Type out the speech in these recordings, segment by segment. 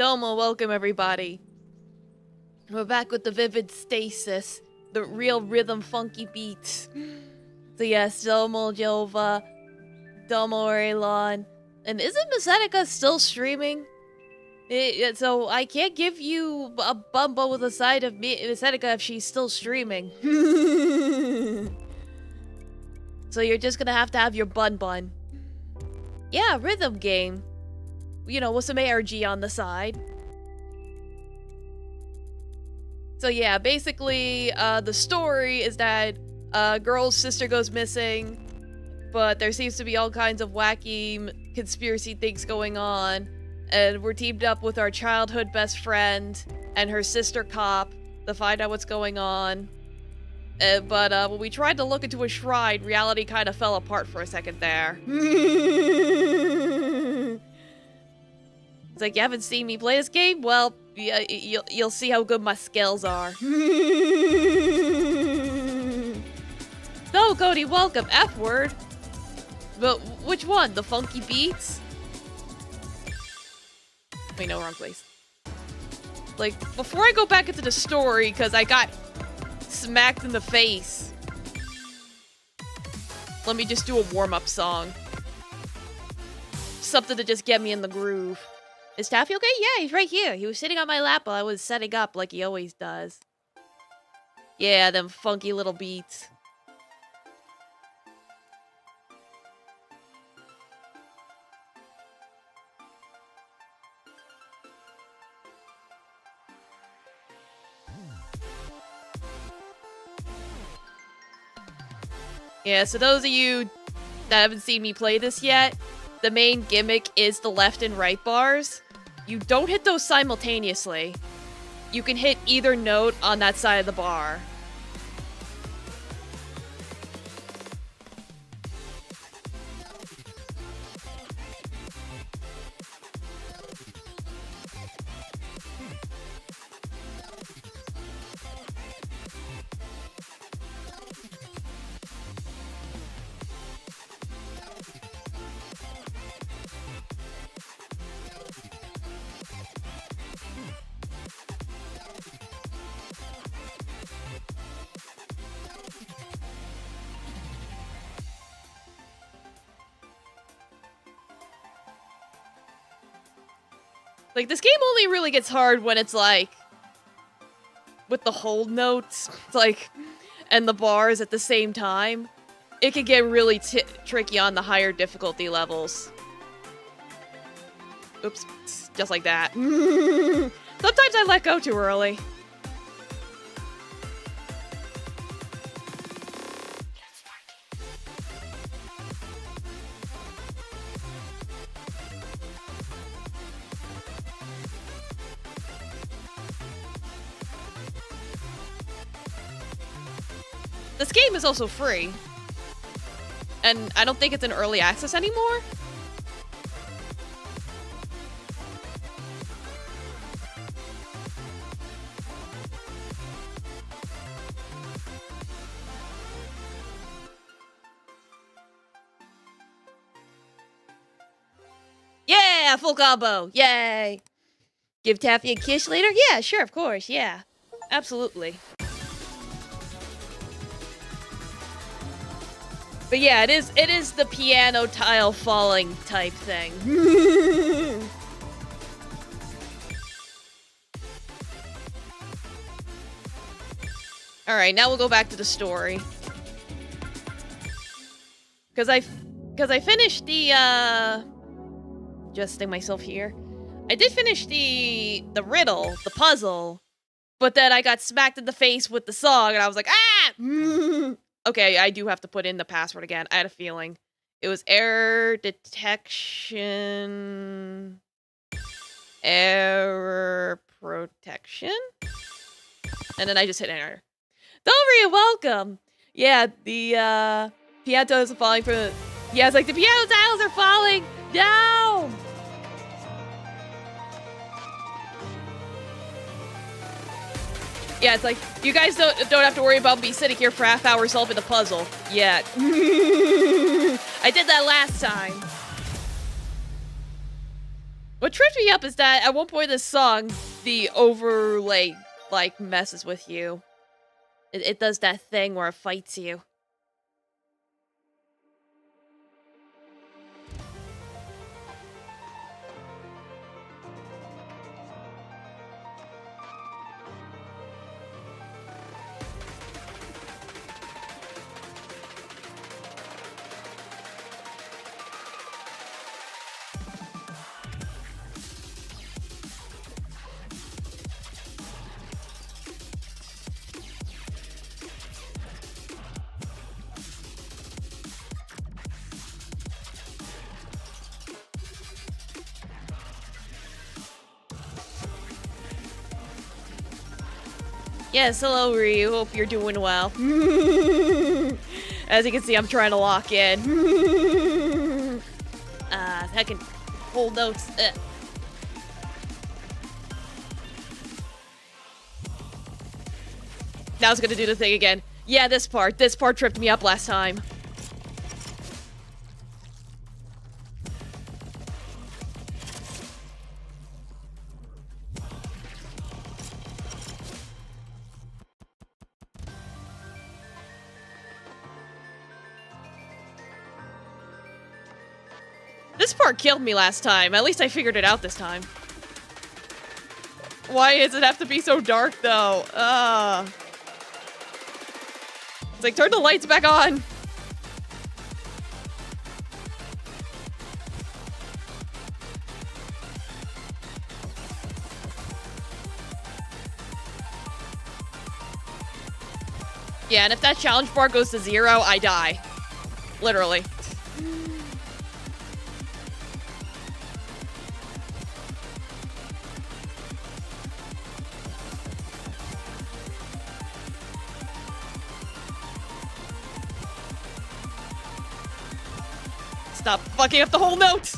Domo, welcome everybody. We're back with the vivid stasis, the real rhythm funky beats. So yes, Domo Jova, Domo Raylon, and isn't Masenica still streaming? So I can't give you a bumbo with a side of Masenica if she's still streaming. So you're just gonna have to have your bun. Yeah, rhythm game. You know, with some ARG on the side. So yeah, basically, the story is that a girl's sister goes missing, but there seems to be all kinds of wacky conspiracy things going on, and we're teamed up with our childhood best friend and her sister cop to find out what's going on. But when we tried to look into a shrine, reality kind of fell apart for a second there. It's like, you haven't seen me play this game? Well, yeah, you'll see how good my skills are. No, Cody, welcome. F word. But which one? The funky beats? Wait, no, wrong place. Like, before I go back into the story, because I got smacked in the face, let me just do a warm-up song. Something to just get me in the groove. Is Taffy okay? Yeah, he's right here. He was sitting on my lap while I was setting up like he always does. Yeah, them funky little beats. Yeah, so those of you that haven't seen me play this yet, the main gimmick is the left and right bars. You don't hit those simultaneously. You can hit either note on that side of the bar. Like, this game only really gets hard when it's, like, with the hold notes, like, and the bars at the same time. It can get really tricky on the higher difficulty levels. Oops, just like that. Sometimes I let go too early. This game is also free. And I don't think it's in early access anymore. Yeah, full combo. Yay. Give Taffy a kiss later? Yeah, sure, of course. Yeah. Absolutely. But yeah, it is the piano tile falling type thing. Alright, now we'll go back to the story. Cause I finished the adjusting myself here. I did finish the riddle, the puzzle, but then I got smacked in the face with the song and I was like, ah! Okay, I do have to put in the password again. I had a feeling. It was error detection... Error protection? And then I just hit enter. Delria, welcome! Yeah, the, piano is falling from the... Yeah, it's like, the piano tiles are falling! No! Yeah, it's like, you guys don't have to worry about me sitting here for half hour solving the puzzle yet. I did that last time. What tripped me up is that at one point in this song, the overlay, like, messes with you. It does that thing where it fights you. Yes, hello Ryu, hope you're doing well. As you can see, I'm trying to lock in. I can hold notes. Now it's gonna do the thing again. Yeah, this part tripped me up last time. This part killed me last time. At least I figured it out this time. Why does it have to be so dark, though? It's like, turn the lights back on! Yeah, and if that challenge bar goes to 0, I die. Literally. Stop fucking up the whole note!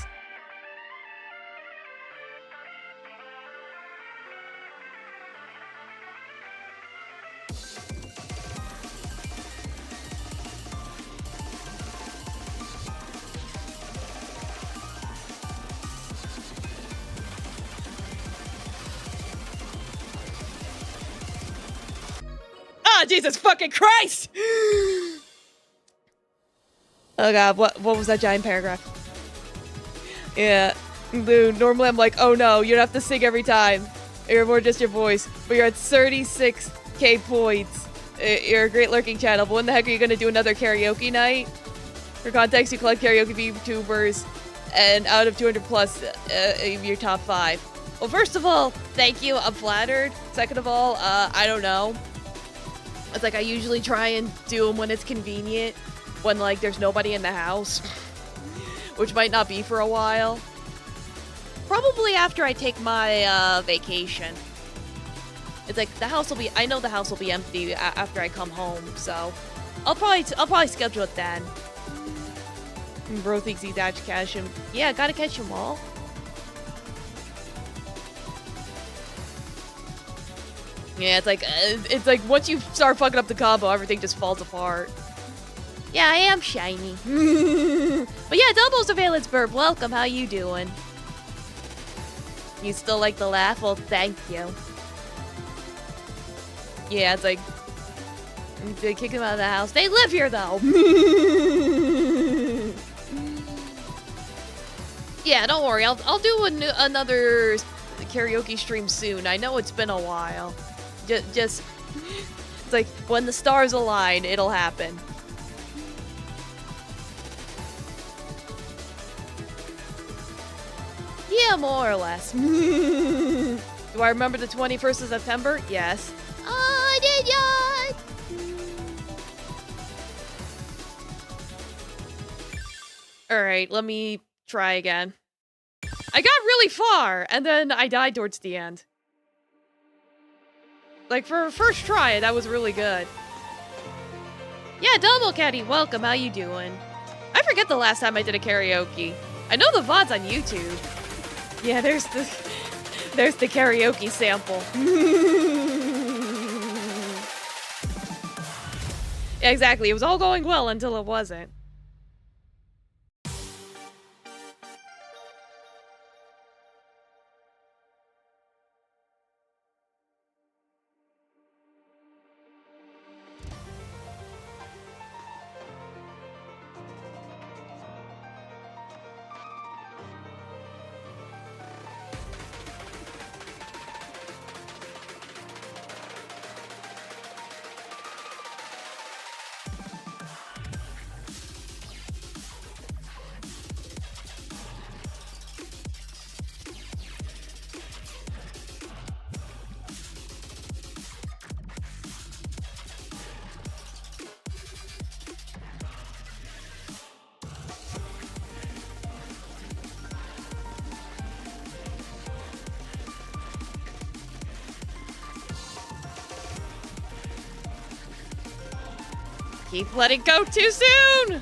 Ah, Jesus fucking Christ! Oh god, what was that giant paragraph? Yeah, dude, normally I'm like, oh no, you don't have to sing every time. You're more just your voice. But you're at 36k points. You're a great lurking channel, but when the heck are you gonna do another karaoke night? For context, you collect karaoke VTubers, and out of 200 plus, your top 5. Well, first of all, thank you, I'm flattered. Second of all, I don't know. It's like I usually try and do them when it's convenient. When, like, there's nobody in the house. Which might not be for a while. Probably after I take my, vacation. It's like, the house will be- I know the house will be empty after I come home, so... I'll probably schedule it then. Bro thinks he's out to catch him. Yeah, gotta catch them all. Yeah, it's like, once you start fucking up the combo, everything just falls apart. Yeah, I am shiny. But yeah, Double Surveillance Burp, welcome, how you doing? You still like the laugh? Well, thank you. Yeah, it's like... They kick him out of the house. They live here, though! Yeah, don't worry, I'll do another karaoke stream soon. I know it's been a while. Just... It's like, when the stars align, it'll happen. Yeah, more or less. Do I remember the 21st of September? Yes. I did ya! Alright, let me try again. I got really far, and then I died towards the end. Like, for a first try, that was really good. Yeah, Double Caddy, welcome, how you doing? I forget the last time I did a karaoke. I know the VOD's on YouTube. Yeah, there's the karaoke sample. Yeah, exactly. It was all going well until it wasn't. keep letting go too soon!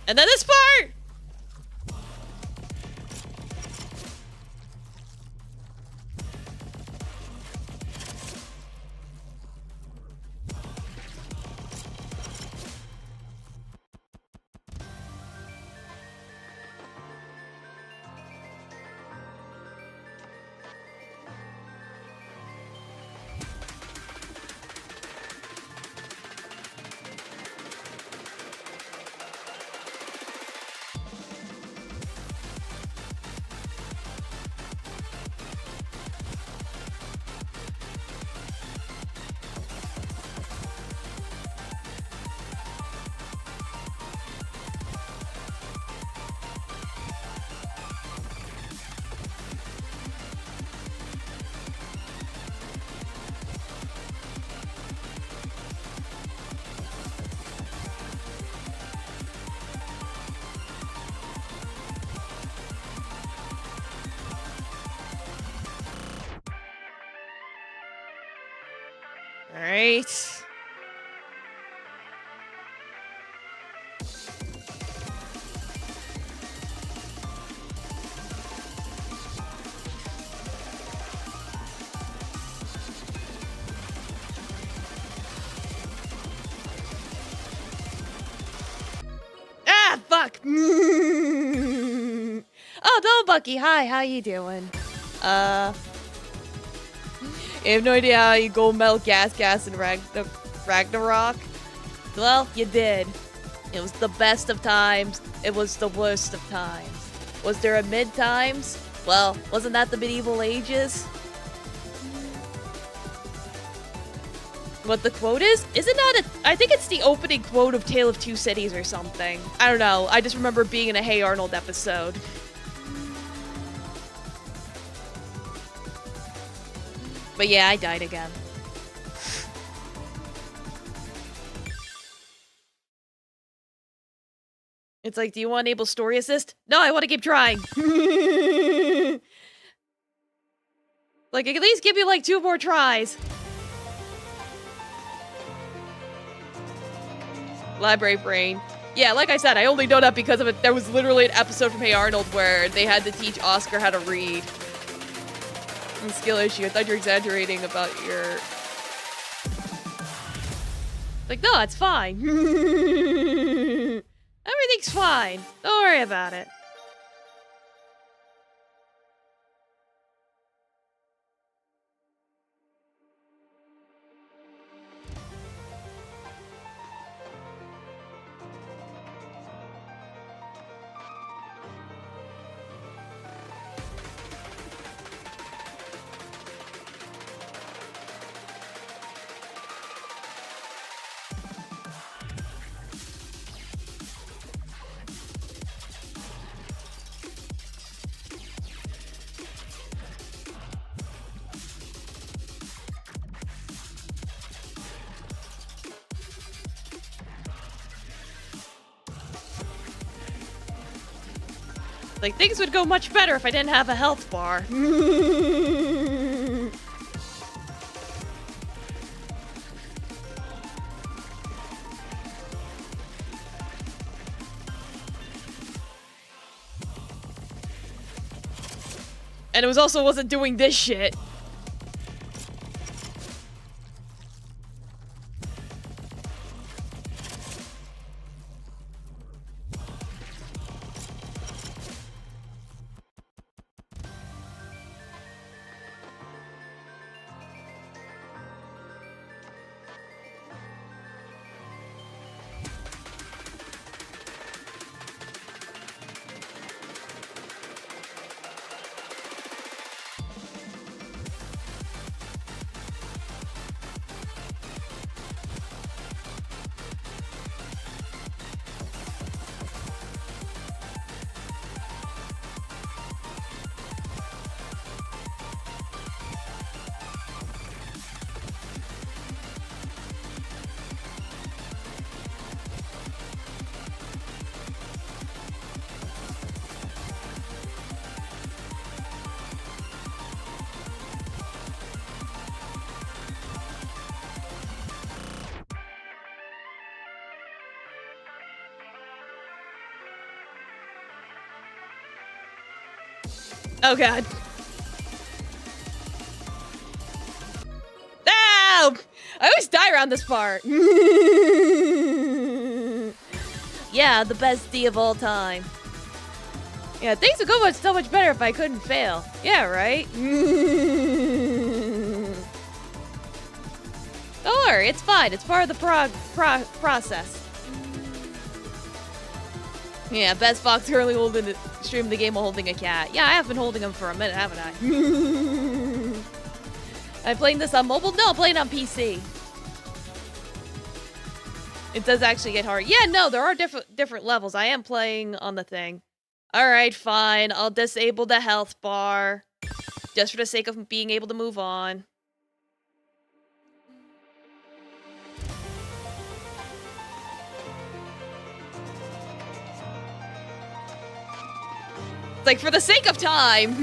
And then this part! Alright. Ah, fuck! Oh, no, Bucky. Hi, how you doing? I have no idea how you go melt gas in Ragnarok. Well, you did. It was the best of times. It was the worst of times. Was there a mid times? Well, wasn't that the medieval ages? What the quote is? Isn't that I think it's the opening quote of Tale of Two Cities or something. I don't know. I just remember being in a Hey Arnold episode. But yeah, I died again. It's like, do you want to enable story assist? No, I want to keep trying. Like, at least give me like 2 more tries. Library brain. Yeah, like I said, I only know that because of it. There was literally an episode from Hey Arnold where they had to teach Oscar how to read. Skill issue. I thought you were exaggerating about your... Like, no, it's fine. Everything's fine. Don't worry about it. Like, things would go much better if I didn't have a health bar. And it was also wasn't doing this shit. Oh god. No! I always die around this part. Yeah, the best D of all time. Yeah, things would go so much better if I couldn't fail. Yeah, right? Don't worry, it's fine. It's part of the process. Yeah, best Fox currently streaming the game while holding a cat. Yeah, I have been holding him for a minute, haven't I? I'm playing this on mobile? No, I'm playing on PC. It does actually get hard. Yeah, no, there are different levels. I am playing on the thing. Alright, fine. I'll disable the health bar. Just for the sake of being able to move on. It's like, for the sake of time.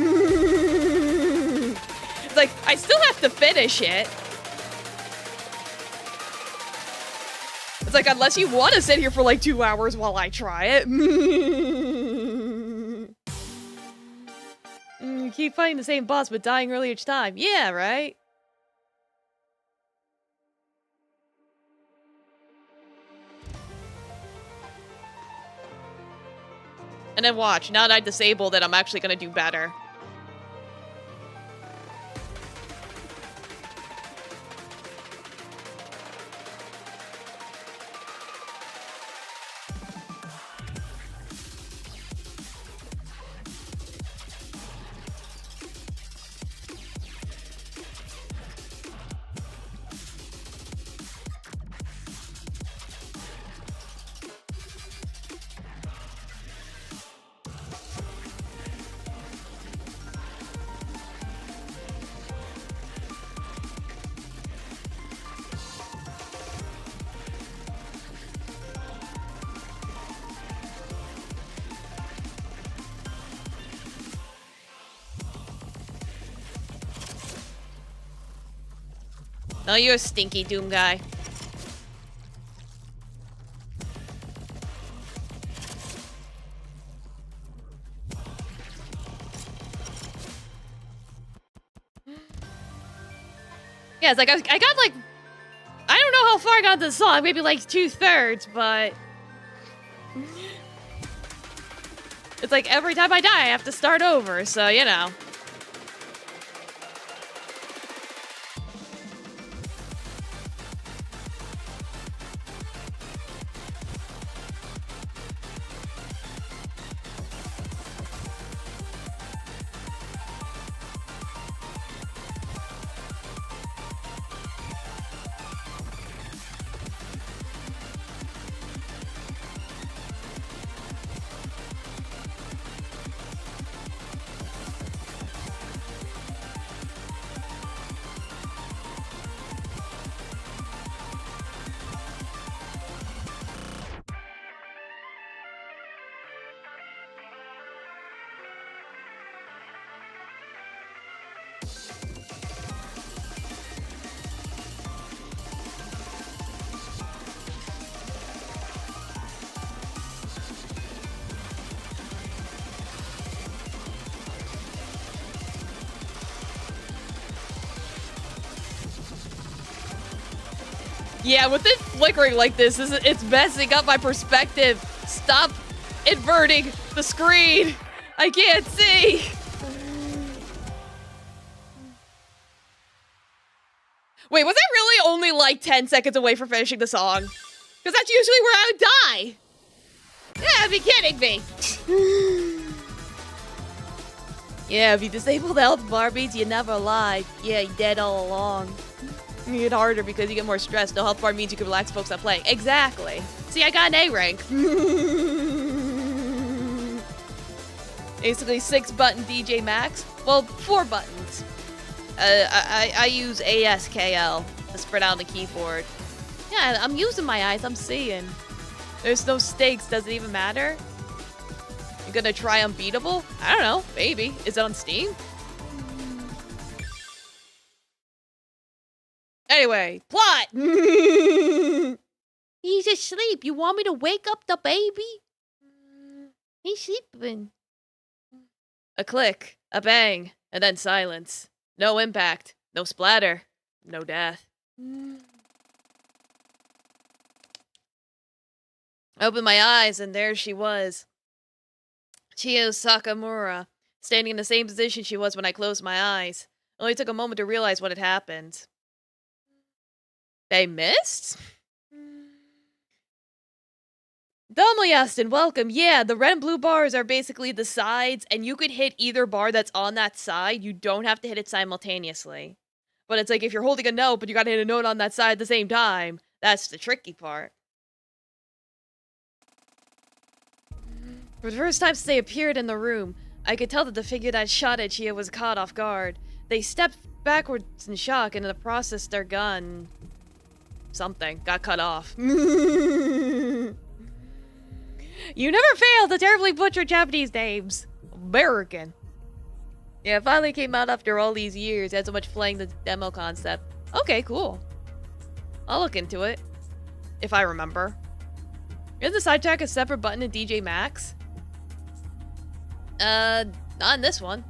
It's like, I still have to finish it. It's like, unless you want to sit here for like 2 hours while I try it. Keep fighting the same boss, but dying early each time. Yeah, right? And then watch, now that I disabled it, I'm actually gonna do better. No, you're a stinky Doom guy. Yeah, it's like, I got like... I don't know how far I got into the song, maybe like 2/3, but... It's like every time I die, I have to start over, so, you know. Yeah, with it flickering like this, it's messing up my perspective. Stop inverting the screen. I can't see. Wait, was I really only like 10 seconds away from finishing the song? Because that's usually where I would die. Yeah, be kidding me. Yeah, if you disable the health bar means you're never alive. Yeah, you're dead all along. You get harder because you get more stressed. No health bar means you can relax, focus on playing. Exactly. See, I got an A rank. Basically 6-button DJ Max. Well, 4 buttons. I use ASKL to spread out the keyboard. Yeah, I'm using my eyes. I'm seeing. There's no stakes. Does it even matter? You're gonna try Unbeatable? I don't know. Maybe. Is it on Steam? Anyway, plot! He's asleep. You want me to wake up the baby? He's sleeping. A click. A bang, and then silence. No impact, no splatter, no death. I opened my eyes, and there she was. Chiyo Sakamura, standing in the same position she was when I closed my eyes. It only took a moment to realize what had happened. They missed? Domoyastin, welcome. Yeah, the red and blue bars are basically the sides, and you could hit either bar that's on that side. You don't have to hit it simultaneously. But it's like if you're holding a note, but you gotta hit a note on that side at the same time. That's the tricky part. For the first time since they appeared in the room, I could tell that the figure that shot at Chia was caught off guard. They stepped backwards in shock, and in the process, their gun... something got cut off. You never fail to terribly butcher Japanese names. American. Yeah, it finally came out after all these years. I had so much playing the demo concept. Okay, cool. I'll look into it. If I remember. Isn't the sidetrack a separate button in DJ Max? Not in this one.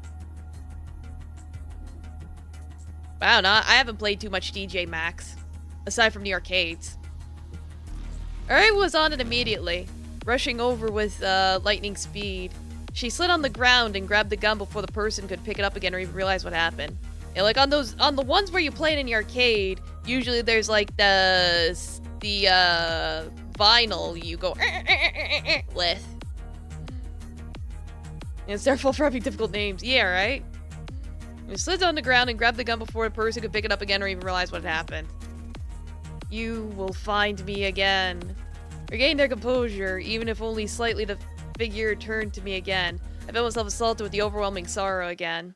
Wow, I haven't played too much DJ Max. Aside from the arcades. Ari was on it immediately, rushing over with lightning speed. She slid on the ground and grabbed the gun before the person could pick it up again or even realize what happened. Yeah, like on the ones where you play it in the arcade, usually there's like the vinyl you go with. And it's their fault for having difficult names. Yeah, right? She slid on the ground and grabbed the gun before the person could pick it up again or even realize what had happened. You will find me again. Regained their composure, even if only slightly. The figure turned to me again. I felt myself assaulted with the overwhelming sorrow again.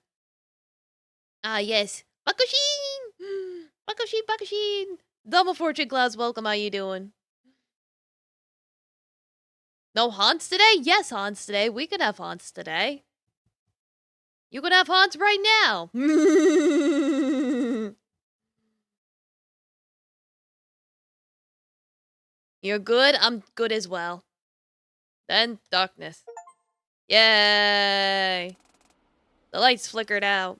Ah, yes. Bakushin! Bakushin, Bakushin! Double Fortune Clouds, welcome, how you doing? No haunts today? Yes, haunts today. We could have haunts today. You could have haunts right now. You're good? I'm good as well. Then darkness. Yay! The lights flickered out.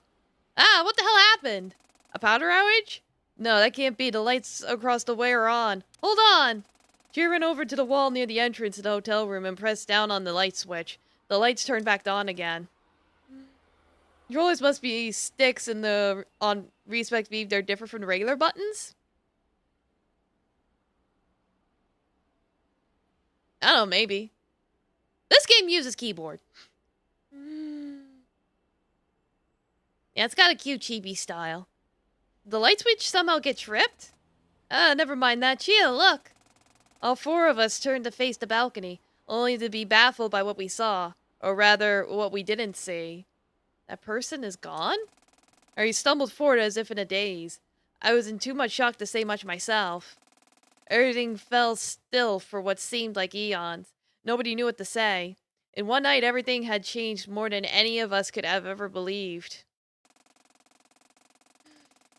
Ah, what the hell happened? A powder outage? No, that can't be. The lights across the way are on. Hold on! She ran over to the wall near the entrance to the hotel room and pressed down on the light switch. The lights turned back on again. Controllers must be sticks in the on Respect Beef. They're different from the regular buttons? I don't know, maybe. This game uses keyboard. Yeah, it's got a cute chibi style. The light switch somehow get tripped? Never mind that. Chia, look! All four of us turned to face the balcony, only to be baffled by what we saw. Or rather, what we didn't see. That person is gone? Or he stumbled forward as if in a daze. I was in too much shock to say much myself. Everything fell still for what seemed like eons. Nobody knew what to say. In one night, everything had changed more than any of us could have ever believed.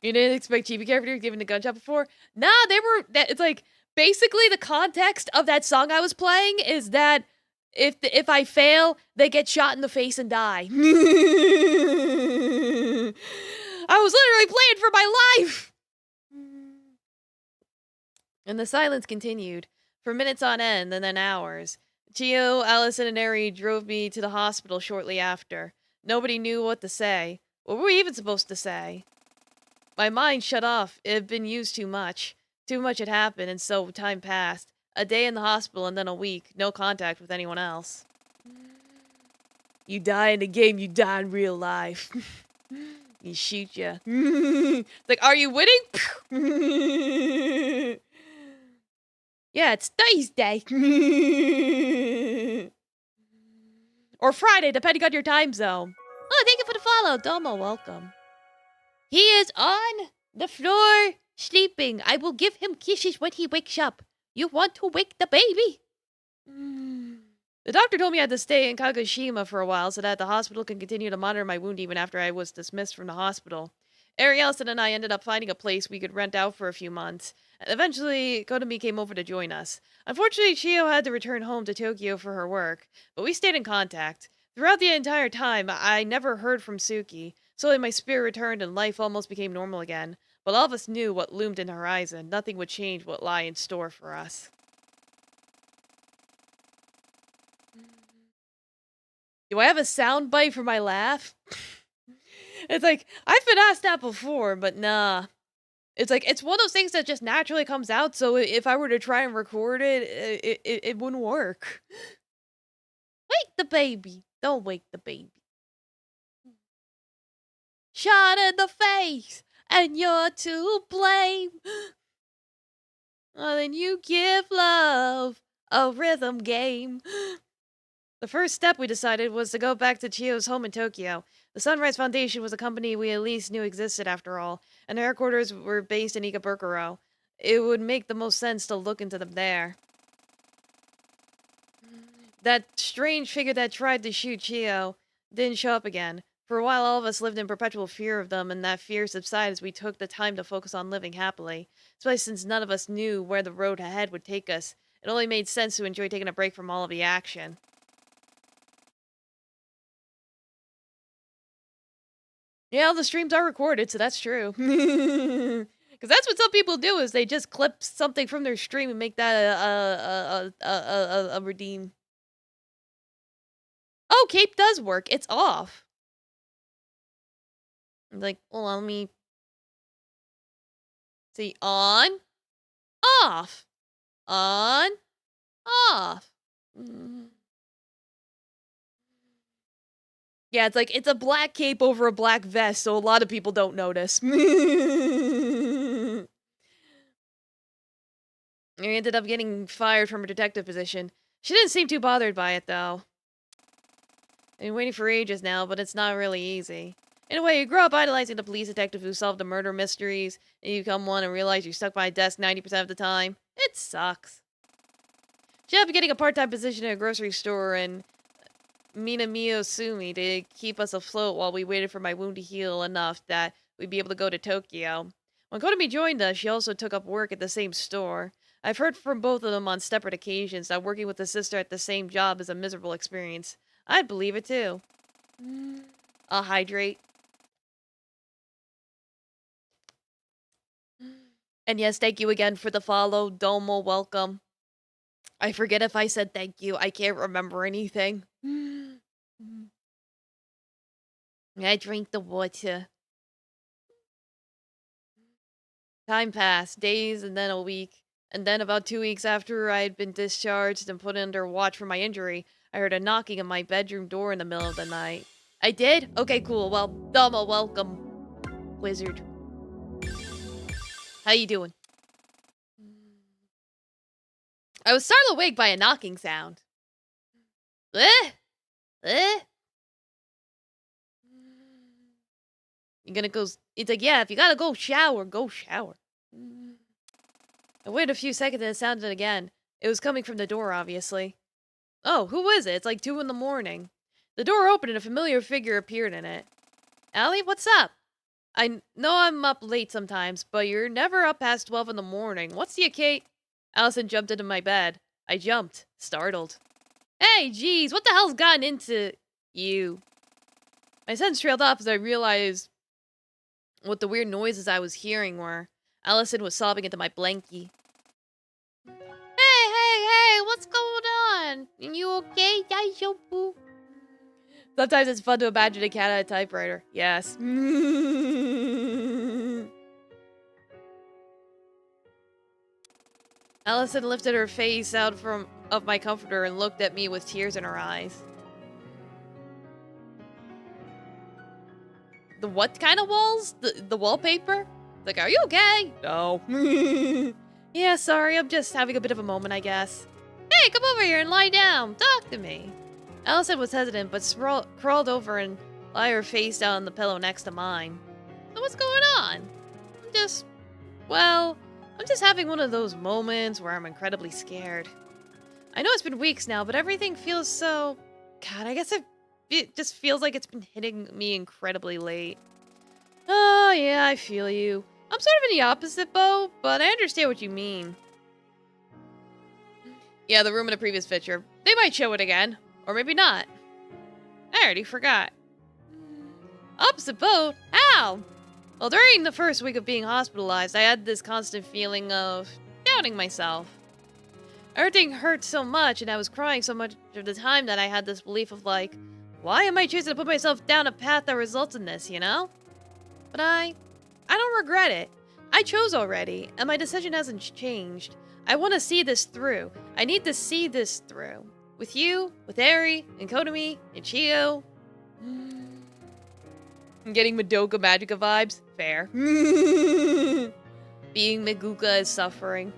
You didn't expect chibi characters given a gunshot before? Nah, it's like, basically the context of that song I was playing is that if I fail, they get shot in the face and die. I was literally playing for my life! And the silence continued, for minutes on end, and then hours. Chio, Allison, and Eri drove me to the hospital shortly after. Nobody knew what to say. What were we even supposed to say? My mind shut off. It had been used too much. Too much had happened, and so time passed. A day in the hospital, and then a week. No contact with anyone else. You die in the game, you die in real life. You shoot ya. It's like, are you winning? Yeah, it's Thursday. Or Friday, depending on your time zone. Oh, thank you for the follow. Domo, welcome. He is on the floor, sleeping. I will give him kisses when he wakes up. You want to wake the baby? The doctor told me I had to stay in Kagoshima for a while so that the hospital can continue to monitor my wound even after I was dismissed from the hospital. Arielson and I ended up finding a place we could rent out for a few months. And eventually, Kotomi came over to join us. Unfortunately, Chio had to return home to Tokyo for her work, but we stayed in contact. Throughout the entire time, I never heard from Suki. Slowly my spirit returned and life almost became normal again. But all of us knew what loomed in the horizon. Nothing would change what lay in store for us. Do I have a sound bite for my laugh? It's like, I've been asked that before, but nah. It's like, it's one of those things that just naturally comes out, so if I were to try and record it, it wouldn't work. Wake the baby. Don't wake the baby. Shot in the face, and you're to blame. Well, then you give love a rhythm game. The first step we decided was to go back to Chio's home in Tokyo. The Sunrise Foundation was a company we at least knew existed after all, and their headquarters were based in Ikebukuro. It would make the most sense to look into them there. That strange figure that tried to shoot Chio didn't show up again. For a while, all of us lived in perpetual fear of them, and that fear subsided as we took the time to focus on living happily. Especially since none of us knew where the road ahead would take us. It only made sense to enjoy taking a break from all of the action. Yeah, all the streams are recorded, so that's true. Because that's what some people do, is they just clip something from their stream and make that a redeem. Oh, cape does work. It's off. Like, well, let me see. On, off, on, off. Yeah, it's like, it's a black cape over a black vest, so a lot of people don't notice. I ended up getting fired from her detective position. She didn't seem too bothered by it, though. I've been waiting for ages now, but it's not really easy. In a way, you grow up idolizing the police detective who solved the murder mysteries, and you become one and realize you're stuck by a desk 90% of the time. It sucks. She ended up getting a part-time position at a grocery store in Minamio Sumi to keep us afloat while we waited for my wound to heal enough that we'd be able to go to Tokyo. When Kotomi joined us, she also took up work at the same store. I've heard from both of them on separate occasions that working with a sister at the same job is a miserable experience. I'd believe it too. I'll hydrate. And yes, thank you again for the follow. Domo, welcome. I forget if I said thank you. I can't remember anything. I drink the water. Time passed, days and then a week. And then about 2 weeks after I had been discharged and put under watch for my injury, I heard a knocking on my bedroom door in the middle of the night. I did? Okay, cool. Well, Domo, welcome, wizard. How you doing? I was startled awake by a knocking sound. Eh? You gonna go... It's like, yeah, if you gotta go shower, go shower. I waited a few seconds and it sounded again. It was coming from the door, obviously. Oh, who is it? It's like 2 in the morning. The door opened and a familiar figure appeared in it. Allie, what's up? I know I'm up late sometimes, but you're never up past 12 in the morning. What's the occasion? Allison jumped into my bed. I jumped, startled. Hey, geez, what the hell's gotten into you? My sense trailed off as I realized what the weird noises I was hearing were. Allison was sobbing into my blankie. Hey, what's going on? Are you okay? Sometimes it's fun to imagine a cat at a typewriter. Yes. Allison lifted her face out of my comforter and looked at me with tears in her eyes. The what kind of walls? The wallpaper? Like, are you okay? No. Yeah, sorry, I'm just having a bit of a moment, I guess. Hey, come over here and lie down. Talk to me. Allison was hesitant, but crawled over and lay her face down on the pillow next to mine. So what's going on? I'm just having one of those moments where I'm incredibly scared. I know it's been weeks now, but everything feels so... God, I guess it just feels like it's been hitting me incredibly late. Oh, yeah, I feel you. I'm sort of in the opposite boat, but I understand what you mean. Yeah, the room in the previous picture. They might show it again. Or maybe not. I already forgot. Opposite boat? How? Well, during the first week of being hospitalized, I had this constant feeling of doubting myself. Everything hurt so much, and I was crying so much of the time that I had this belief of like, why am I choosing to put myself down a path that results in this, you know? But I don't regret it. I chose already, and my decision hasn't changed. I want to see this through. I need to see this through. With you, with Eri, and Kotomi, and Chio. I'm getting Madoka Magica vibes. Fair. Being Maguka is suffering.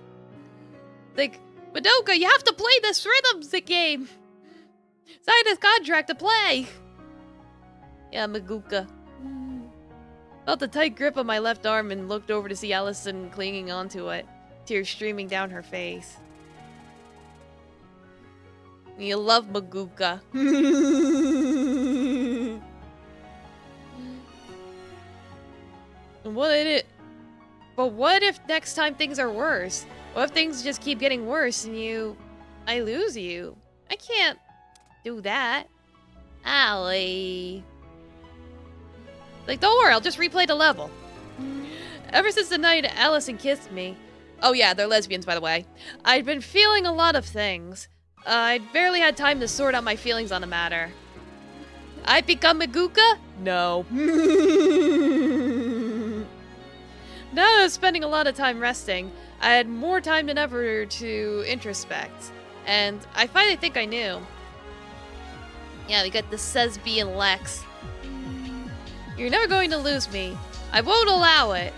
Like, Madoka, you have to play this rhythms game. Sign this contract to play. Yeah, Maguka. Felt a tight grip on my left arm and looked over to see Allison clinging onto it, tears streaming down her face. You love Maguka. But what if next time things are worse? What if things just keep getting worse and I lose you? I can't do that. Allie. Like, don't worry, I'll just replay the level. Ever since the night Allison kissed me. Oh yeah, they're lesbians, by the way. I'd been feeling a lot of things. I'd barely had time to sort out my feelings on the matter. I'd become Maguka? No. Now that I was spending a lot of time resting, I had more time than ever to introspect. And I finally think I knew. Yeah, we got the Sesby and Lex. You're never going to lose me. I won't allow it.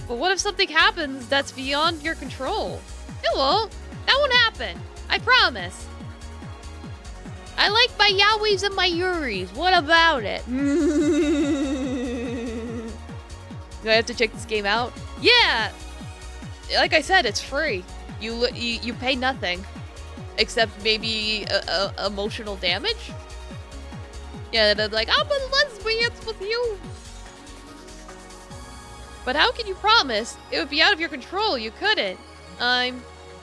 But what if something happens that's beyond your control? It won't. That won't happen. I promise. I like my yaois and my yuris. What about it? Do I have to check this game out? Yeah! Like I said, it's free. You pay nothing. Except maybe emotional damage? Yeah, they're like, I'm a lesbian with you! But how can you promise? It would be out of your control. You couldn't. I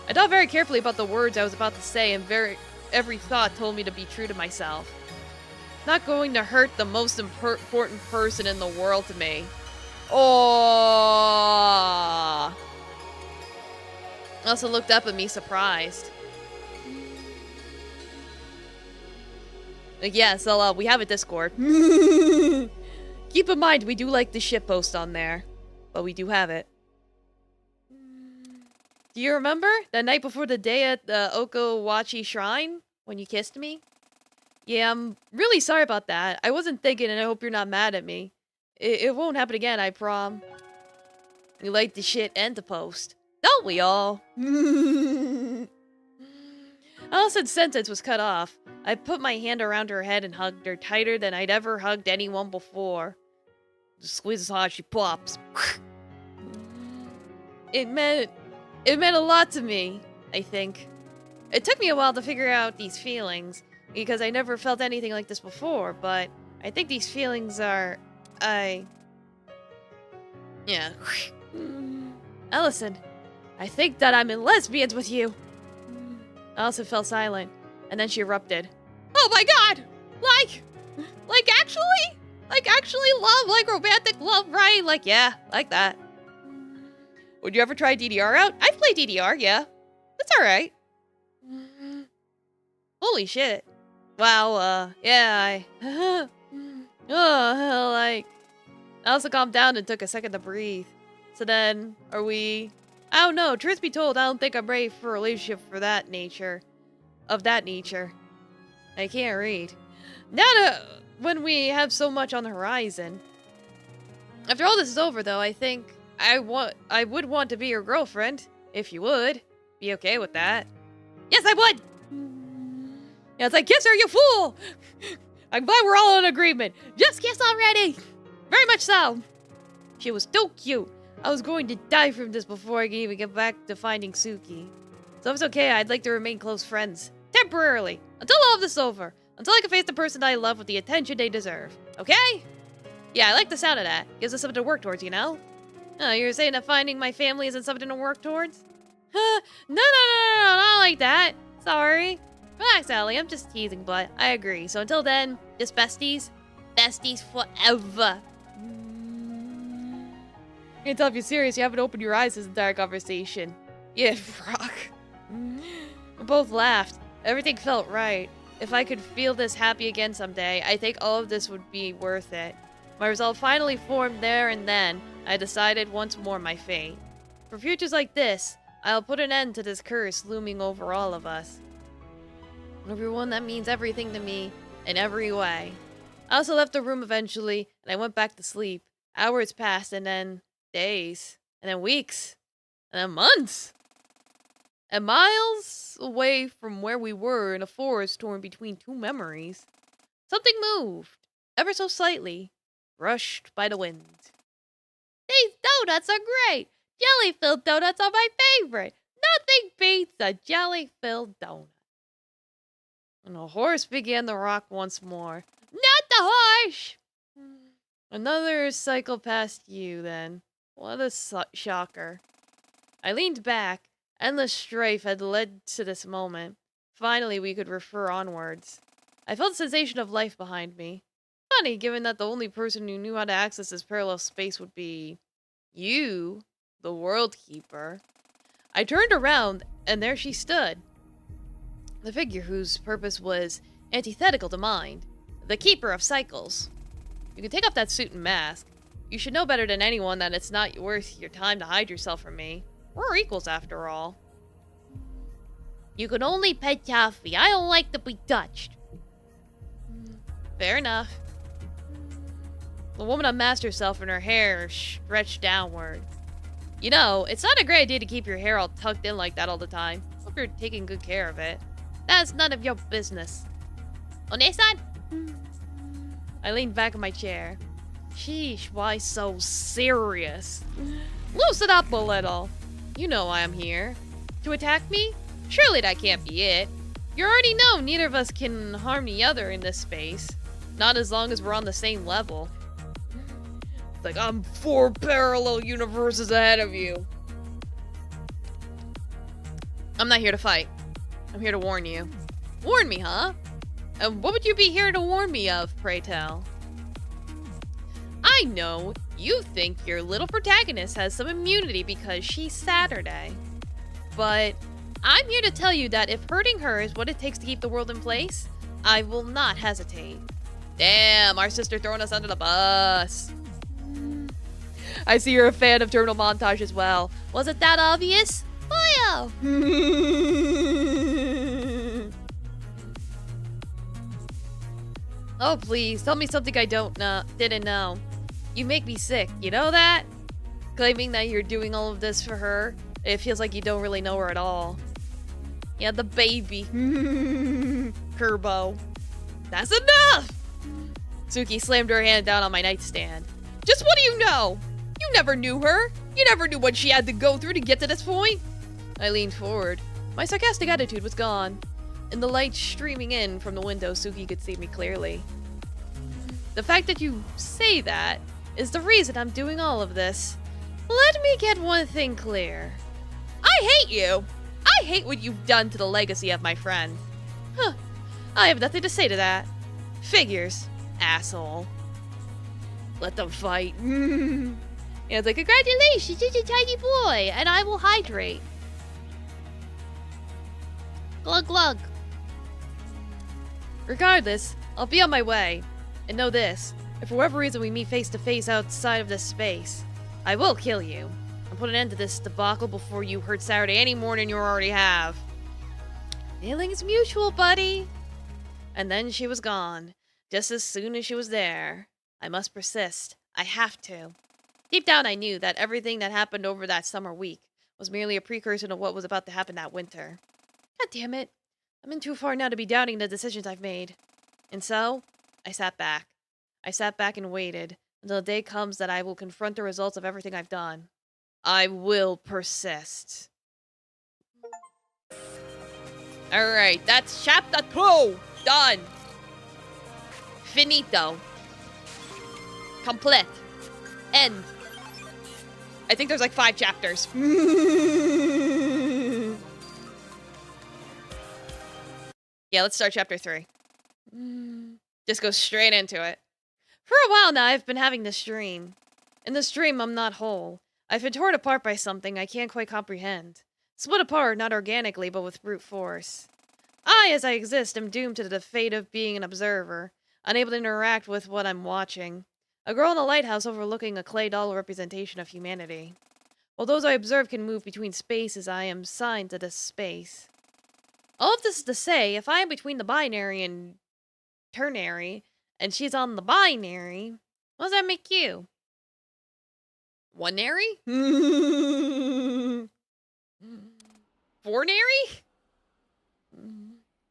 thought very carefully about the words I was about to say, and every thought told me to be true to myself. Not going to hurt the most important person in the world to me. Oh. Also looked up at me surprised. Like, yeah, so we have a Discord. Keep in mind, we do like the shitpost on there. But we do have it. Do you remember that night before the day at the Okawachi Shrine? When you kissed me? Yeah, I'm really sorry about that. I wasn't thinking, and I hope you're not mad at me. It won't happen again, I prom. You like the shit and the post. Don't we all? Allison's sentence was cut off. I put my hand around her head and hugged her tighter than I'd ever hugged anyone before. Squeezes hard, she pops. It meant a lot to me, I think. It took me a while to figure out these feelings, because I never felt anything like this before, but I think these feelings are... Yeah. Allison, I think that I'm in lesbians with you. Allison fell silent, and then she erupted. Oh my god! Like actually? Like actually love, like romantic love, right? Like, yeah, like that. Would you ever try DDR out? I've played DDR, yeah. It's alright. Holy shit. Wow, yeah, oh, like... I also calmed down and took a second to breathe. So then, are we... I don't know, truth be told, I don't think I'm ready for a relationship for that nature. Of that nature. I can't read. Now that when we have so much on the horizon. After all this is over, though, I think I would want to be your girlfriend. If you would. Be okay with that. Yes, I would! Yeah, it's like, kiss her, you fool! I'm glad we're all in agreement. Just kiss already! Very much so! She was so cute. I was going to die from this before I could even get back to finding Suki. So if it's okay, I'd like to remain close friends. Temporarily. Until all of this is over. Until I can face the person I love with the attention they deserve. Okay? Yeah, I like the sound of that. Gives us something to work towards, you know? Oh, you're saying that finding my family isn't something to work towards? No, not like that. Sorry. Relax, Allie. I'm just teasing, but I agree. So until then, just besties. Besties forever. I can't tell if you're serious. You haven't opened your eyes this entire conversation. Yeah, Brock. We both laughed. Everything felt right. If I could feel this happy again someday, I think all of this would be worth it. My resolve finally formed there and then. I decided once more my fate. For futures like this, I'll put an end to this curse looming over all of us. Everyone that means everything to me, in every way. I also left the room eventually, and I went back to sleep. Hours passed, and then days, and then weeks, and then months. And miles away from where we were in a forest torn between two memories, something moved, ever so slightly, brushed by the wind. These donuts are great! Jelly-filled donuts are my favorite! Nothing beats a jelly-filled donut. And the horse began to rock once more. Not the horse! Another cycle past you, then. What a shocker. I leaned back. Endless strife had led to this moment. Finally, we could refer onwards. I felt the sensation of life behind me. Funny, given that the only person who knew how to access this parallel space would be... you, the World Keeper. I turned around, and there she stood. The figure whose purpose was antithetical to mine. The Keeper of Cycles. You can take off that suit and mask. You should know better than anyone that it's not worth your time to hide yourself from me. We're equals, after all. You can only pet Taffy. I don't like to be touched. Fair enough. The woman unmasked herself and her hair stretched downward. You know, it's not a great idea to keep your hair all tucked in like that all the time. Hope you're taking good care of it. That's none of your business. Onesan? I leaned back in my chair. Sheesh, why so serious? Loosen up a little. You know why I'm here. To attack me? Surely that can't be it. You already know neither of us can harm the other in this space. Not as long as we're on the same level. It's like I'm 4 parallel universes ahead of you. I'm not here to fight. I'm here to warn you. Warn me, huh? And what would you be here to warn me of, pray tell? I know you think your little protagonist has some immunity because she's Saturday. But I'm here to tell you that if hurting her is what it takes to keep the world in place, I will not hesitate. Damn, our sister throwing us under the bus. I see you're a fan of Terminal Montage as well. Was it that obvious? Fire! Oh, please, tell me something I didn't know. You make me sick, you know that? Claiming that you're doing all of this for her, it feels like you don't really know her at all. Yeah, the baby. Kerbo. That's enough! Suki slammed her hand down on my nightstand. Just what do you know? You never knew her. You never knew what she had to go through to get to this point. I leaned forward. My sarcastic attitude was gone. In the light streaming in from the window, Suki could see me clearly. The fact that you say that is the reason I'm doing all of this. Let me get one thing clear. I hate you. I hate what you've done to the legacy of my friend. Huh. I have nothing to say to that. Figures, asshole. Let them fight. Yeah, it's like, congratulations, you're a tiny boy, and I will hydrate. Glug glug. Regardless, I'll be on my way. And know this, if for whatever reason we meet face to face outside of this space, I will kill you. I'll put an end to this debacle before you hurt Saturday any more than you already have. Feelings mutual, buddy. And then she was gone, just as soon as she was there. I must persist. I have to. Deep down I knew that everything that happened over that summer week was merely a precursor to what was about to happen that winter. God damn it. I'm in too far now to be doubting the decisions I've made. And so, I sat back. I sat back and waited until the day comes that I will confront the results of everything I've done. I will persist. Alright, that's chapter 2! Done! Finito. Complete. End. I think there's like 5 chapters. Yeah, Yeah, let's start chapter 3. Just go straight into it. For a while now, I've been having this dream. In this dream, I'm not whole. I've been torn apart by something I can't quite comprehend. Split apart, not organically, but with brute force. I, as I exist, am doomed to the fate of being an observer, unable to interact with what I'm watching. A girl in a lighthouse overlooking a clay doll representation of humanity. While those I observe can move between spaces, I am signed to this space. All of this is to say, if I am between the binary and ternary, and she's on the binary, what does that make you? One-nary? Four-nary?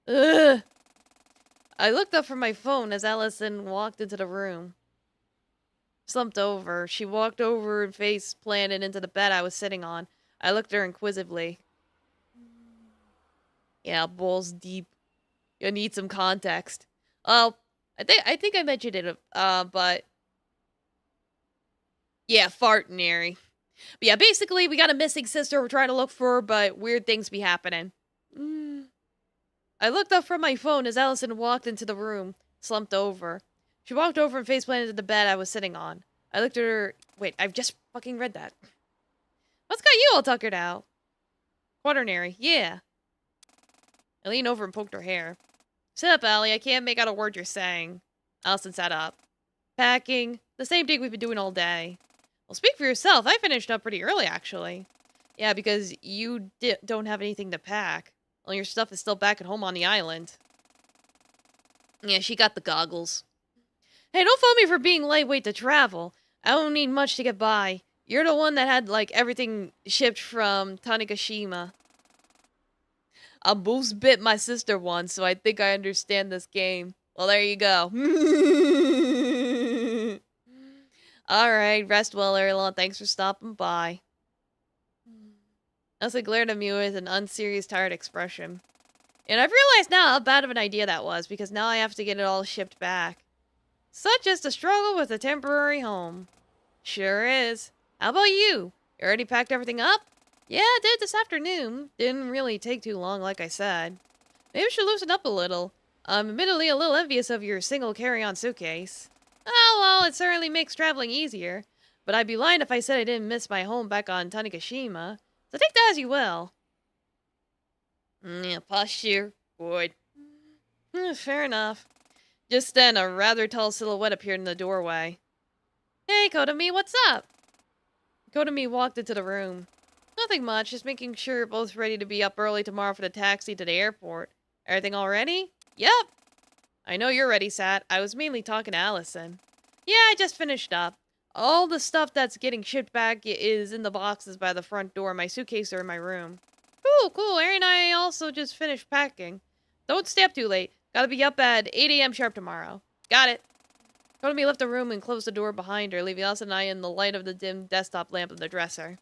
Ugh. I looked up from my phone as Allison walked into the room. Slumped over. She walked over and face planted into the bed I was sitting on. I looked at her inquisitively. Yeah, balls deep. You need some context. Oh, I think I mentioned it, but yeah, fartinary. But yeah, basically, we got a missing sister we're trying to look for, but weird things be happening. I looked up from my phone as Allison walked into the room, slumped over. She walked over and face planted into the bed I was sitting on. I looked at her. Wait, I've just fucking read that. What's got you all tuckered out? Quaternary, yeah. I leaned over and poked her hair. Sit up, Allie. I can't make out a word you're saying. Allison sat up. Packing. The same thing we've been doing all day. Well, speak for yourself. I finished up pretty early, actually. Yeah, because you don't have anything to pack. All your stuff is still back at home on the island. Yeah, she got the goggles. Hey, don't fault me for being lightweight to travel. I don't need much to get by. You're the one that had, like, everything shipped from Tanegashima. I almost bit my sister once, so I think I understand this game. Well, there you go. Alright, rest well, Erlon. Thanks for stopping by. Elsa glared at me with an unserious, tired expression. And I've realized now how bad of an idea that was, because now I have to get it all shipped back. Such is the struggle with a temporary home. Sure is. How about you? You already packed everything up? Yeah, I did this afternoon. Didn't really take too long, like I said. Maybe we should loosen up a little. I'm admittedly a little envious of your single carry-on suitcase. Oh, well, it certainly makes traveling easier. But I'd be lying if I said I didn't miss my home back on Tanegashima. So take that as you will. Yeah, posture. Good. Fair enough. Just then, a rather tall silhouette appeared in the doorway. Hey, Kotomi, what's up? Kotomi walked into the room. Nothing much, just making sure you're both ready to be up early tomorrow for the taxi to the airport. Everything all ready? Yep. I know you're ready, Sat. I was mainly talking to Allison. Yeah, I just finished up. All the stuff that's getting shipped back is in the boxes by the front door. My suitcase are in my room. Cool. Aaron and I also just finished packing. Don't stay up too late. Gotta be up at 8 a.m. sharp tomorrow. Got it. Kotomi left the room and closed the door behind her, leaving us and I in the light of the dim desktop lamp on the dresser.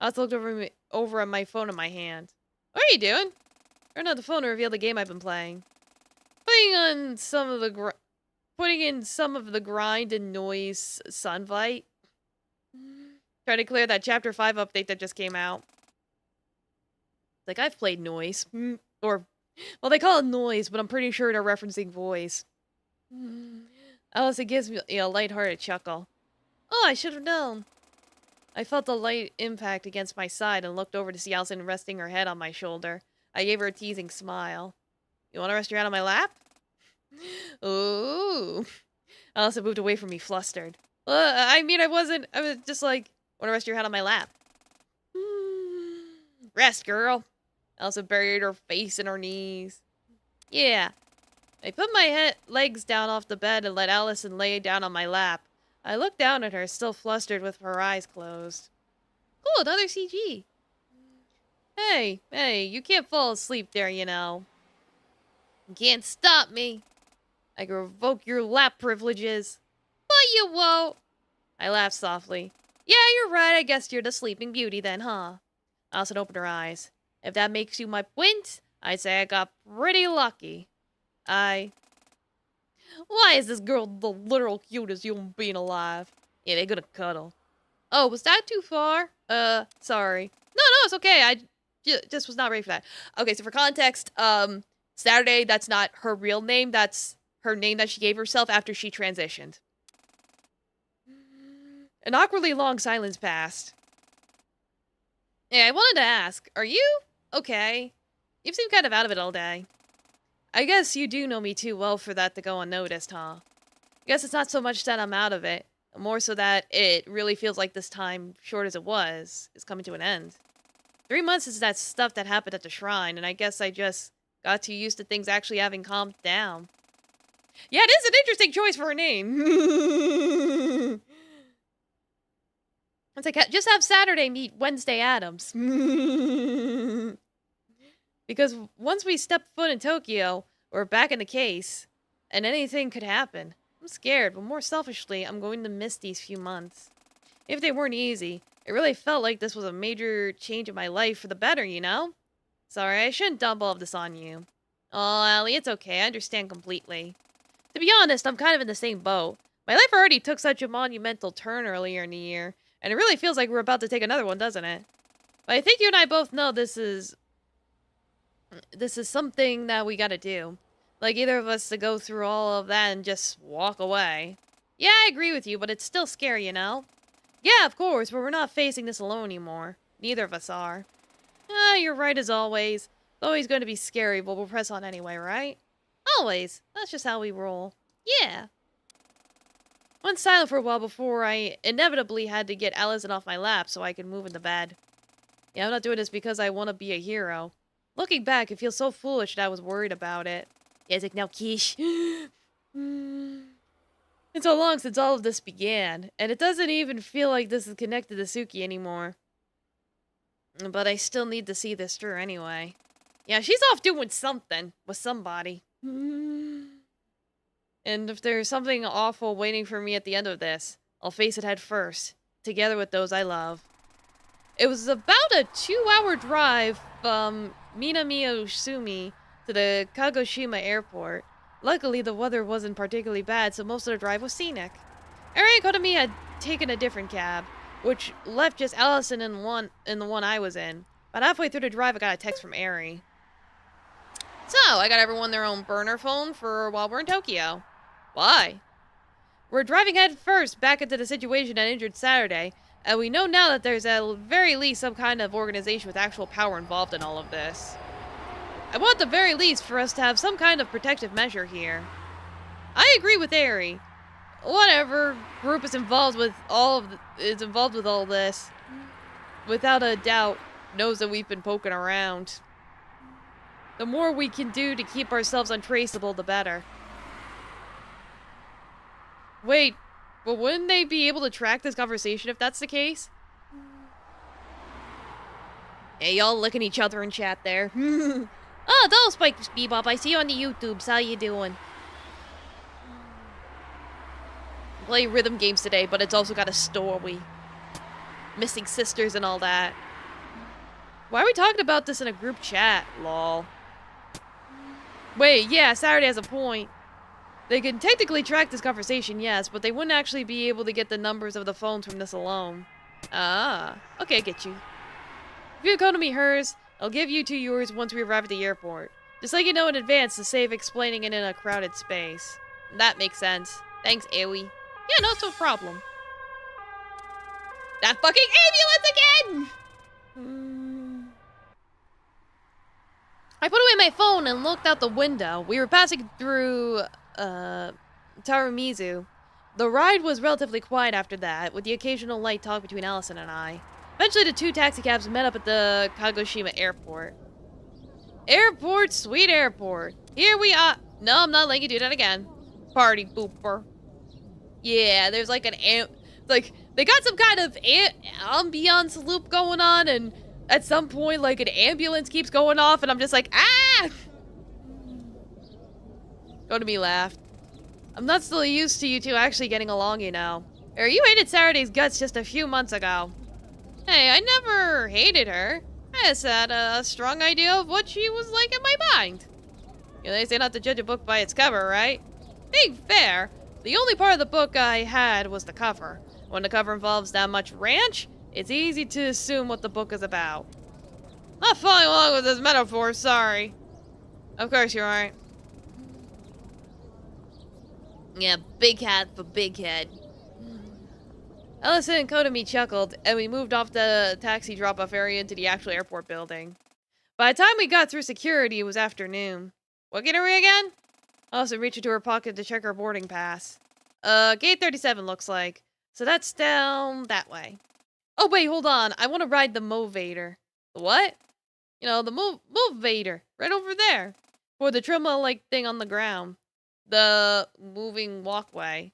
I also looked over at my phone in my hand. What are you doing? Turned on the phone to reveal the game I've been playing. Putting in some of the grind and noise sunlight. Trying to clear that Chapter 5 update that just came out. Like, I've played noise. Or, well, they call it noise, but I'm pretty sure they're referencing voice. Alice, it gives me a lighthearted chuckle. Oh, I should have known. I felt the light impact against my side and looked over to see Allison resting her head on my shoulder. I gave her a teasing smile. You want to rest your head on my lap? Ooh. Allison moved away from me, flustered. I was just like, want to rest your head on my lap? Rest, girl. Allison buried her face in her knees. Yeah. I put my legs down off the bed and let Allison lay down on my lap. I looked down at her, still flustered with her eyes closed. Cool, another CG. Hey, you can't fall asleep there, you know. You can't stop me. I can revoke your lap privileges. But you won't. I laughed softly. Yeah, you're right. I guess you're the sleeping beauty then, huh? Allison opened her eyes. If that makes you my point, I'd say I got pretty lucky. Why is this girl the literal cutest human being alive? Yeah, they're gonna cuddle. Oh, was that too far? Sorry. No, it's okay. I just was not ready for that. Okay, so for context, Saturday, that's not her real name. That's her name that she gave herself after she transitioned. An awkwardly long silence passed. Hey, I wanted to ask, are you okay? You've seemed kind of out of it all day. I guess you do know me too well for that to go unnoticed, huh? I guess it's not so much that I'm out of it, more so that it really feels like this time, short as it was, is coming to an end. 3 months is that stuff that happened at the shrine, and I guess I just got too used to things actually having calmed down. Yeah, it is an interesting choice for a name. It's like, just have Saturday meet Wednesday Addams. Because once we step foot in Tokyo, we're back in the case, and anything could happen. I'm scared, but more selfishly, I'm going to miss these few months. If they weren't easy, it really felt like this was a major change in my life for the better, you know? Sorry, I shouldn't dump all of this on you. Oh, Allie, it's okay. I understand completely. To be honest, I'm kind of in the same boat. My life already took such a monumental turn earlier in the year, and it really feels like we're about to take another one, doesn't it? But I think you and I both know this is something that we gotta do. Like either of us to go through all of that and just walk away. Yeah, I agree with you, but it's still scary, you know? Yeah, of course, but we're not facing this alone anymore. Neither of us are. Ah, you're right as always. It's always going to be scary, but we'll press on anyway, right? Always. That's just how we roll. Yeah. Went silent for a while before I inevitably had to get Allison off my lap so I could move into bed. Yeah, I'm not doing this because I want to be a hero. Looking back, it feels so foolish that I was worried about it. Yeah, it's like, now, Kish. It's so long since all of this began, and it doesn't even feel like this is connected to Suki anymore. But I still need to see this through anyway. Yeah, she's off doing something with somebody. And if there's something awful waiting for me at the end of this, I'll face it head first, together with those I love. It was about a 2-hour drive from Minami-Osumi to the Kagoshima airport. Luckily, the weather wasn't particularly bad, so most of the drive was scenic. Eri and Kotomi had taken a different cab, which left just Allison in the one I was in. About halfway through the drive, I got a text from Eri. So, I got everyone their own burner phone for while we're in Tokyo. Why? We're driving head first back into the situation that injured Saturday, and we know now that there's at very least some kind of organization with actual power involved in all of this. I want at the very least for us to have some kind of protective measure here. I agree with Eri. Whatever group is involved with all this, without a doubt, knows that we've been poking around. The more we can do to keep ourselves untraceable, the better. Wait, but wouldn't they be able to track this conversation if that's the case? Hey, y'all licking each other in chat there. Oh, those Spike Bebop, I see you on the YouTubes. How you doing? Play rhythm games today, but it's also got a story. Missing sisters and all that. Why are we talking about this in a group chat? Lol. Wait, yeah, Saturday has a point. They can technically track this conversation, yes, but they wouldn't actually be able to get the numbers of the phones from this alone. Ah, okay, I get you. If you go to me hers, I'll give you 2 yours once we arrive at the airport. Just let you know in advance to save explaining it in a crowded space. That makes sense. Thanks, Aoi. Yeah, no, it's no problem. That fucking ambulance again! I put away my phone and looked out the window. We were passing through, Tarumizu. The ride was relatively quiet after that, with the occasional light talk between Allison and I. Eventually, the 2 taxicabs met up at the Kagoshima airport. Airport, sweet airport. Here we are. No, I'm not letting you do that again. Party pooper. Yeah, there's like an like, they got some kind of ambiance loop going on, and at some point, like, an ambulance keeps going off, and I'm just like, ah! Go to me laughed. I'm not still used to you two actually getting along, you know. Or you hated Saturday's guts just a few months ago. Hey, I never hated her. I just had a strong idea of what she was like in my mind. You know, they say not to judge a book by its cover, right? Being fair, the only part of the book I had was the cover. When the cover involves that much ranch, it's easy to assume what the book is about. Not following along with this metaphor, sorry. Of course you aren't. Yeah, big hat for big head. Ellison and Kotomi chuckled, and we moved off the taxi drop-off area into the actual airport building. By the time we got through security, it was afternoon. What gate are we again? Ellison reached into her pocket to check our boarding pass. Gate 37 looks like. So that's down that way. Oh, wait, hold on. I want to ride the Movator. The what? You know, the Movator. Right over there. For the Truma-like thing on the ground. The moving walkway.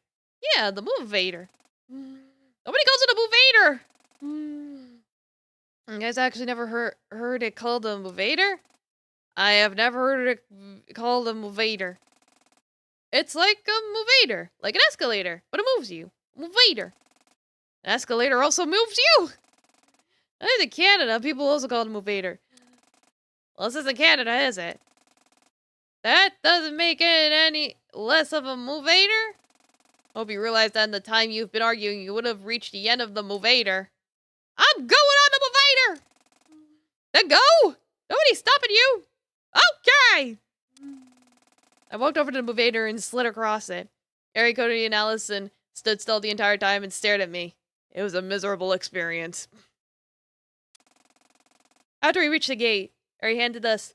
Yeah, the Movator. Nobody calls it a Movator! You guys actually never heard it called a Movator? I have never heard it called a Movator. It's like a Movator. Like an escalator. But it moves you. Movator. An escalator also moves you! I think in Canada, people also call it a Movator. Well, this isn't Canada, is it? That doesn't make it any less of a Movator? Hope you realize that in the time you've been arguing, you would have reached the end of the Movator. I'm going on the Movator! Then go! Nobody's stopping you! Okay! I walked over to the Movator and slid across it. Ari, Cody, and Allison stood still the entire time and stared at me. It was a miserable experience. After we reached the gate, Ari handed us...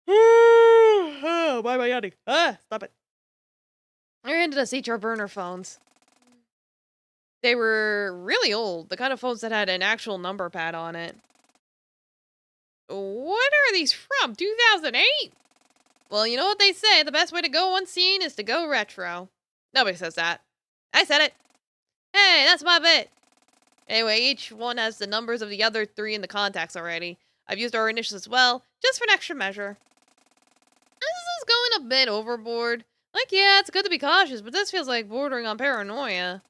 Why am I yawning? Stop it. Ari handed us each our burner phones. They were really old, the kind of phones that had an actual number pad on it. What are these from? 2008? Well, you know what they say, the best way to go unseen is to go retro. Nobody says that. I said it. Hey, that's my bit. Anyway, each one has the numbers of the other three in the contacts already. I've used our initials as well, just for an extra measure. This is going a bit overboard. Like, yeah, it's good to be cautious, but this feels like bordering on paranoia.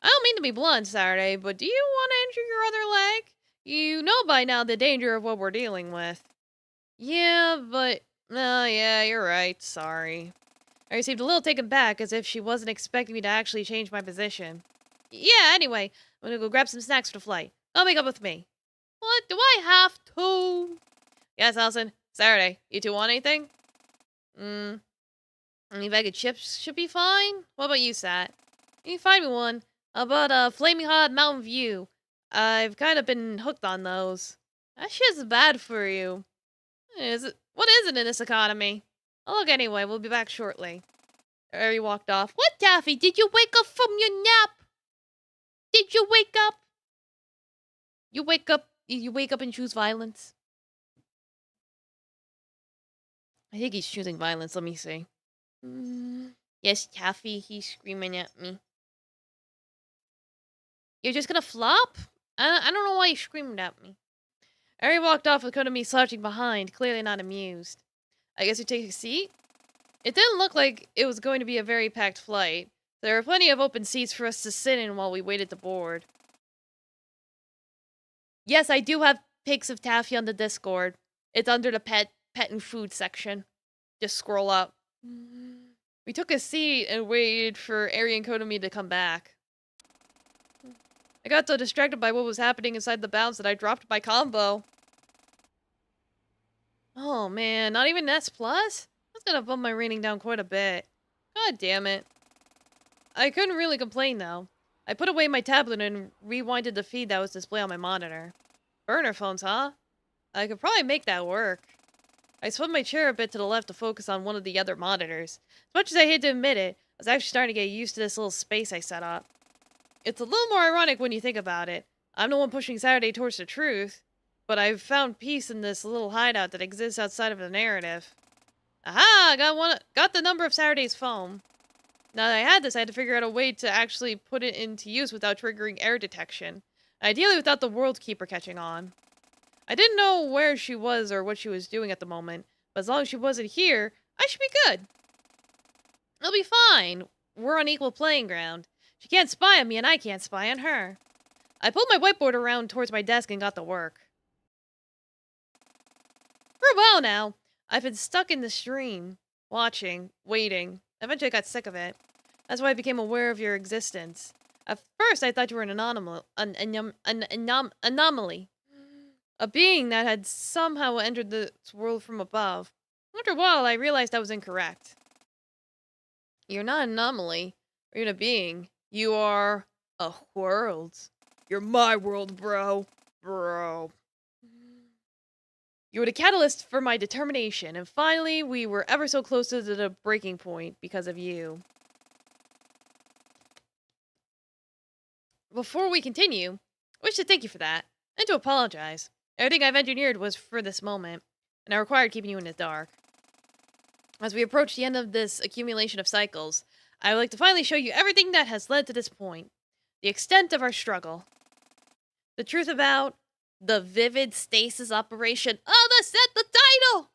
I don't mean to be blunt, Saturday, but do you want to injure your other leg? You know by now the danger of what we're dealing with. Yeah, but... yeah, you're right. Sorry. I seemed a little taken back, as if she wasn't expecting me to actually change my position. Yeah, anyway, I'm gonna go grab some snacks for the flight. I'll make up with me. What? Do I have to? Yes, Allison. Saturday. You two want anything? Any bag of chips should be fine. What about you, Sat? You can find me one. How about a Flaming Hot Mountain View? I've kind of been hooked on those. That shit's bad for you. Is it? What is it in this economy? I'll look anyway. We'll be back shortly. Ari walked off. What, Daffy? Did you wake up from your nap? Did you wake up? You wake up and choose violence? I think he's choosing violence. Let me see. Yes, Taffy, he's screaming at me. You're just gonna flop? I don't know why you're screaming at me. Ari walked off with Kotomi slouching behind, clearly not amused. I guess you take a seat? It didn't look like it was going to be a very packed flight. There were plenty of open seats for us to sit in while we waited to board. Yes, I do have pics of Taffy on the Discord. It's under the pet and food section. Just scroll up. We took a seat and waited for Ari and Kotomi to come back. I got so distracted by what was happening inside the bounds that I dropped my combo. Oh man, not even S+? That's gonna bump my rating down quite a bit. God damn it. I couldn't really complain though. I put away my tablet and rewinded the feed that was displayed on my monitor. Burner phones, huh? I could probably make that work. I spun my chair a bit to the left to focus on one of the other monitors. As much as I hate to admit it, I was actually starting to get used to this little space I set up. It's a little more ironic when you think about it. I'm the one pushing Saturday towards the truth, but I've found peace in this little hideout that exists outside of the narrative. Aha! Got the number of Saturday's phone. Now that I had this, I had to figure out a way to actually put it into use without triggering error detection. Ideally without the World Keeper catching on. I didn't know where she was or what she was doing at the moment, but as long as she wasn't here, I should be good. It'll be fine. We're on equal playing ground. She can't spy on me and I can't spy on her. I pulled my whiteboard around towards my desk and got to work. For a while now, I've been stuck in the stream, watching, waiting. Eventually I got sick of it. That's why I became aware of your existence. At first I thought you were an anomaly. A being that had somehow entered this world from above. After a while, I realized I was incorrect. You're not an anomaly, or even a being. You are a world. You're my world, bro. Bro. You were the catalyst for my determination, and finally, we were ever so close to the breaking point because of you. Before we continue, I wish to thank you for that, and to apologize. Everything I've engineered was for this moment, and I required keeping you in the dark. As we approach the end of this accumulation of cycles, I would like to finally show you everything that has led to this point, the extent of our struggle, the truth about the vivid stasis operation. Oh, the title!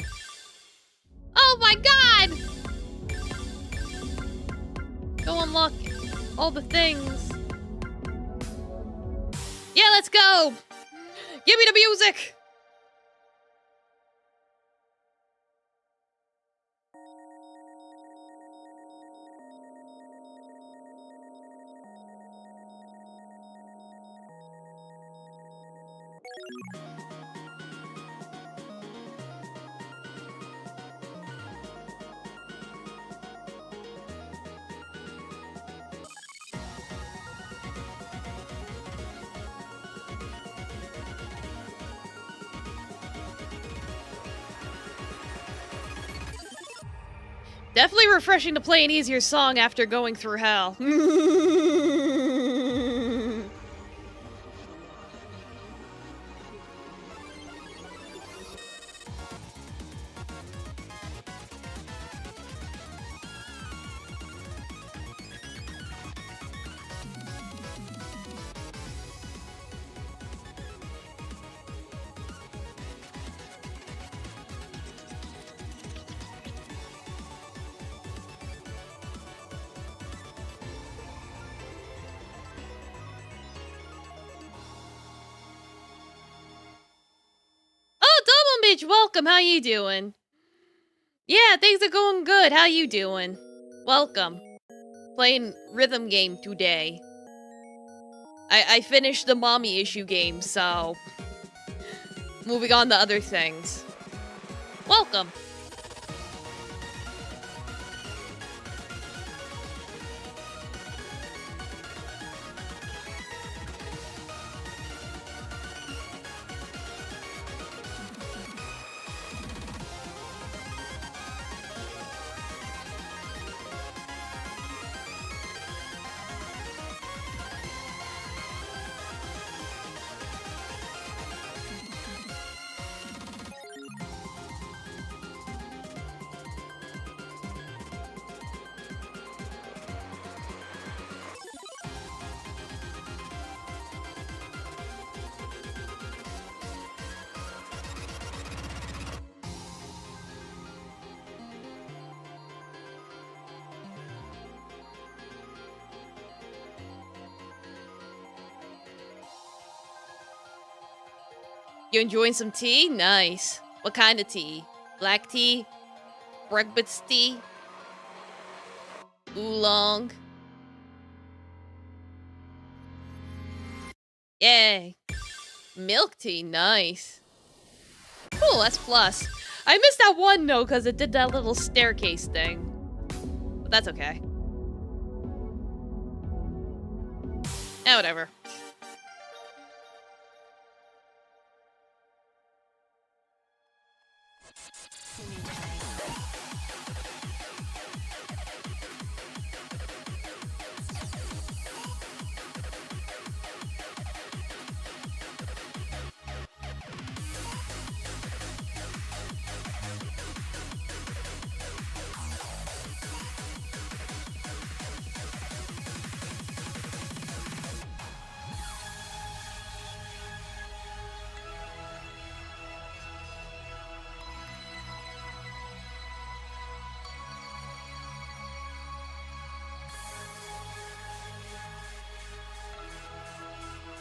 Oh my god! Go unlock all the things. Yeah, let's go! Give me the music! Definitely refreshing to play an easier song after going through hell. Oh, Double Mitch, welcome. How you doing? Yeah, things are going good. How you doing? Welcome. Playing rhythm game today. I finished the mommy issue game, so moving on to other things. Welcome. You enjoying some tea? Nice. What kind of tea? Black tea? Breakfast tea? Oolong? Yay. Milk tea, nice. Cool, that's plus. I missed that one note because it did that little staircase thing. But that's okay. Eh, whatever.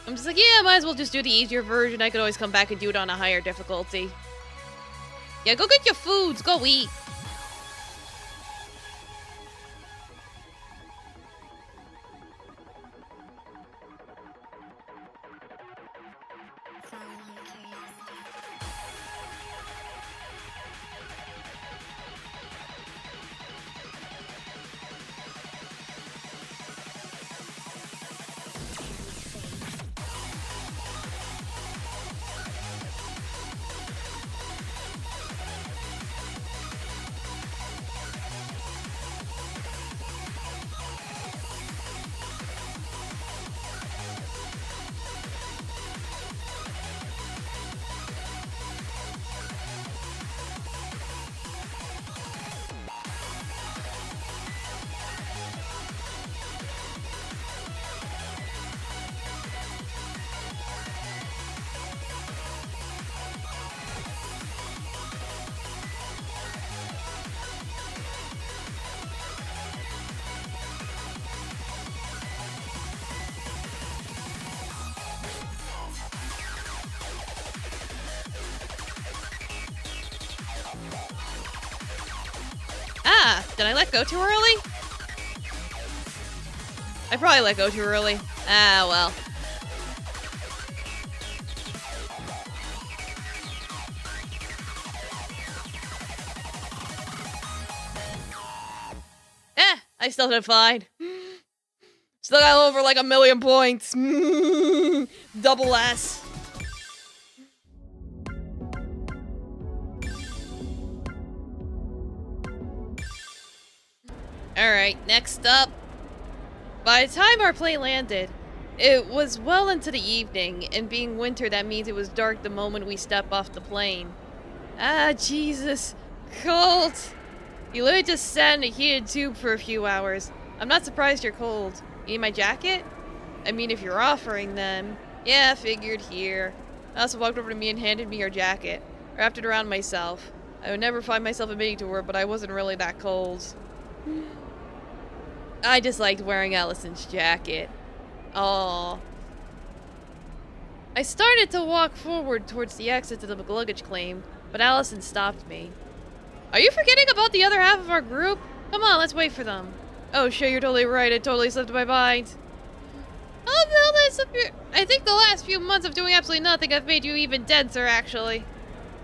I'm just like, yeah, might as well just do the easier version. I could always come back and do it on a higher difficulty. Yeah, go get your foods. Go eat. Did I let go too early? I probably let go too early. Ah, well. I still did fine. Still got over like 1,000,000 points. Double S. Alright, next up. By the time our plane landed, it was well into the evening, and being winter, that means it was dark the moment we step off the plane. Ah, Jesus. Cold. You literally just sat in a heated tube for a few hours. I'm not surprised you're cold. You need my jacket? I mean, if you're offering them. Yeah, figured here. I also walked over to me and handed me her jacket. Wrapped it around myself. I would never find myself admitting to her, but I wasn't really that cold. I just liked wearing Allison's jacket. Aww. I started to walk forward towards the exit to the luggage claim, but Allison stopped me. Are you forgetting about the other half of our group? Come on, let's wait for them. Oh, sure, you're totally right. It totally slipped my mind. Oh, no, I think the last few months of doing absolutely nothing have made you even denser, actually.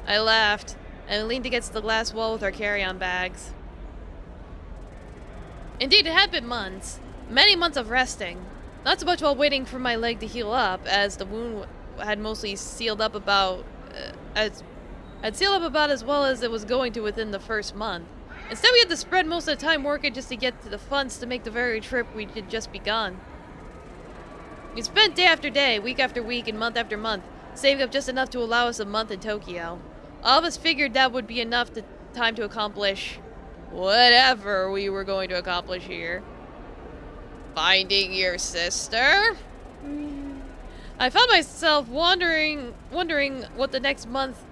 I laughed and leaned against the glass wall with our carry-on bags. Indeed, it had been months. Many months of resting. Not so much while waiting for my leg to heal up, as the wound had mostly sealed up about as well as it was going to within the first month. Instead, we had to spread most of the time working just to get to the funds to make the very trip we had just begun. We spent day after day, week after week, and month after month, saving up just enough to allow us a month in Tokyo. All of us figured that would be enough time to accomplish whatever we were going to accomplish here. Finding your sister? I found myself wondering what the next month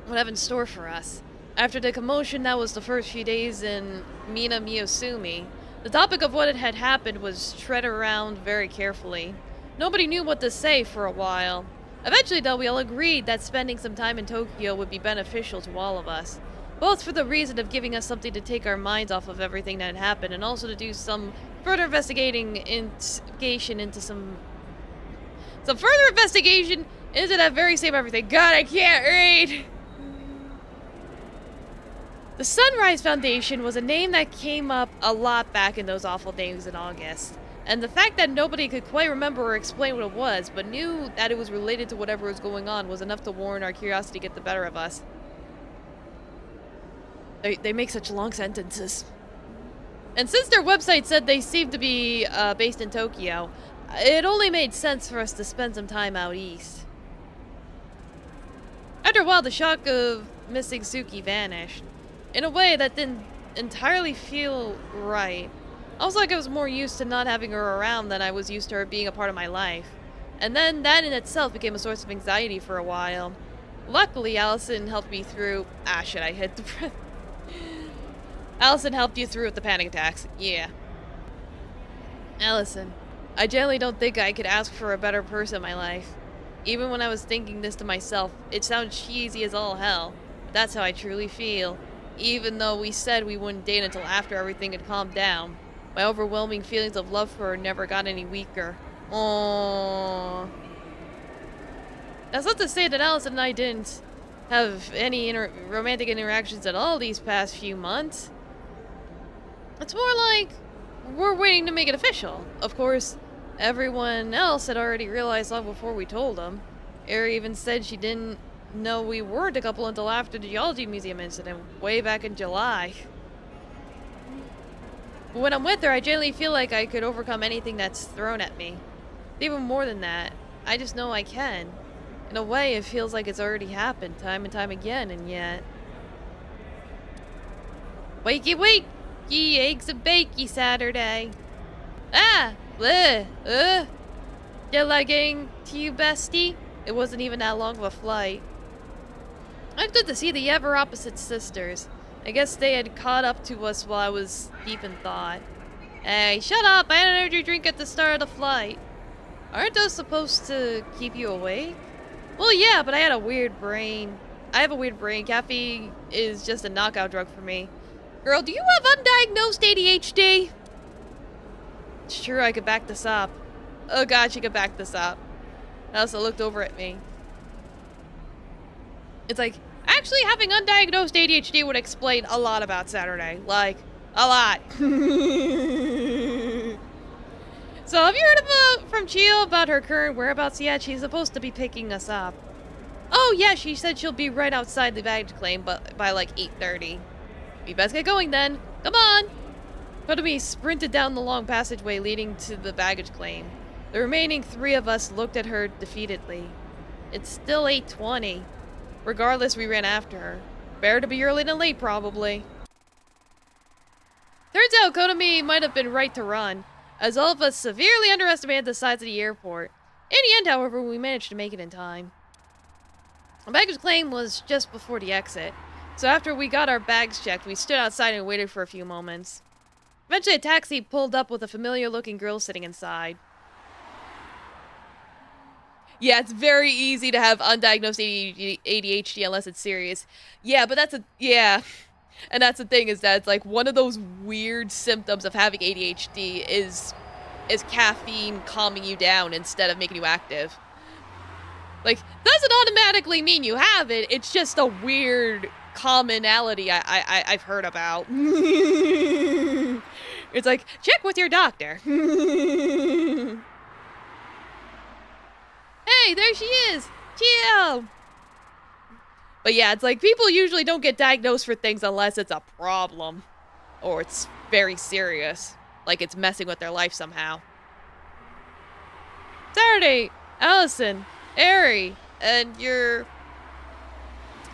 would have in store for us. After the commotion that was the first few days in Mina Miyosumi, the topic of what had happened was treaded around very carefully. Nobody knew what to say for a while. Eventually, though, we all agreed that spending some time in Tokyo would be beneficial to all of us, both for the reason of giving us something to take our minds off of everything that had happened, and also to do some further investigation into that very same everything. God, I can't read! The Sunrise Foundation was a name that came up a lot back in those awful days in August. And the fact that nobody could quite remember or explain what it was, but knew that it was related to whatever was going on, was enough to warrant our curiosity to get the better of us. They make such long sentences. And since their website said they seemed to be based in Tokyo, it only made sense for us to spend some time out east. After a while, the shock of missing Suki vanished. In a way that didn't entirely feel right. I was like I was more used to not having her around than I was used to her being a part of my life. And then that in itself became a source of anxiety for a while. Luckily, Allison helped me through... Ah, shit, I hit the... Allison helped you through with the panic attacks. Yeah. Allison, I generally don't think I could ask for a better person in my life. Even when I was thinking this to myself, it sounds cheesy as all hell. But that's how I truly feel. Even though we said we wouldn't date until after everything had calmed down. My overwhelming feelings of love for her never got any weaker. Aww. That's not to say that Allison and I didn't have any romantic interactions at all these past few months. It's more like we're waiting to make it official. Of course, everyone else had already realized long before we told them. Eri even said she didn't know we weren't a couple until after the Geology Museum incident, way back in July. But when I'm with her, I generally feel like I could overcome anything that's thrown at me. Even more than that, I just know I can. In a way, it feels like it's already happened time and time again, and yet... Wakey, wakey, eggs and bakey Saturday. Ah! Bleh! Jet lagging to you, bestie? It wasn't even that long of a flight. It's good to see the ever-opposite sisters. I guess they had caught up to us while I was deep in thought. Hey, shut up! I had an energy drink at the start of the flight. Aren't those supposed to keep you awake? Well, yeah, but I had a weird brain. I have a weird brain. Caffeine is just a knockout drug for me. Girl, do you have undiagnosed ADHD? Sure, I could back this up. Oh god, she could back this up. Elsa looked over at me. It's like, actually having undiagnosed ADHD would explain a lot about Saturday. Like, a lot. So have you heard from Chio about her current whereabouts yet? She's supposed to be picking us up. Oh yeah, she said she'll be right outside the baggage claim but by like 8:30. We best get going then. Come on! Kotomi sprinted down the long passageway leading to the baggage claim. The remaining 3 of us looked at her defeatedly. It's still 8:20. Regardless, we ran after her. Better to be early than late, probably. Turns out Kotomi might have been right to run, as all of us severely underestimated the size of the airport. In the end, however, we managed to make it in time. The baggage claim was just before the exit, so after we got our bags checked, we stood outside and waited for a few moments. Eventually, a taxi pulled up with a familiar-looking girl sitting inside. Yeah, it's very easy to have undiagnosed ADHD unless it's serious. Yeah, but yeah. And that's the thing, is that it's like one of those weird symptoms of having ADHD is caffeine calming you down instead of making you active. Like, doesn't automatically mean you have it, it's just a weird commonality I've heard about. It's like, check with your doctor. Hey, there she is! Chio! But yeah, it's like, people usually don't get diagnosed for things unless it's a problem. Or it's very serious. Like it's messing with their life somehow. Saturday, Allison, Eri, and your...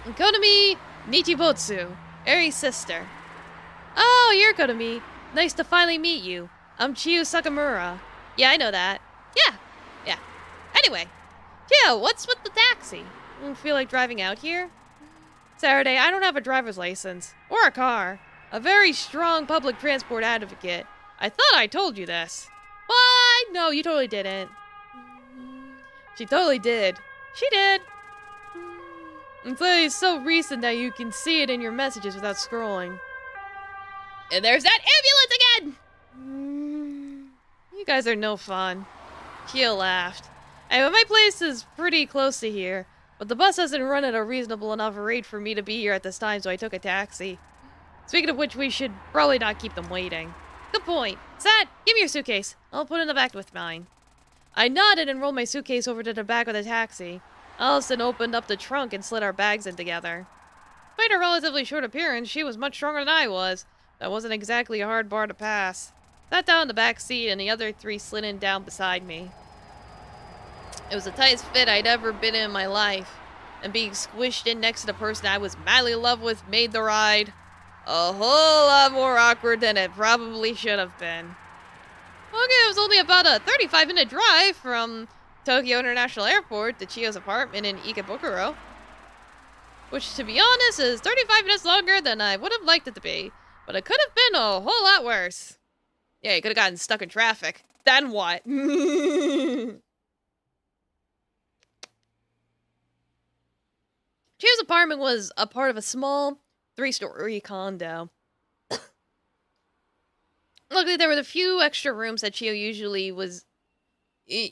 Kotomi Nichibotsu, Eri's sister. Oh, you're Kotomi. Nice to finally meet you. I'm Chiyu Sakamura. Yeah, I know that. Yeah. Anyway. Chio, what's with the taxi? Don't feel like driving out here? Saturday, I don't have a driver's license. Or a car. A very strong public transport advocate. I thought I told you this. What? No, you totally didn't. She totally did. She did. It's so recent that you can see it in your messages without scrolling. And there's that ambulance again! You guys are no fun. Chio laughed. Anyway, my place is pretty close to here, but the bus doesn't run at a reasonable enough rate for me to be here at this time, so I took a taxi. Speaking of which, we should probably not keep them waiting. Good point. Sad, give me your suitcase. I'll put it in the back with mine. I nodded and rolled my suitcase over to the back of the taxi. Allison opened up the trunk and slid our bags in together. Despite her relatively short appearance, she was much stronger than I was. That wasn't exactly a hard bar to pass. Sat down in the back seat and the other 3 slid in down beside me. It was the tightest fit I'd ever been in my life, and being squished in next to the person I was madly in love with made the ride a whole lot more awkward than it probably should have been. Okay, it was only about a 35-minute drive from Tokyo International Airport to Chio's apartment in Ikebukuro, which, to be honest, is 35 minutes longer than I would have liked it to be, but it could have been a whole lot worse. Yeah, you could have gotten stuck in traffic. Then what? Chio's apartment was a part of a small 3-story condo. Luckily, there were a few extra rooms that Chio usually was... Oh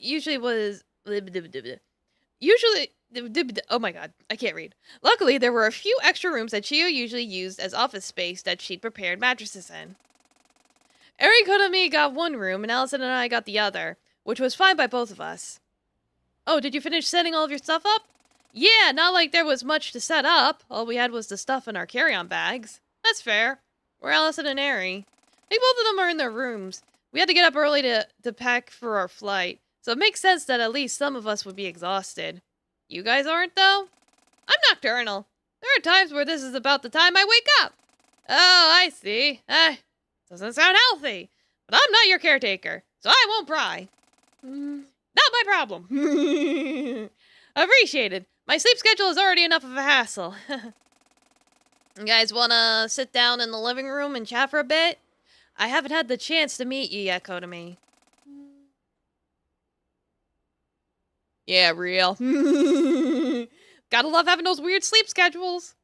my god, I can't read. Luckily, there were a few extra rooms that Chio usually used as office space that she'd prepared mattresses in. Eri Kotomi got one room, and Allison and I got the other, which was fine by both of us. Oh, did you finish setting all of your stuff up? Yeah, not like there was much to set up. All we had was the stuff in our carry-on bags. That's fair. We're Allison and Eri. I think both of them are in their rooms. We had to get up early to pack for our flight, so it makes sense that at least some of us would be exhausted. You guys aren't, though? I'm nocturnal. There are times where this is about the time I wake up. Oh, I see. Doesn't sound healthy. But I'm not your caretaker, so I won't pry. Not my problem. Appreciated. My sleep schedule is already enough of a hassle. You guys wanna sit down in the living room and chat for a bit? I haven't had the chance to meet you yet, Kotomi. Yeah, real. Gotta love having those weird sleep schedules.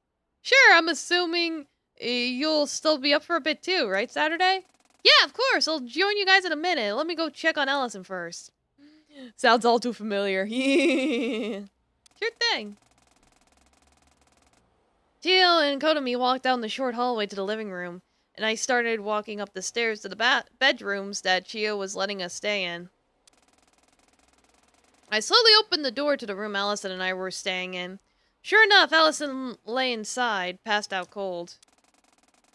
Sure, I'm assuming You'll still be up for a bit too, right, Saturday? Yeah, of course. I'll join you guys in a minute. Let me go check on Allison first. Sounds all too familiar. Sure thing. Tio and Kotomi walked down the short hallway to the living room, and I started walking up the stairs to the bedrooms that Chio was letting us stay in. I slowly opened the door to the room Allison and I were staying in. Sure enough, Allison lay inside, passed out cold.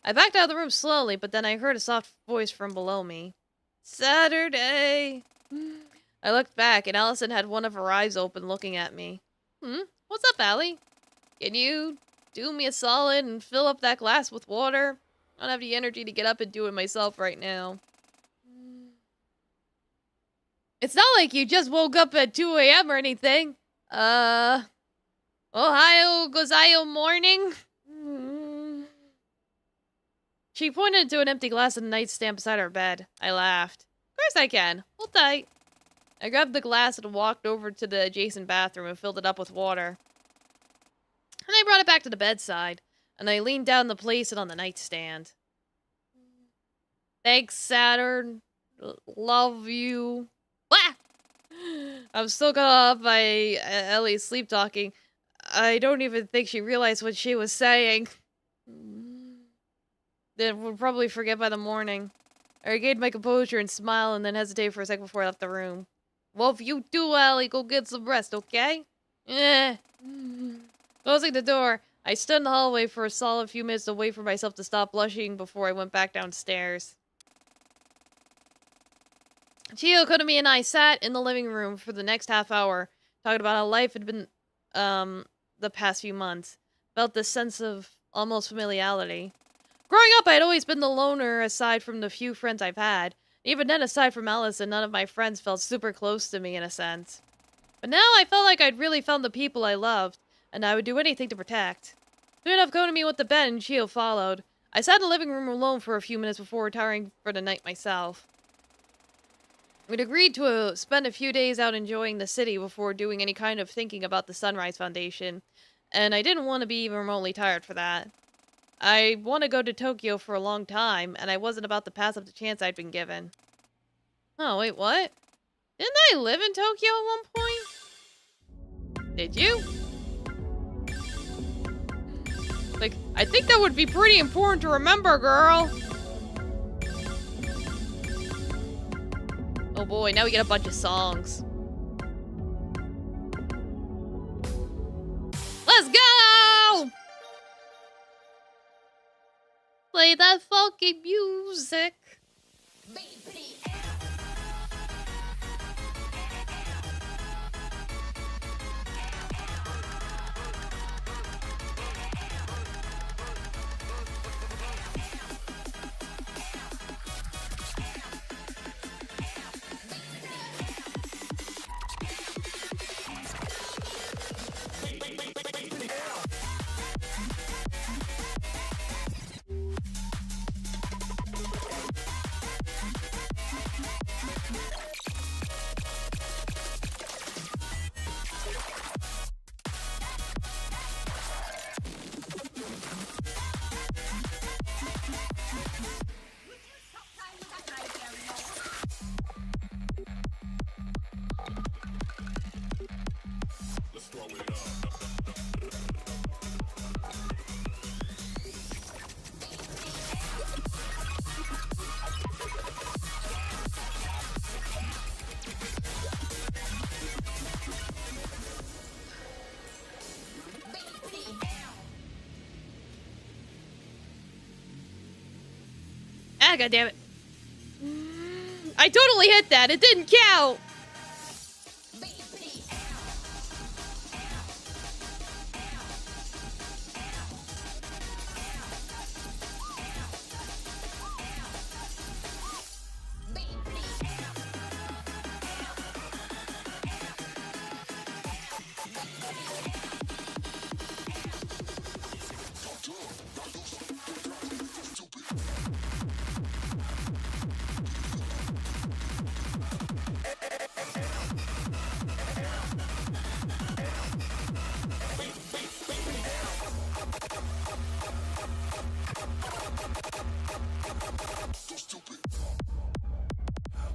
I backed out of the room slowly, but then I heard a soft voice from below me. Saturday. I looked back, and Allison had one of her eyes open looking at me. What's up, Allie? Can you do me a solid and fill up that glass with water? I don't have the energy to get up and do it myself right now. It's not like you just woke up at 2 a.m. or anything. Ohio Gozayo morning? She pointed to an empty glass on the nightstand beside our bed. I laughed. Of course I can. Hold tight. I grabbed the glass and walked over to the adjacent bathroom and filled it up with water. And I brought it back to the bedside, and I leaned down to place it on the nightstand. Thanks, Saturn. Love you. Wah! I'm still caught up by Ellie's sleep talking. I don't even think she realized what she was saying. Then we'll probably forget by the morning. I regained my composure and smiled and then hesitated for a second before I left the room. Well, if you do, Ellie, go get some rest, okay? Closing the door, I stood in the hallway for a solid few minutes to wait for myself to stop blushing before I went back downstairs. Chio, Kotomi, and I sat in the living room for the next half hour, talking about how life had been, the past few months. Felt this sense of almost familiarity. Growing up, I had always been the loner aside from the few friends I've had. Even then, aside from Allison, none of my friends felt super close to me in a sense. But now I felt like I'd really found the people I loved, and I would do anything to protect. Soon enough, Kotomi went to bed and Chio followed. I sat in the living room alone for a few minutes before retiring for the night myself. We'd agreed to spend a few days out enjoying the city before doing any kind of thinking about the Sunrise Foundation, and I didn't want to be even remotely tired for that. I want to go to Tokyo for a long time, and I wasn't about to pass up the chance I'd been given. Oh, wait, what? Didn't I live in Tokyo at one point? Did you? Like, I think that would be pretty important to remember, girl. Oh boy, now we get a bunch of songs. Let's go! Play that funky music. Ah, goddammit. I totally hit that. It didn't count.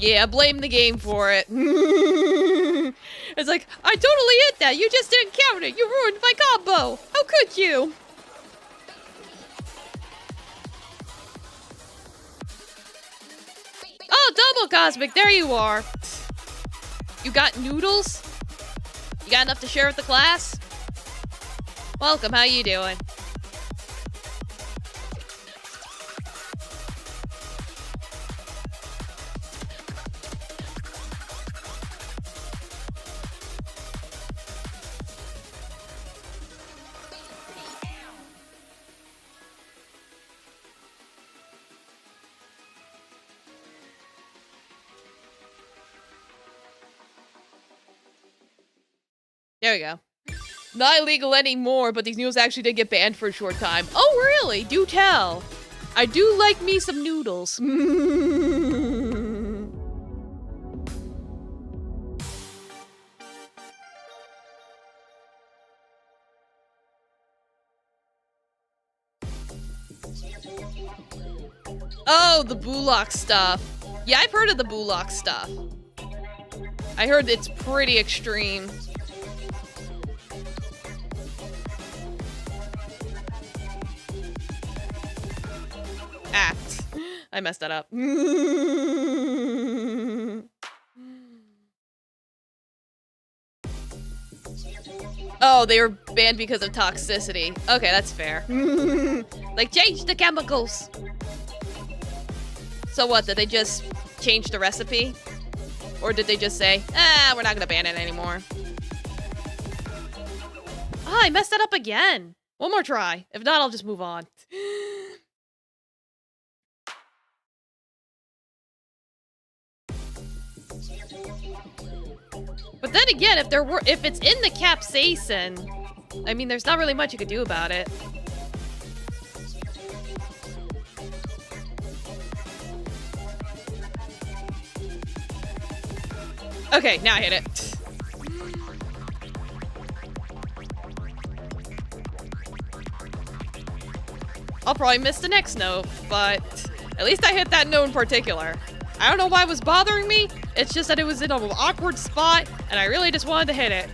Yeah, blame the game for it. It's like, I totally hit that. You just didn't count it. You ruined my combo. How could you? Oh, double cosmic. There you are. You got noodles? You got enough to share with the class? Welcome. How you doing? There we go. Not illegal anymore, but these noodles actually did get banned for a short time. Oh, really? Do tell. I do like me some noodles. Oh, the Bullock stuff. Yeah, I've heard of the Bullock stuff. I heard it's pretty extreme. Act. I messed that up. Oh, they were banned because of toxicity. Okay, that's fair. Like, change the chemicals. So what, did they just change the recipe? Or did they just say, we're not gonna ban it anymore? Ah, I messed that up again. One more try. If not, I'll just move on. But then again, if it's in the capsaicin, I mean, there's not really much you could do about it. Okay, now I hit it. I'll probably miss the next note, but at least I hit that note in particular. I don't know why it was bothering me. It's just that it was in an awkward spot, and I really just wanted to hit it.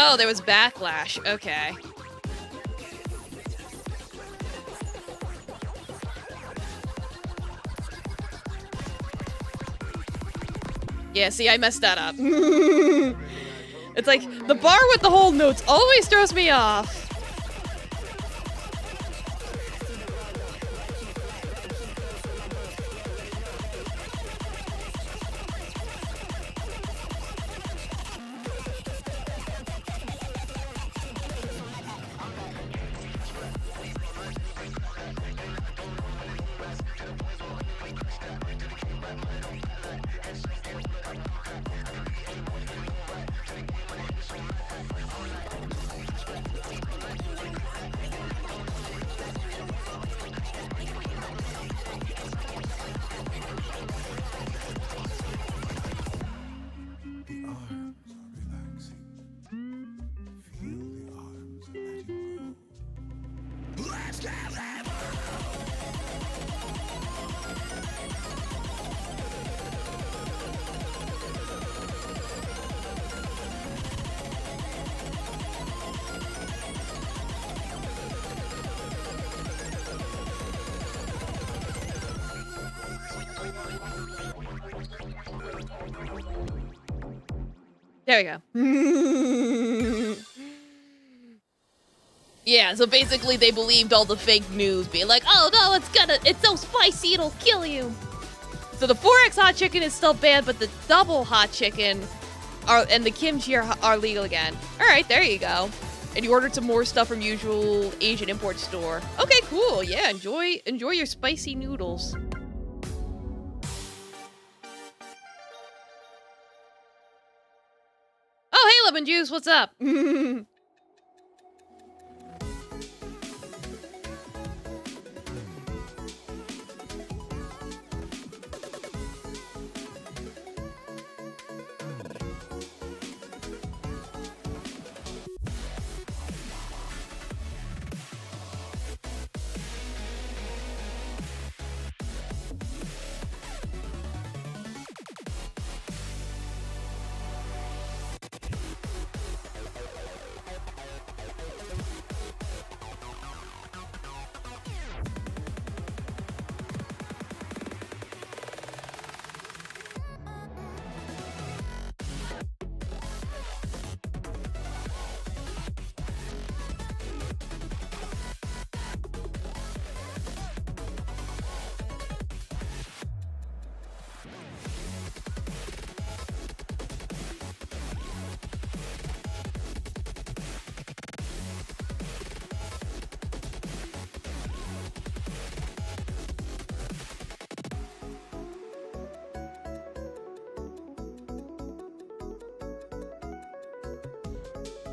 Oh, there was backlash. Okay. Yeah, see, I messed that up. It's like, the bar with the whole notes always throws me off. There we go. Yeah, so basically they believed all the fake news, being like, oh no, it's so spicy, it'll kill you. So the 4X hot chicken is still banned, but the double hot chicken and the kimchi are legal again. All right, there you go. And you ordered some more stuff from usual Asian import store. Okay, cool. Yeah, enjoy your spicy noodles. Oh, hey, Lemon Juice, what's up?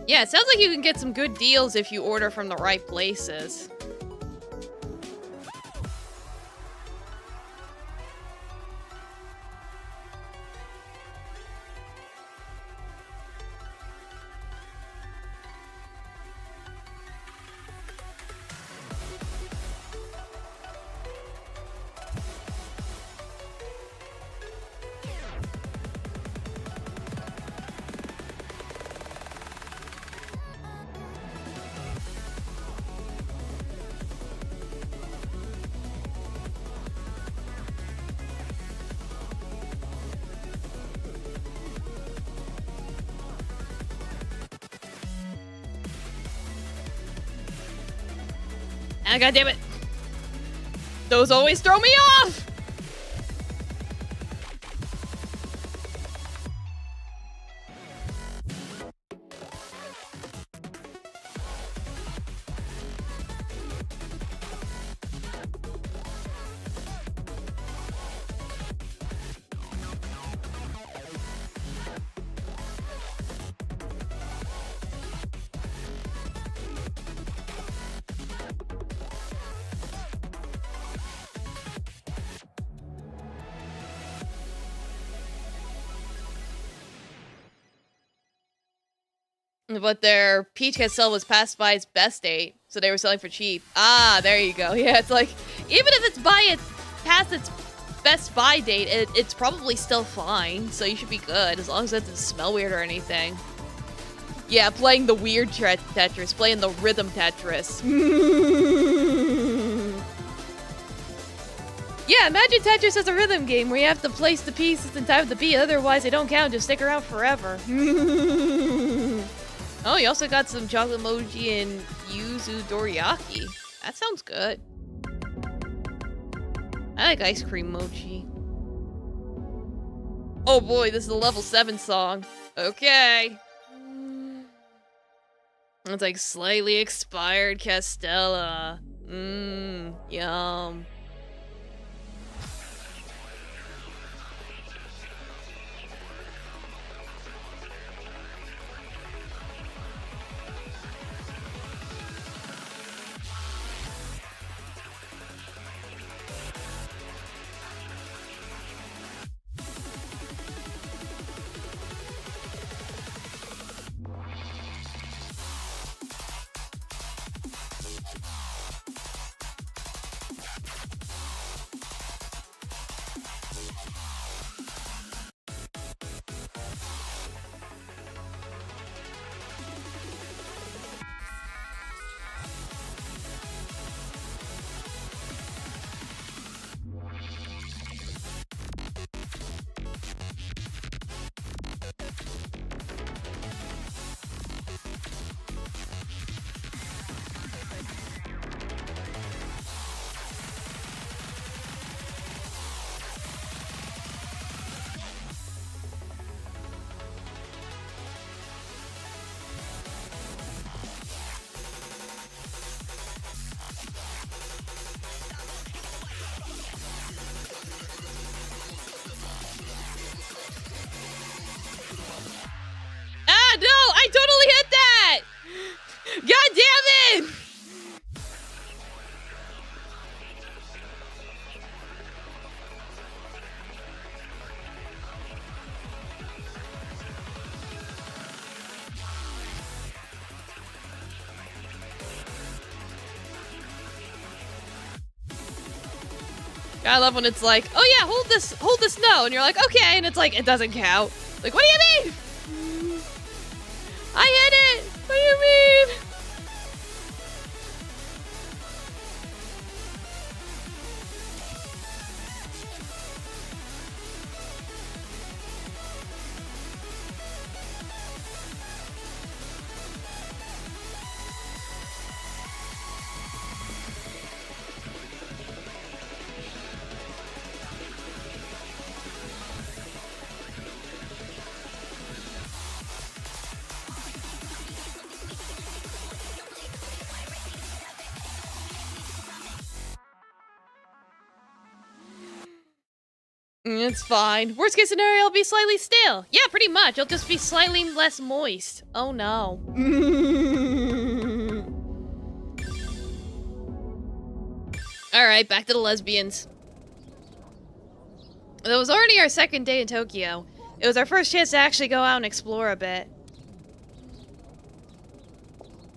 Yeah, it sounds like you can get some good deals if you order from the right places. Ah, God damn it. Those always throw me off! But their Peach Castell was past by its best date, so they were selling for cheap. Ah, there you go. Yeah, it's like, even if it's past its best buy date, it's probably still fine, so you should be good, as long as it doesn't smell weird or anything. Yeah, playing the weird Tetris, playing the rhythm Tetris. Yeah, imagine Tetris as a rhythm game where you have to place the pieces in time with the beat, otherwise they don't count, just stick around forever. Oh, you also got some chocolate mochi and yuzu dorayaki. That sounds good. I like ice cream mochi. Oh boy, this is a level 7 song. Okay. It's like slightly expired Castella. Yum. Ah, no! I totally hit that! God damn it! I love when it's like, oh yeah, hold this no, and you're like, okay, and it's like, it doesn't count. Like, what do you mean? I hit it! What do you mean? It's fine. Worst case scenario, it'll be slightly stale. Yeah, pretty much. It'll just be slightly less moist. Oh no. Alright, back to the lesbians. It was already our second day in Tokyo. It was our first chance to actually go out and explore a bit.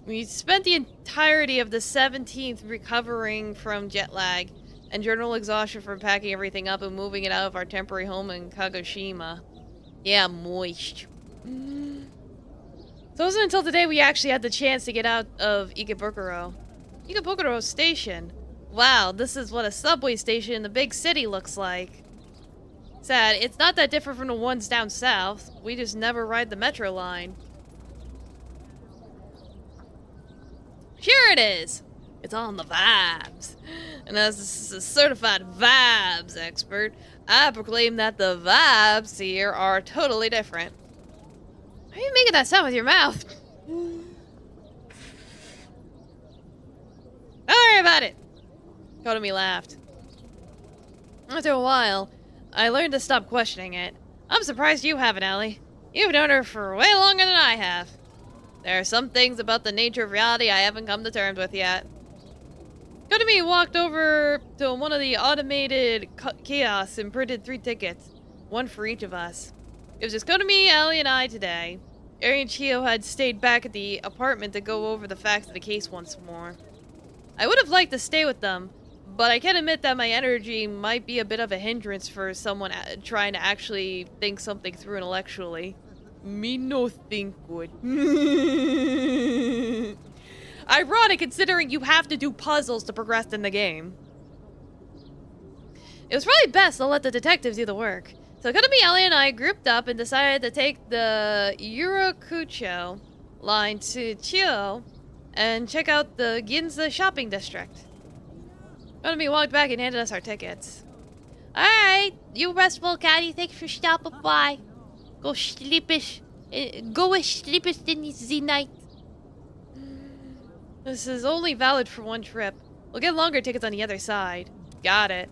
We spent the entirety of the 17th recovering from jet lag and general exhaustion from packing everything up and moving it out of our temporary home in Kagoshima. Yeah, moist. So it wasn't until today we actually had the chance to get out of Ikebukuro. Ikebukuro Station. Wow, this is what a subway station in the big city looks like. Sad, it's not that different from the ones down south. We just never ride the metro line. Sure it is! It's all in the vibes. And as a certified vibes expert, I proclaim that the vibes here are totally different. Why are you making that sound with your mouth? Don't worry about it. Kotomi laughed. After a while, I learned to stop questioning it. I'm surprised you haven't, Ellie. You've known her for way longer than I have. There are some things about the nature of reality I haven't come to terms with yet. Kotomi walked over to one of the automated kiosks and printed 3 tickets, one for each of us. It was just Kotomi, Ellie, and I today. Eri and Chio had stayed back at the apartment to go over the facts of the case once more. I would have liked to stay with them, but I can admit that my energy might be a bit of a hindrance for someone trying to actually think something through intellectually. Me no think good. Ironic considering you have to do puzzles to progress in the game. It was probably best to let the detectives do the work. So Kotomi, Ellie, and I grouped up and decided to take the Yurakucho line to Chiyo and check out the Ginza shopping district. Kotomi walked back and handed us our tickets. Alright, you restful catty, thanks for stopping by. Go sleepish. Go sleepish in the night. This is only valid for one trip. We'll get longer tickets on the other side. Got it.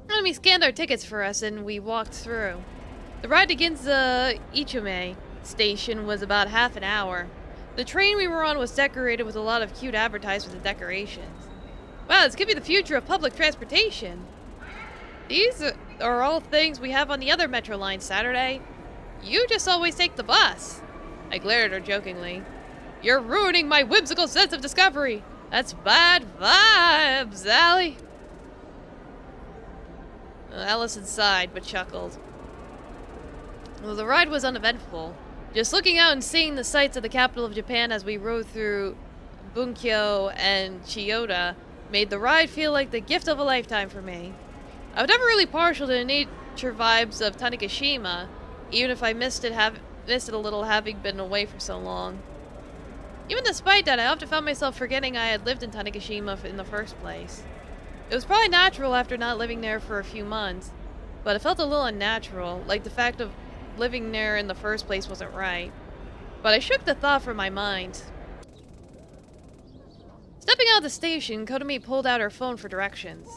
Kotomi scanned our tickets for us and we walked through. The ride to Ginza Ichime station was about half an hour. The train we were on was decorated with a lot of cute advertisements and decorations. Wow, this could be the future of public transportation. These are all things we have on the other metro line Saturday. You just always take the bus. I glared at her jokingly. You're ruining my whimsical sense of discovery. That's bad vibes, Allie. Allison sighed but chuckled. Well, the ride was uneventful. Just looking out and seeing the sights of the capital of Japan as we rode through Bunkyo and Chiyoda made the ride feel like the gift of a lifetime for me. I was never really partial to the nature vibes of Tanegashima, even if I missed it a little having been away for so long. Even despite that, I often found myself forgetting I had lived in Tanegashima in the first place. It was probably natural after not living there for a few months, but it felt a little unnatural, like the fact of living there in the first place wasn't right. But I shook the thought from my mind. Stepping out of the station, Kotomi pulled out her phone for directions.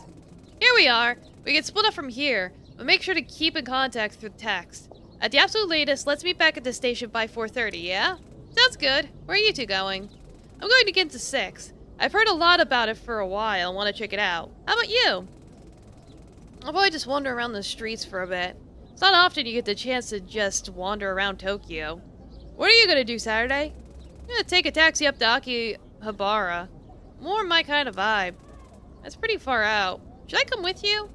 Here we are! We can split up from here, but make sure to keep in contact through text. At the absolute latest, let's meet back at the station by 4:30, yeah? Sounds good. Where are you two going? I'm going to get to 6. I've heard a lot about it for a while and want to check it out. How about you? I'll probably just wander around the streets for a bit. It's not often you get the chance to just wander around Tokyo. What are you going to do Saturday? I'm going to take a taxi up to Akihabara. More my kind of vibe. That's pretty far out. Should I come with you?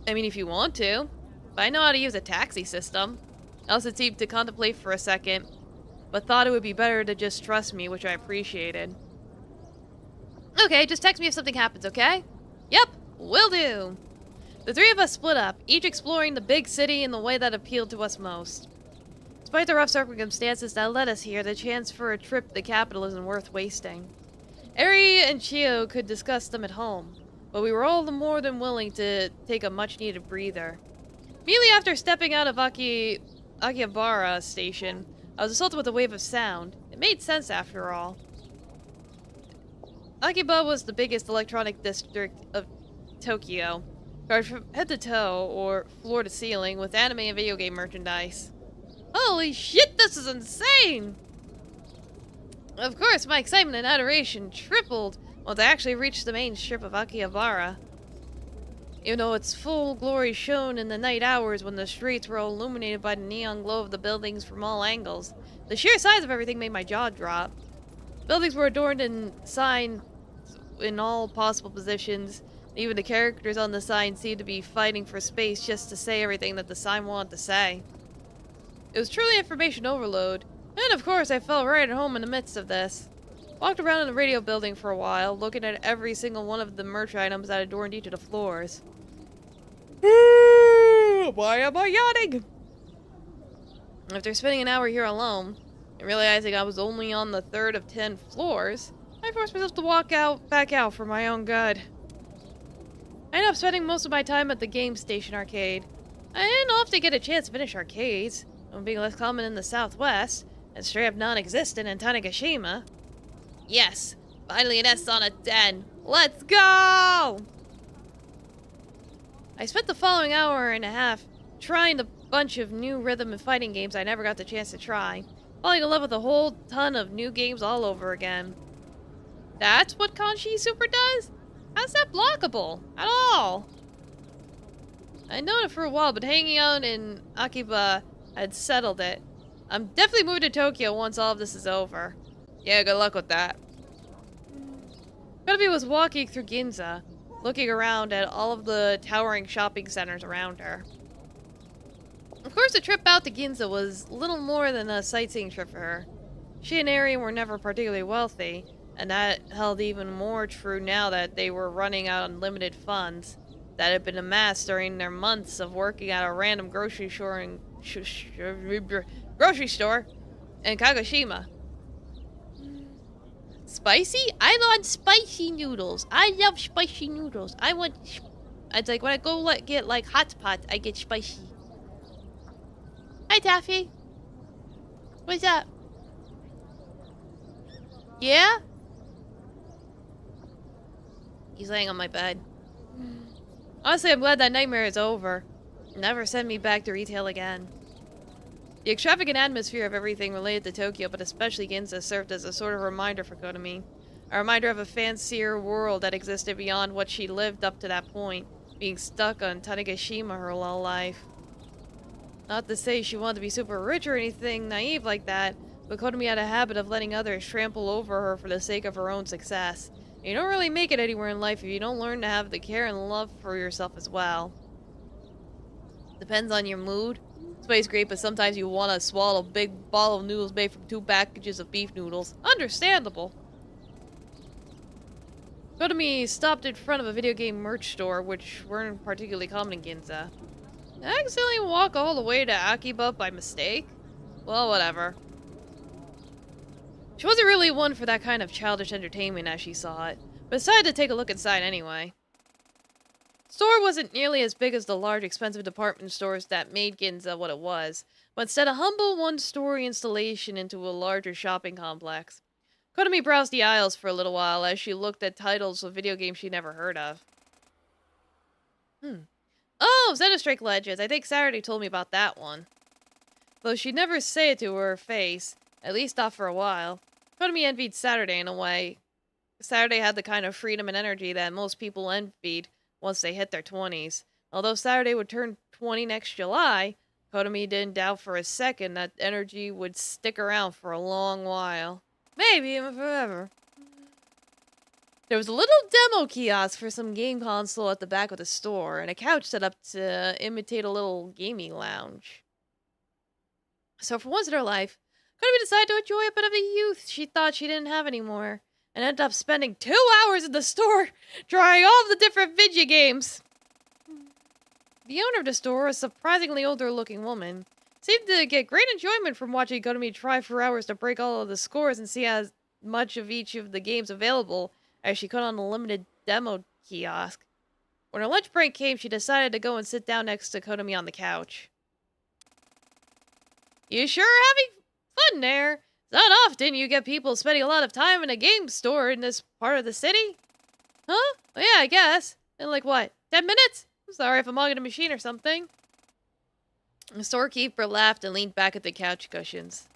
I mean, if you want to. But I know how to use a taxi system. Elsa seemed to contemplate for a second, but thought it would be better to just trust me, which I appreciated. Okay, just text me if something happens, okay? Yep, will do. The 3 of us split up, each exploring the big city in the way that appealed to us most. Despite the rough circumstances that led us here, the chance for a trip to the capital isn't worth wasting. Eri and Chio could discuss them at home, but we were all the more than willing to take a much-needed breather. Immediately after stepping out of Akihabara station, I was assaulted with a wave of sound. It made sense after all. Akiba was the biggest electronic district of Tokyo. Covered from head to toe, or floor to ceiling, with anime and video game merchandise. Holy shit, this is insane! Of course, my excitement and adoration tripled once I actually reached the main strip of Akihabara. Even though its full glory shone in the night hours when the streets were illuminated by the neon glow of the buildings from all angles, the sheer size of everything made my jaw drop. Buildings were adorned and signed in all possible positions. Even the characters on the sign seemed to be fighting for space just to say everything that the sign wanted to say. It was truly information overload, and of course I felt right at home in the midst of this. Walked around in the radio building for a while, looking at every single one of the merch items that adorned each of the floors. Why am I yawning? After spending an hour here alone, and realizing I was only on the 3rd of 10 floors, I forced myself to back out for my own good. I ended up spending most of my time at the game station arcade. I didn't often get a chance to finish arcades, one being less common in the southwest, and straight up non-existent in Tanegashima. Yes, finally an S on a 10. Let's go! I spent the following hour and a half trying a bunch of new rhythm and fighting games I never got the chance to try, falling in love with a whole ton of new games all over again. That's what Kanshi Super does? How's that blockable? At all? I'd known it for a while, but hanging out in Akiba had settled it. I'm definitely moving to Tokyo once all of this is over. Yeah, good luck with that. Kotomi was walking through Ginza, looking around at all of the towering shopping centers around her. Of course, the trip out to Ginza was little more than a sightseeing trip for her. She and Ari were never particularly wealthy, and that held even more true now that they were running out on limited funds that had been amassed during their months of working at a random grocery store in Kagoshima. Spicy? I want spicy noodles. I love spicy noodles. It's like when I go get like hot pot, I get spicy. Hi, Taffy. What's up? Yeah? He's laying on my bed. Honestly, I'm glad that nightmare is over. Never send me back to retail again. The extravagant atmosphere of everything related to Tokyo, but especially Ginza, served as a sort of reminder for Kotomi. A reminder of a fancier world that existed beyond what she lived up to that point, being stuck on Tanegashima her whole life. Not to say she wanted to be super rich or anything naive like that, but Kotomi had a habit of letting others trample over her for the sake of her own success. And you don't really make it anywhere in life if you don't learn to have the care and love for yourself as well. Depends on your mood. Space great, but sometimes you want to swallow a big ball of noodles made from 2 packages of beef noodles. Understandable. Kotomi stopped in front of a video game merch store, which weren't particularly common in Ginza. Did I accidentally walk all the way to Akiba by mistake? Well, whatever. She wasn't really one for that kind of childish entertainment as she saw it, but decided to take a look inside anyway. The store wasn't nearly as big as the large, expensive department stores that made Ginza what it was, but instead a humble one-story installation into a larger shopping complex. Kotomi browsed the aisles for a little while as she looked at titles of video games she'd never heard of. Oh, Xenostrike Legends. I think Saturday told me about that one. Though she'd never say it to her face, at least not for a while. Kotomi envied Saturday in a way. Saturday had the kind of freedom and energy that most people envied once they hit their 20s. Although Saturday would turn 20 next July, Kotomi didn't doubt for a second that energy would stick around for a long while. Maybe even forever. There was a little demo kiosk for some game console at the back of the store, and a couch set up to imitate a little gaming lounge. So for once in her life, Kotomi decided to enjoy a bit of the youth she thought she didn't have anymore, and ended up spending 2 hours in the store trying all the different video games. The owner of the store, a surprisingly older-looking woman, seemed to get great enjoyment from watching Kotomi try for hours to break all of the scores and see as much of each of the games available as she could on the limited demo kiosk. When her lunch break came, she decided to go and sit down next to Kotomi on the couch. You sure are having fun there. It's not often you get people spending a lot of time in a game store in this part of the city. Huh? Well, yeah, I guess. In like what, 10 minutes? Sorry if I'm hogging a machine or something. The storekeeper laughed and leaned back at the couch cushions.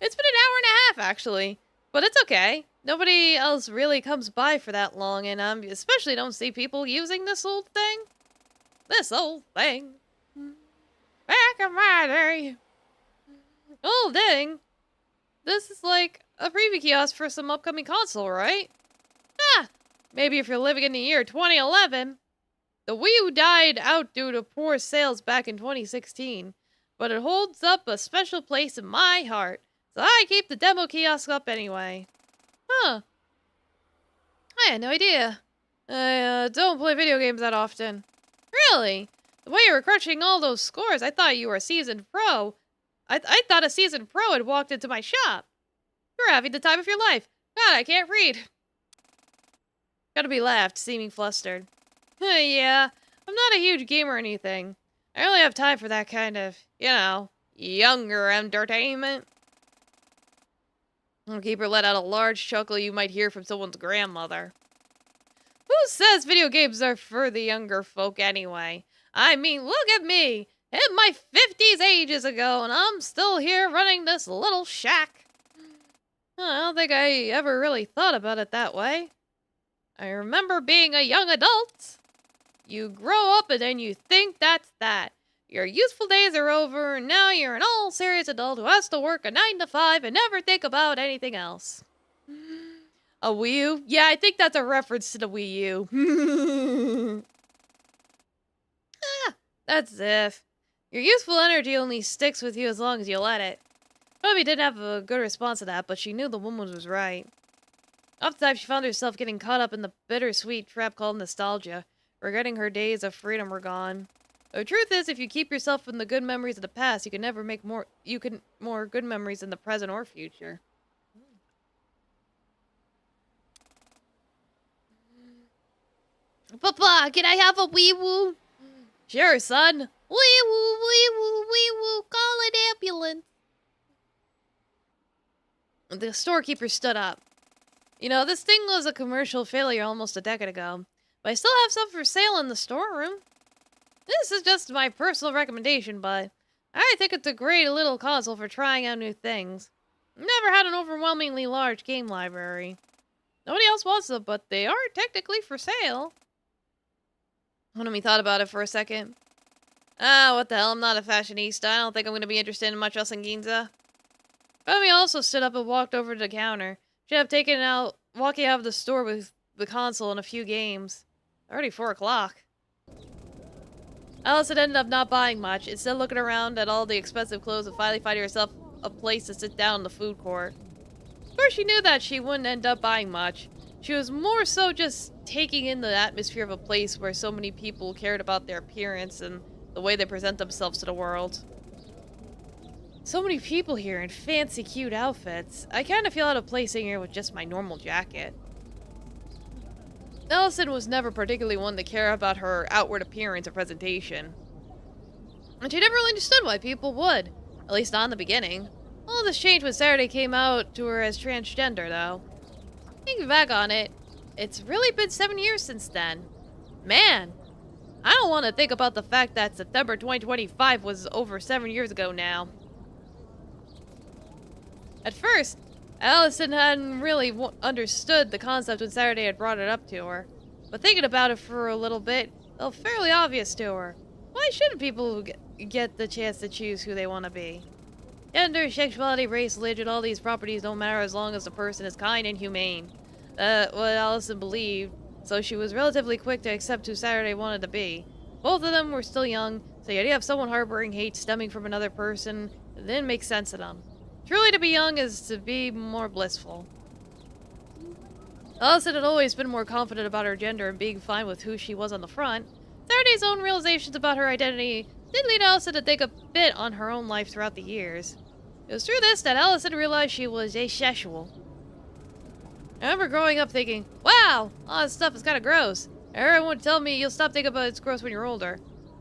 It's been an hour and a half, actually. But it's okay. Nobody else really comes by for that long, and I especially don't see people using this old thing. This old thing. Back in my day. Old thing. This is like a preview kiosk for some upcoming console, right? Ah, maybe if you're living in the year 2011. The Wii U died out due to poor sales back in 2016, but it holds up a special place in my heart, so I keep the demo kiosk up anyway. Huh. I had no idea. I don't play video games that often. Really? The way you were crushing all those scores, I thought you were a seasoned pro. I thought a seasoned pro had walked into my shop. You're having the time of your life. God, I can't read. Gotta be laughed, seeming flustered. Yeah, I'm not a huge gamer or anything. I only have time for that kind of, younger entertainment. The keeper let out a large chuckle you might hear from someone's grandmother. Who says video games are for the younger folk anyway? I mean, look at me! In my 50s ages ago, and I'm still here running this little shack. I don't think I ever really thought about it that way. I remember being a young adult. You grow up and then you think that's that. Your youthful days are over, and now you're an all-serious adult who has to work a 9 to 5 and never think about anything else. A Wii U? Yeah, I think that's a reference to the Wii U. That's if. Your youthful energy only sticks with you as long as you let it. Probably didn't have a good response to that, but she knew the woman was right. Oftentimes she found herself getting caught up in the bittersweet trap called nostalgia, regretting her days of freedom were gone. The truth is, if you keep yourself in the good memories of the past, you can never make more good memories in the present or future. Papa, can I have a wee woo? Sure, son. Wee woo, wee woo, wee woo, call an ambulance. The storekeeper stood up. This thing was a commercial failure almost a decade ago, but I still have some for sale in the storeroom. This is just my personal recommendation, but I think it's a great little console for trying out new things. Never had an overwhelmingly large game library. Nobody else wants them, but they are technically for sale. One of me thought about it for a second. What the hell, I'm not a fashionista. I don't think I'm going to be interested in much else in Ginza. Femi also stood up and walked over to the counter. She'd have walking out of the store with the console and a few games. Already 4 o'clock. Alice had ended up not buying much, instead looking around at all the expensive clothes and finally finding herself a place to sit down in the food court. Of course, she knew that she wouldn't end up buying much. She was more so just taking in the atmosphere of a place where so many people cared about their appearance and the way they present themselves to the world. So many people here in fancy, cute outfits. I kind of feel out of place sitting here with just my normal jacket. Allison was never particularly one to care about her outward appearance or presentation. And she never really understood why people would. At least not in the beginning. All this changed when Saturday came out to her as transgender, though. Thinking back on it, it's really been 7 years since then. Man, I don't want to think about the fact that September 2025 was over 7 years ago now. At first, Allison hadn't really understood the concept when Saturday had brought it up to her. But thinking about it for a little bit, it felt fairly obvious to her. Why shouldn't people get the chance to choose who they want to be? Gender, sexuality, race, religion, all these properties don't matter as long as the person is kind and humane. What Allison believed, so she was relatively quick to accept who Saturday wanted to be. Both of them were still young, so the idea of someone harboring hate stemming from another person didn't make sense to them. Truly to be young is to be more blissful. Allison had always been more confident about her gender and being fine with who she was on the front. Saturday's own realizations about her identity did lead Allison to think a bit on her own life throughout the years. It was through this that Allison realized she was asexual. I remember growing up thinking, wow, all this stuff is kind of gross. Everyone would tell me you'll stop thinking about it's gross when you're older.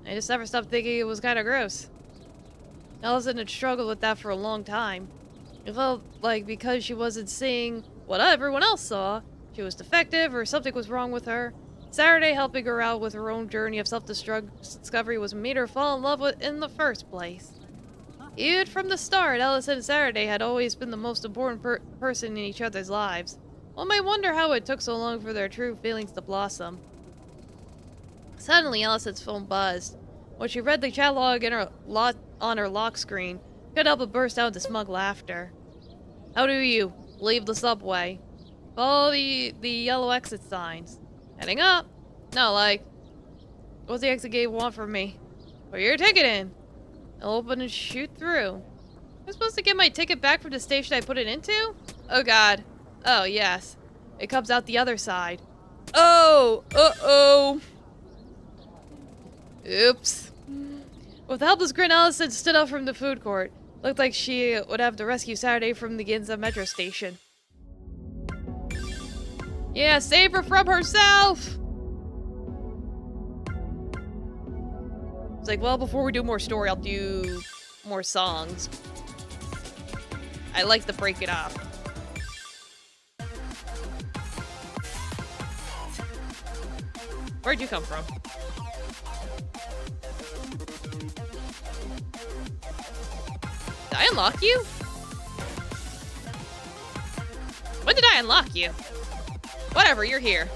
I just never stopped thinking it was kind of gross. Allison had struggled with that for a long time. It felt like because she wasn't seeing what everyone else saw, she was defective or something was wrong with her. Saturday helping her out with her own journey of self-discovery was made her fall in love with in the first place. Even from the start, Alice and Saturday had always been the most important person in each other's lives. One might wonder how it took so long for their true feelings to blossom. Suddenly, Allison's phone buzzed. When she read the chat log on her lock screen, couldn't help but burst out into smug laughter. How do you leave the subway? Follow the yellow exit signs. Heading up? No, like, what's the exit gate want from me? Put your ticket in. I'll open and shoot through. I'm supposed to get my ticket back from the station I put it into? Oh god. Oh, yes. It comes out the other side. Oh! Uh-oh! Oops. With a helpless grin, Allison stood up from the food court. Looked like she would have to rescue Saturday from the Ginza metro station. Yeah, save her from herself! It's like, well, before we do more story, I'll do more songs. I like to break it up. Where'd you come from? Did I unlock you? When did I unlock you? Whatever, you're here.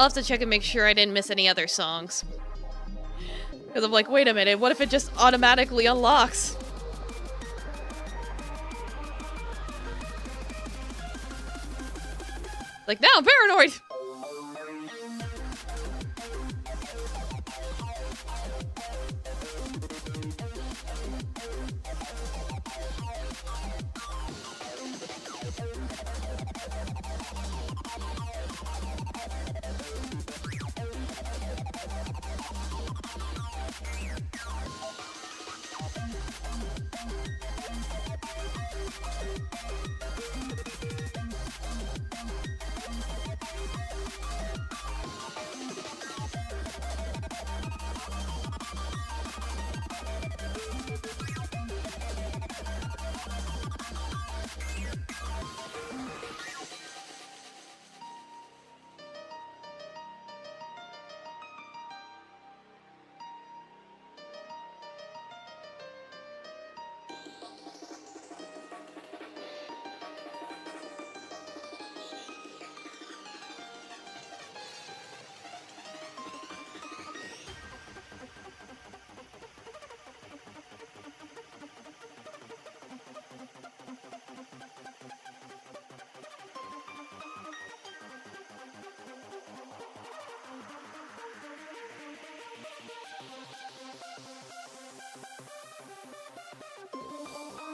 I'll have to check and make sure I didn't miss any other songs. Because I'm like, wait a minute, what if it just automatically unlocks? Like, now I'm paranoid!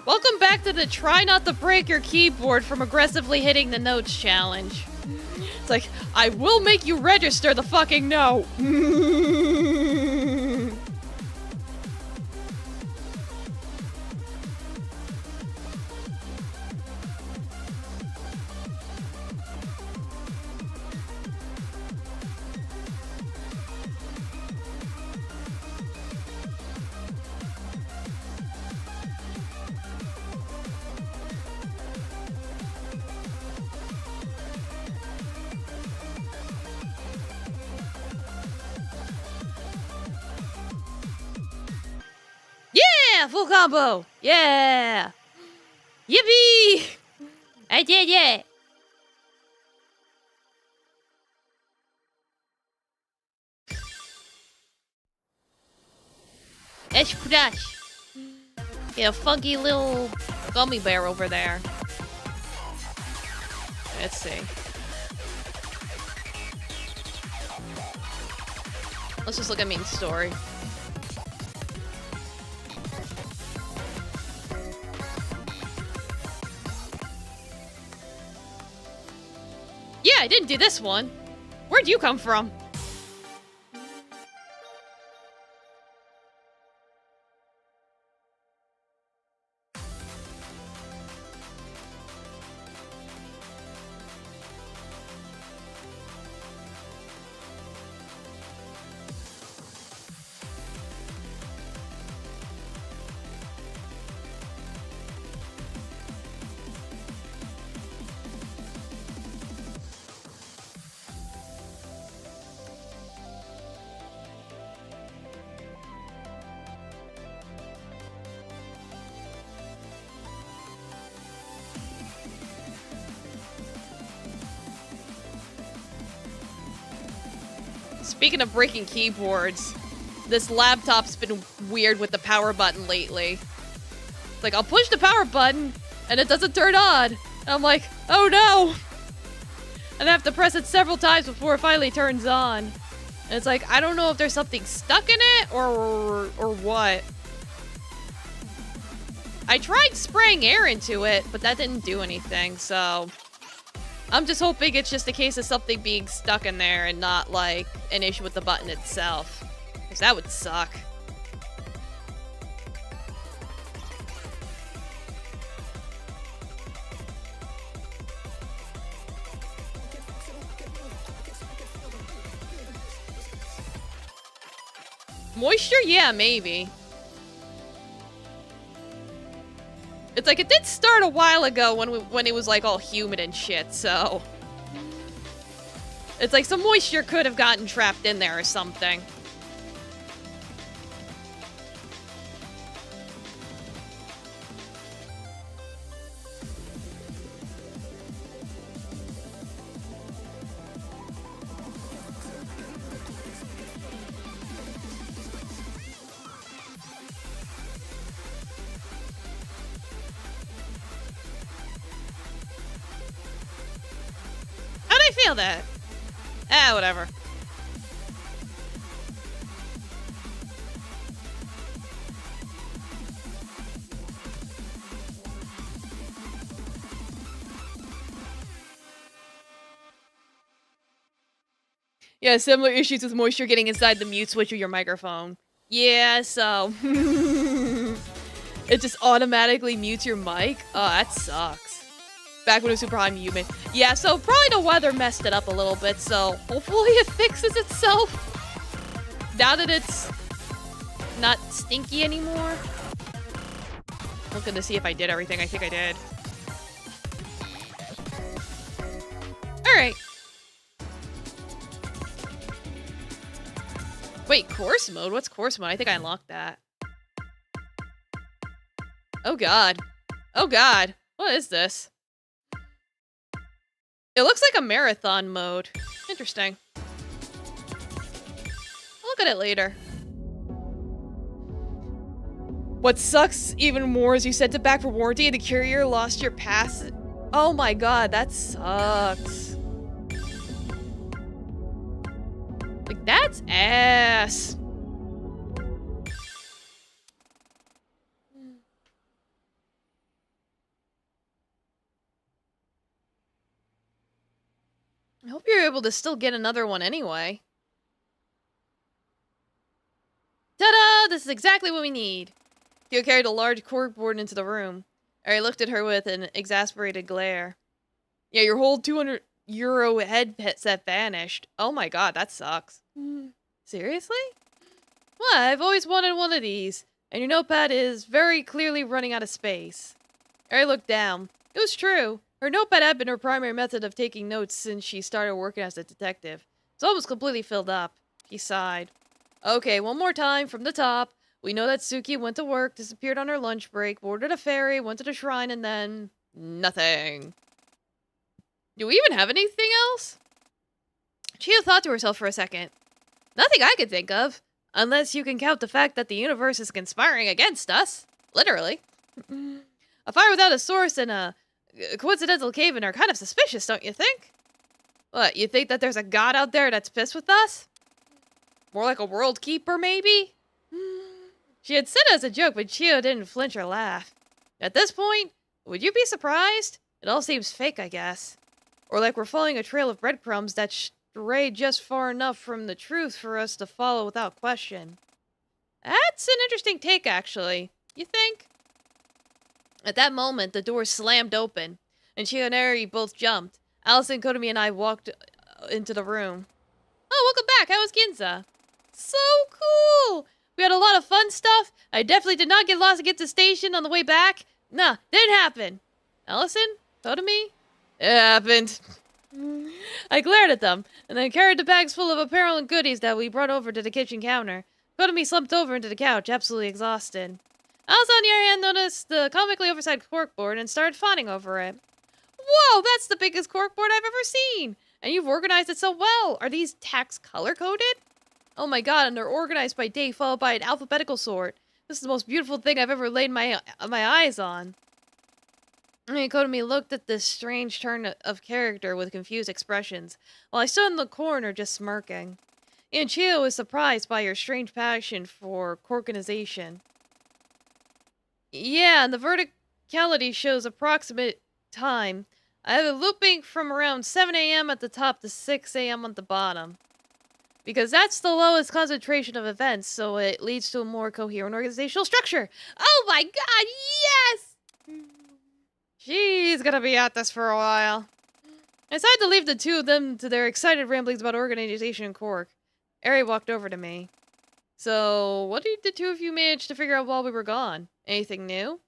Welcome back to the try not to break your keyboard from aggressively hitting the notes challenge. It's like, I will make you register the fucking note. Yeah, full combo. Yeah. Yippee. Yeah. Esh Kudash. Yeah, funky little gummy bear over there. Let's see. Let's just look at main story. I didn't do this one. Where'd you come from? Speaking of breaking keyboards, this laptop's been weird with the power button lately. Like, I'll push the power button, and it doesn't turn on. And I'm like, oh no! And I have to press it several times before it finally turns on. And it's like, I don't know if there's something stuck in it, or what. I tried spraying air into it, but that didn't do anything, so... I'm just hoping it's just a case of something being stuck in there and not, like, an issue with the button itself. Because that would suck. Moisture? Yeah, maybe. It's like, it did start a while ago when it was, like, all humid and shit, so... It's like some moisture could have gotten trapped in there or something. How'd I feel that? Ah, whatever. Yeah, similar issues with moisture getting inside the mute switch of your microphone. Yeah, so... it just automatically mutes your mic? Oh, that sucks. Back when it was super hot and humid. Yeah, so probably the weather messed it up a little bit, so hopefully it fixes itself. Now that it's not stinky anymore. Looking to see if I did everything. I think I did. Alright. Wait, course mode? What's course mode? I think I unlocked that. Oh god. Oh god. What is this? It looks like a marathon mode. Interesting. I'll look at it later. What sucks even more is you sent it back for warranty and the courier lost your pass. Oh my god, that sucks. Like, that's ass. I hope you're able to still get another one anyway. Ta-da! This is exactly what we need. Theo carried a large corkboard into the room. Harry looked at her with an exasperated glare. Yeah, your whole €200 headset vanished. Oh my god, that sucks. Seriously? Well, I've always wanted one of these, and your notepad is very clearly running out of space. Harry looked down. It was true. Her notepad had been her primary method of taking notes since she started working as a detective. It's almost completely filled up. He sighed. Okay, one more time from the top. We know that Suki went to work, disappeared on her lunch break, boarded a ferry, went to the shrine, and then... nothing. Do we even have anything else? Chia thought to herself for a second. Nothing I could think of. Unless you can count the fact that the universe is conspiring against us. Literally. A fire without a source and a coincidental cave-in are kind of suspicious, don't you think? What, you think that there's a god out there that's pissed with us? More like a world keeper, maybe? She had said it as a joke, but Chio didn't flinch or laugh. At this point, would you be surprised? It all seems fake, I guess. Or like we're following a trail of breadcrumbs that stray just far enough from the truth for us to follow without question. That's an interesting take, actually. You think? At that moment, the door slammed open, and she and Eri both jumped. Allison, Kotomi, and I walked into the room. Oh, welcome back. How was Ginza? So cool. We had a lot of fun stuff. I definitely did not get lost to get to the station on the way back. Nah, didn't happen. Allison? Kotomi? It happened. I glared at them, and then carried the bags full of apparel and goodies that we brought over to the kitchen counter. Kotomi slumped over into the couch, absolutely exhausted. Allison, on the other hand, noticed the comically oversized corkboard and started fawning over it. Whoa, that's the biggest corkboard I've ever seen! And you've organized it so well! Are these tacks color-coded? Oh my god, and they're organized by date, followed by an alphabetical sort. This is the most beautiful thing I've ever laid my eyes on. Kotomi looked at this strange turn of character with confused expressions, while I stood in the corner just smirking. Chio was surprised by your strange passion for corkanization. Yeah, and the verticality shows approximate time. I have it looping from around 7 a.m. at the top to 6 a.m. at the bottom. Because that's the lowest concentration of events, so it leads to a more coherent organizational structure. Oh my god, yes! She's gonna be at this for a while. I decided to leave the two of them to their excited ramblings about organization in Cork. Eri walked over to me. So, what did the two of you manage to figure out while we were gone? Anything new?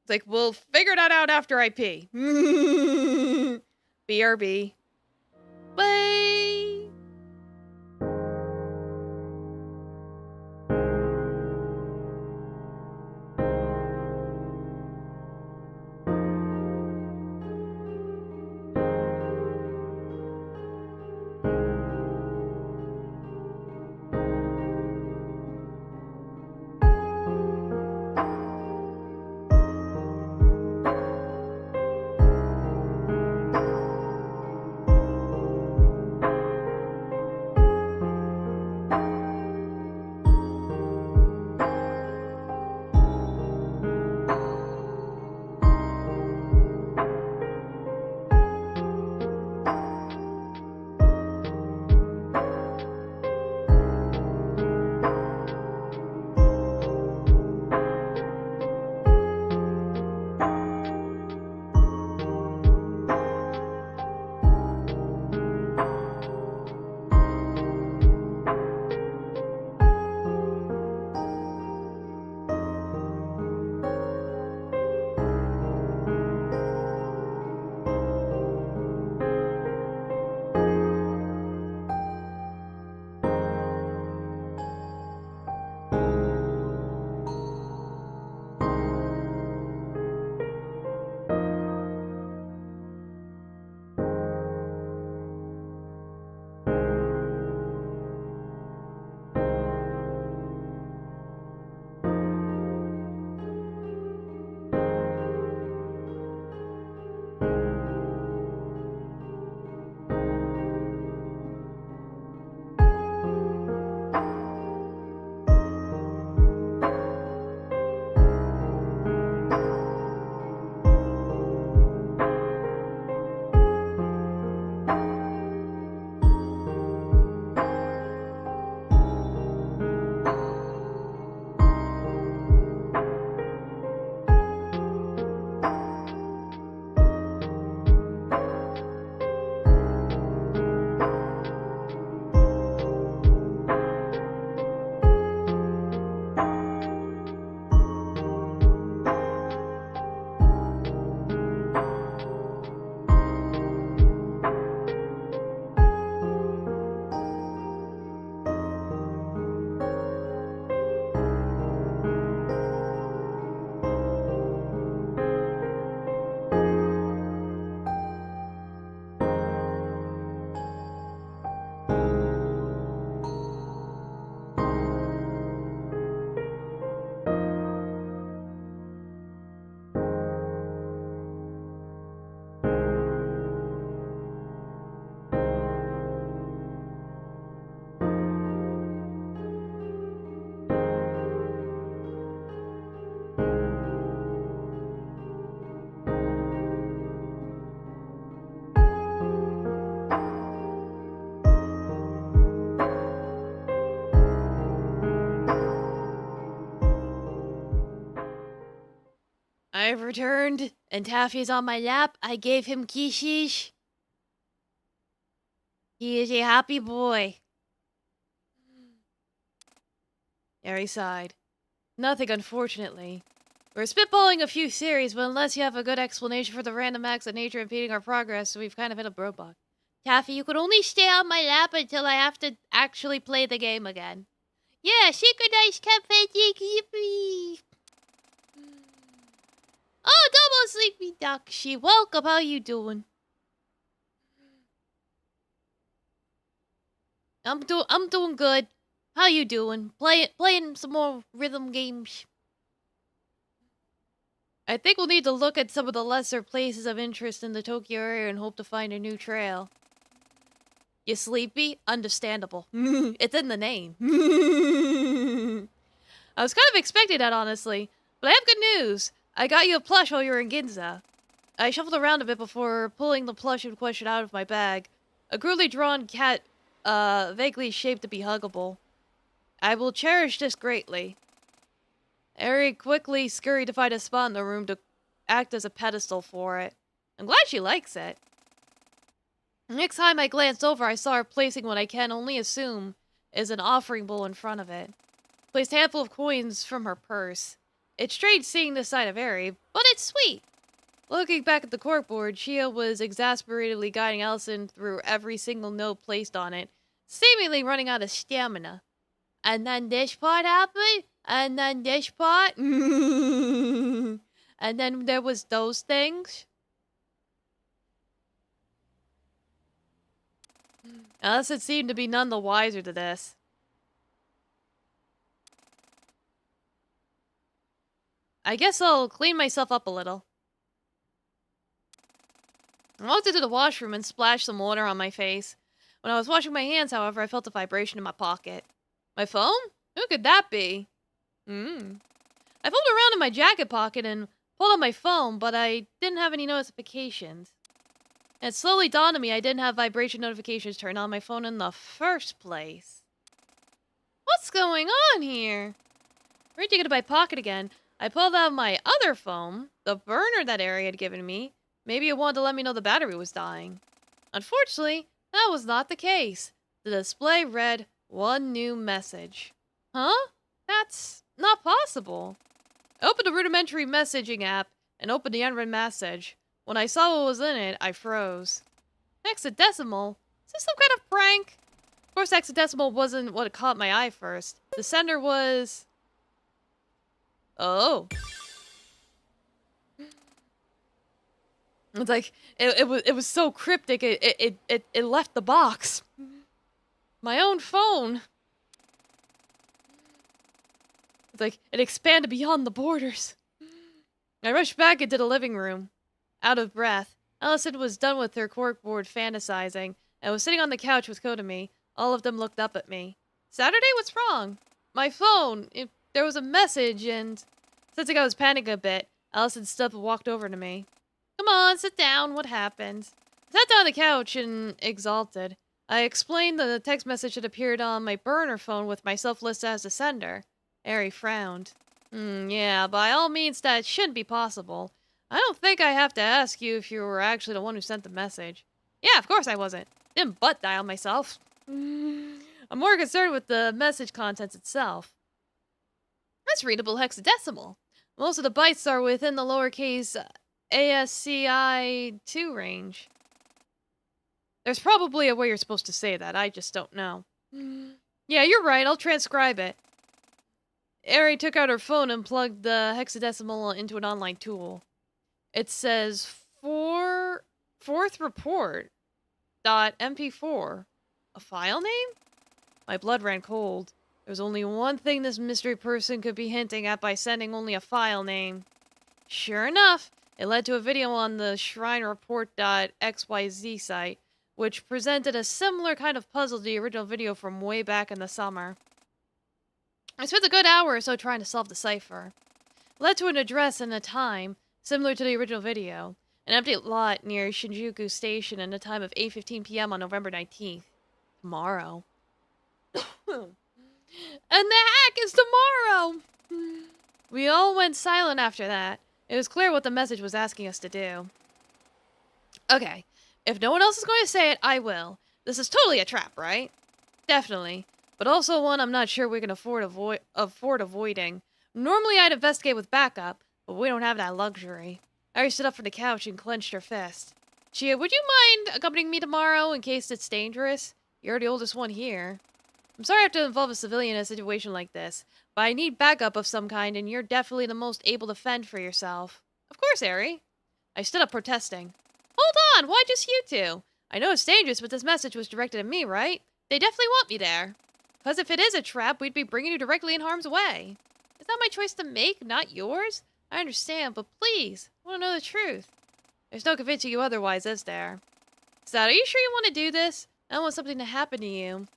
It's like, we'll figure that out after I pee. BRB. Bye! I've returned, and Taffy's on my lap. I gave him kisses. He is a happy boy. Harry sighed. Nothing, unfortunately. We're spitballing a few theories, but unless you have a good explanation for the random acts of nature impeding our progress, we've kind of hit a roadblock. Taffy, you could only stay on my lap until I have to actually play the game again. Yeah, synchronized campaign, yippee! Oh, double sleepy duck. She woke up. How you doing? I'm doing good. How you doing? Playing some more rhythm games. I think we'll need to look at some of the lesser places of interest in the Tokyo area and hope to find a new trail. You sleepy? Understandable. It's in the name. I was kind of expecting that, honestly. But I have good news. I got you a plush while you were in Ginza. I shuffled around a bit before pulling the plush in question out of my bag. A crudely drawn cat, vaguely shaped to be huggable. I will cherish this greatly. Ari quickly scurried to find a spot in the room to act as a pedestal for it. I'm glad she likes it. Next time I glanced over, I saw her placing what I can only assume is an offering bowl in front of it. Placed a handful of coins from her purse. It's strange seeing this side of Ari, but it's sweet. Looking back at the corkboard, Shia was exasperatedly guiding Allison through every single note placed on it, seemingly running out of stamina. And then this part happened, and then this part, and then there was those things. Allison seemed to be none the wiser to this. I guess I'll clean myself up a little. I walked into the washroom and splashed some water on my face. When I was washing my hands, however, I felt a vibration in my pocket. My phone? Who could that be? I fumbled around in my jacket pocket and pulled out my phone, but I didn't have any notifications. And it slowly dawned on me I didn't have vibration notifications turned on my phone in the first place. What's going on here? Reaching into my pocket again, I pulled out my other phone, the burner that Ari had given me. Maybe it wanted to let me know the battery was dying. Unfortunately, that was not the case. The display read, "One new message." Huh? That's not possible. I opened the rudimentary messaging app and opened the unread message. When I saw what was in it, I froze. Hexadecimal? Is this some kind of prank? Of course, hexadecimal wasn't what caught my eye first. The sender was... Oh. It's like, it was so cryptic, it left the box. My own phone. It's like, it expanded beyond the borders. I rushed back into the living room. Out of breath, Allison was done with her corkboard fantasizing and was sitting on the couch with Kotomi. All of them looked up at me. Saturday, what's wrong? My phone, there was a message and... Sensing I was panicking a bit, Allison stood and walked over to me. Come on, sit down, what happened? I sat down on the couch and exalted. I explained the text message that appeared on my burner phone with myself listed as the sender. Ari frowned. Yeah, by all means that shouldn't be possible. I don't think I have to ask you if you were actually the one who sent the message. Yeah, of course I wasn't. Didn't butt dial myself. I'm more concerned with the message contents itself. That's readable hexadecimal. Most of the bytes are within the lowercase ASCII 2 range. There's probably a way you're supposed to say that, I just don't know. Yeah, you're right, I'll transcribe it. Ari took out her phone and plugged the hexadecimal into an online tool. It says fourth report .mp4. A file name? My blood ran cold. There was only one thing this mystery person could be hinting at by sending only a file name. Sure enough, it led to a video on the shrinereport.xyz site, which presented a similar kind of puzzle to the original video from way back in the summer. I spent a good hour or so trying to solve the cipher. It led to an address and a time, similar to the original video, an empty lot near Shinjuku Station and a time of 8:15 p.m. on November 19th. Tomorrow. And the hack is tomorrow! We all went silent after that. It was clear what the message was asking us to do. Okay, if no one else is going to say it, I will. This is totally a trap, right? Definitely. But also one I'm not sure we can afford avoiding. Normally I'd investigate with backup, but we don't have that luxury. Ari stood up from the couch and clenched her fist. Chia, would you mind accompanying me tomorrow in case it's dangerous? You're the oldest one here. I'm sorry I have to involve a civilian in a situation like this, but I need backup of some kind, and you're definitely the most able to fend for yourself. Of course, Ari. I stood up protesting. Hold on, why just you two? I know it's dangerous, but this message was directed at me, right? They definitely want me there. Because if it is a trap, we'd be bringing you directly in harm's way. Is that my choice to make, not yours? I understand, but please, I want to know the truth. There's no convincing you otherwise, is there? Sad, are you sure you want to do this? I don't want something to happen to you.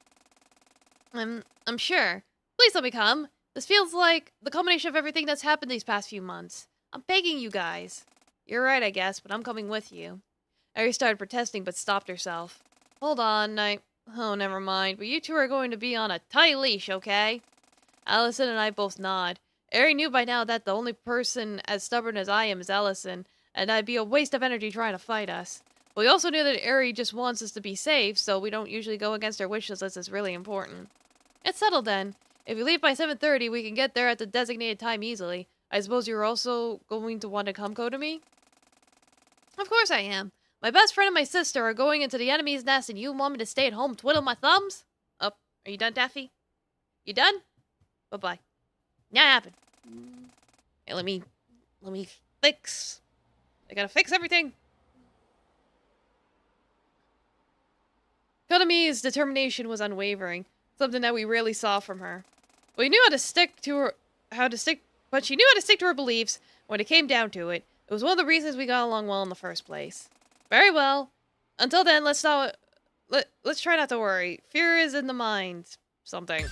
I'm sure. Please let me come. This feels like the culmination of everything that's happened these past few months. I'm begging you guys. You're right, I guess, but I'm coming with you. Ari started protesting, but stopped herself. Hold on, Oh, never mind, but you two are going to be on a tight leash, okay? Allison and I both nod. Ari knew by now that the only person as stubborn as I am is Allison, and that'd be a waste of energy trying to fight us. But we also knew that Ari just wants us to be safe, so we don't usually go against her wishes unless it's really important. It's settled then. If we leave by 7:30, we can get there at the designated time easily. I suppose you're also going to want to come to me? Of course I am. My best friend and my sister are going into the enemy's nest, and you want me to stay at home twiddle my thumbs? Oh, are you done, Daffy? You done? Bye-bye. Not happen. Hey, let me fix. I gotta fix everything. Konomi's determination was unwavering, something that we rarely saw from her. But she knew how to stick to her beliefs when it came down to it. It was one of the reasons we got along well in the first place. Very well. Until then, let's try not to worry. Fear is in the mind. Something.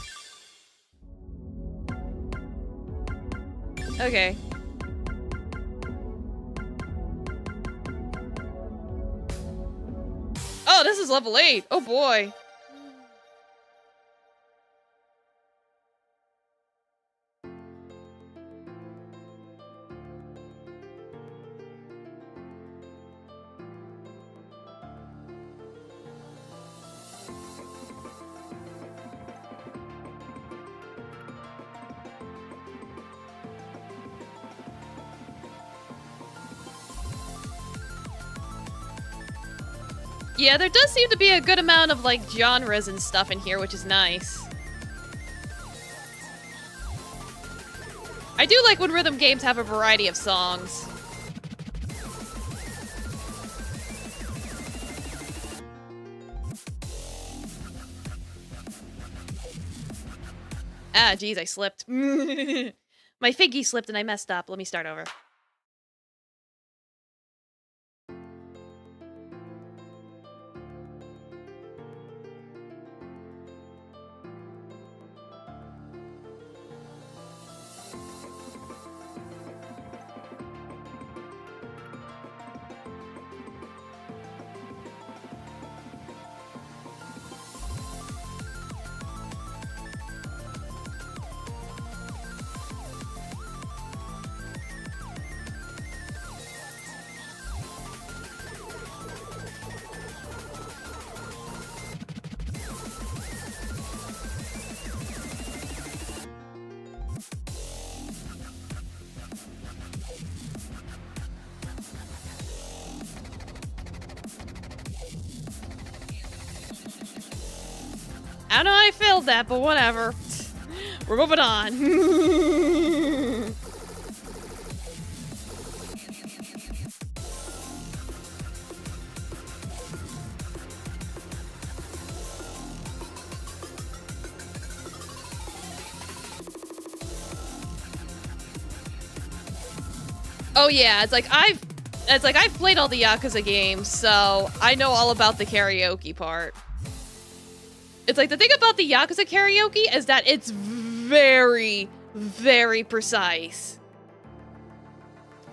Okay. Oh, this is level 8. Oh boy. Yeah, there does seem to be a good amount of, like, genres and stuff in here, which is nice. I do like when rhythm games have a variety of songs. Ah, geez, I slipped. My figgy slipped and I messed up. Let me start over. I don't know how I failed that, but whatever. We're moving on. Oh yeah, it's like I've played all the Yakuza games, so I know all about the karaoke part. It's like the thing about the Yakuza karaoke is that it's very, very precise.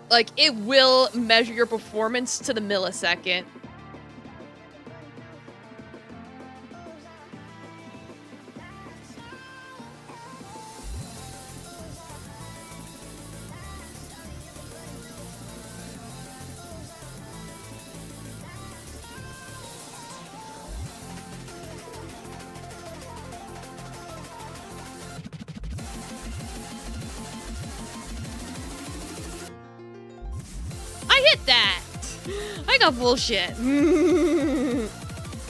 Like, it will measure your performance to the millisecond. hit that. I got bullshit.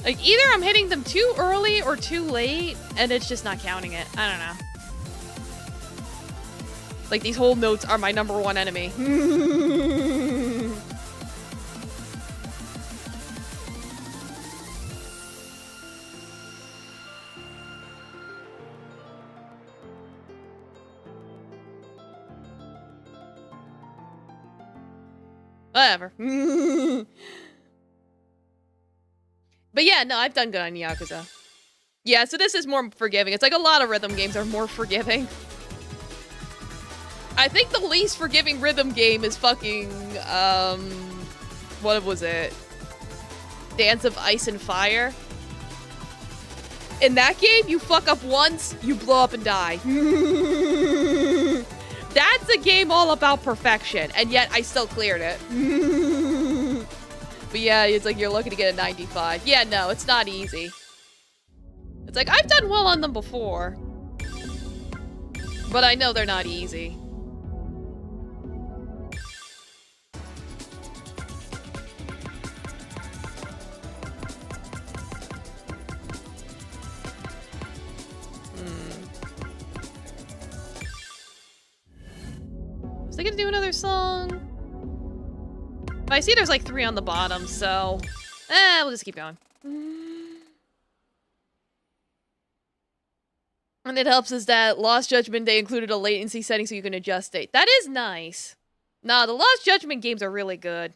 Like, either I'm hitting them too early or too late, and it's just not counting it. I don't know. Like, these whole notes are my #1 enemy. Whatever. But yeah, no, I've done good on Yakuza. Yeah, so this is more forgiving. It's like a lot of rhythm games are more forgiving. I think the least forgiving rhythm game is fucking, what was it? Dance of Ice and Fire. In that game, you fuck up once, you blow up and die. That's a game all about perfection, and yet I still cleared it. But yeah, it's like you're looking to get a 95. Yeah, no, it's not easy. It's like, I've done well on them before. But I know they're not easy. Was I gonna do another song? But I see there's like 3 on the bottom, so... we'll just keep going. And it helps is that Lost Judgment, they included a latency setting so you can adjust it. That is nice. Nah, the Lost Judgment games are really good.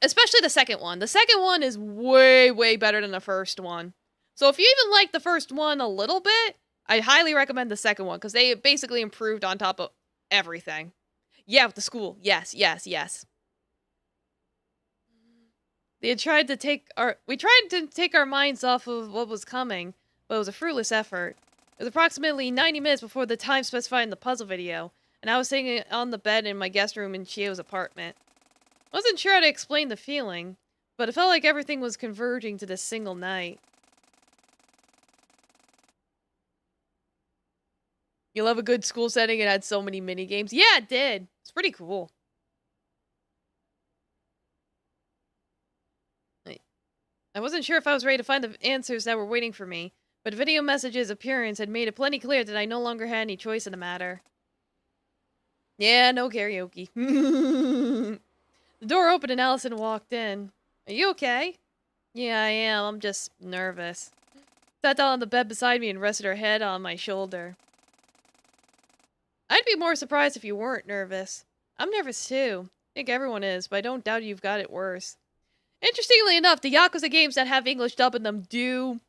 Especially the second one. The second one is way, way better than the first one. So if you even like the first one a little bit, I highly recommend the second one, because they basically improved on top of everything. Yeah, with the school. Yes, yes, yes. We tried to take our minds off of what was coming, but it was a fruitless effort. It was approximately 90 minutes before the time specified in the puzzle video, and I was sitting on the bed in my guest room in Chio's apartment. I wasn't sure how to explain the feeling, but it felt like everything was converging to this single night. You love a good school setting. It had so many mini games. Yeah, it did. It's pretty cool. I wasn't sure if I was ready to find the answers that were waiting for me, but video message's appearance had made it plenty clear that I no longer had any choice in the matter. Yeah, no karaoke. The door opened and Allison walked in. Are you okay? Yeah, I am. I'm just nervous. Sat down on the bed beside me and rested her head on my shoulder. I'd be more surprised if you weren't nervous. I'm nervous too. I think everyone is, but I don't doubt you've got it worse. Interestingly enough, the Yakuza games that have English dub in them do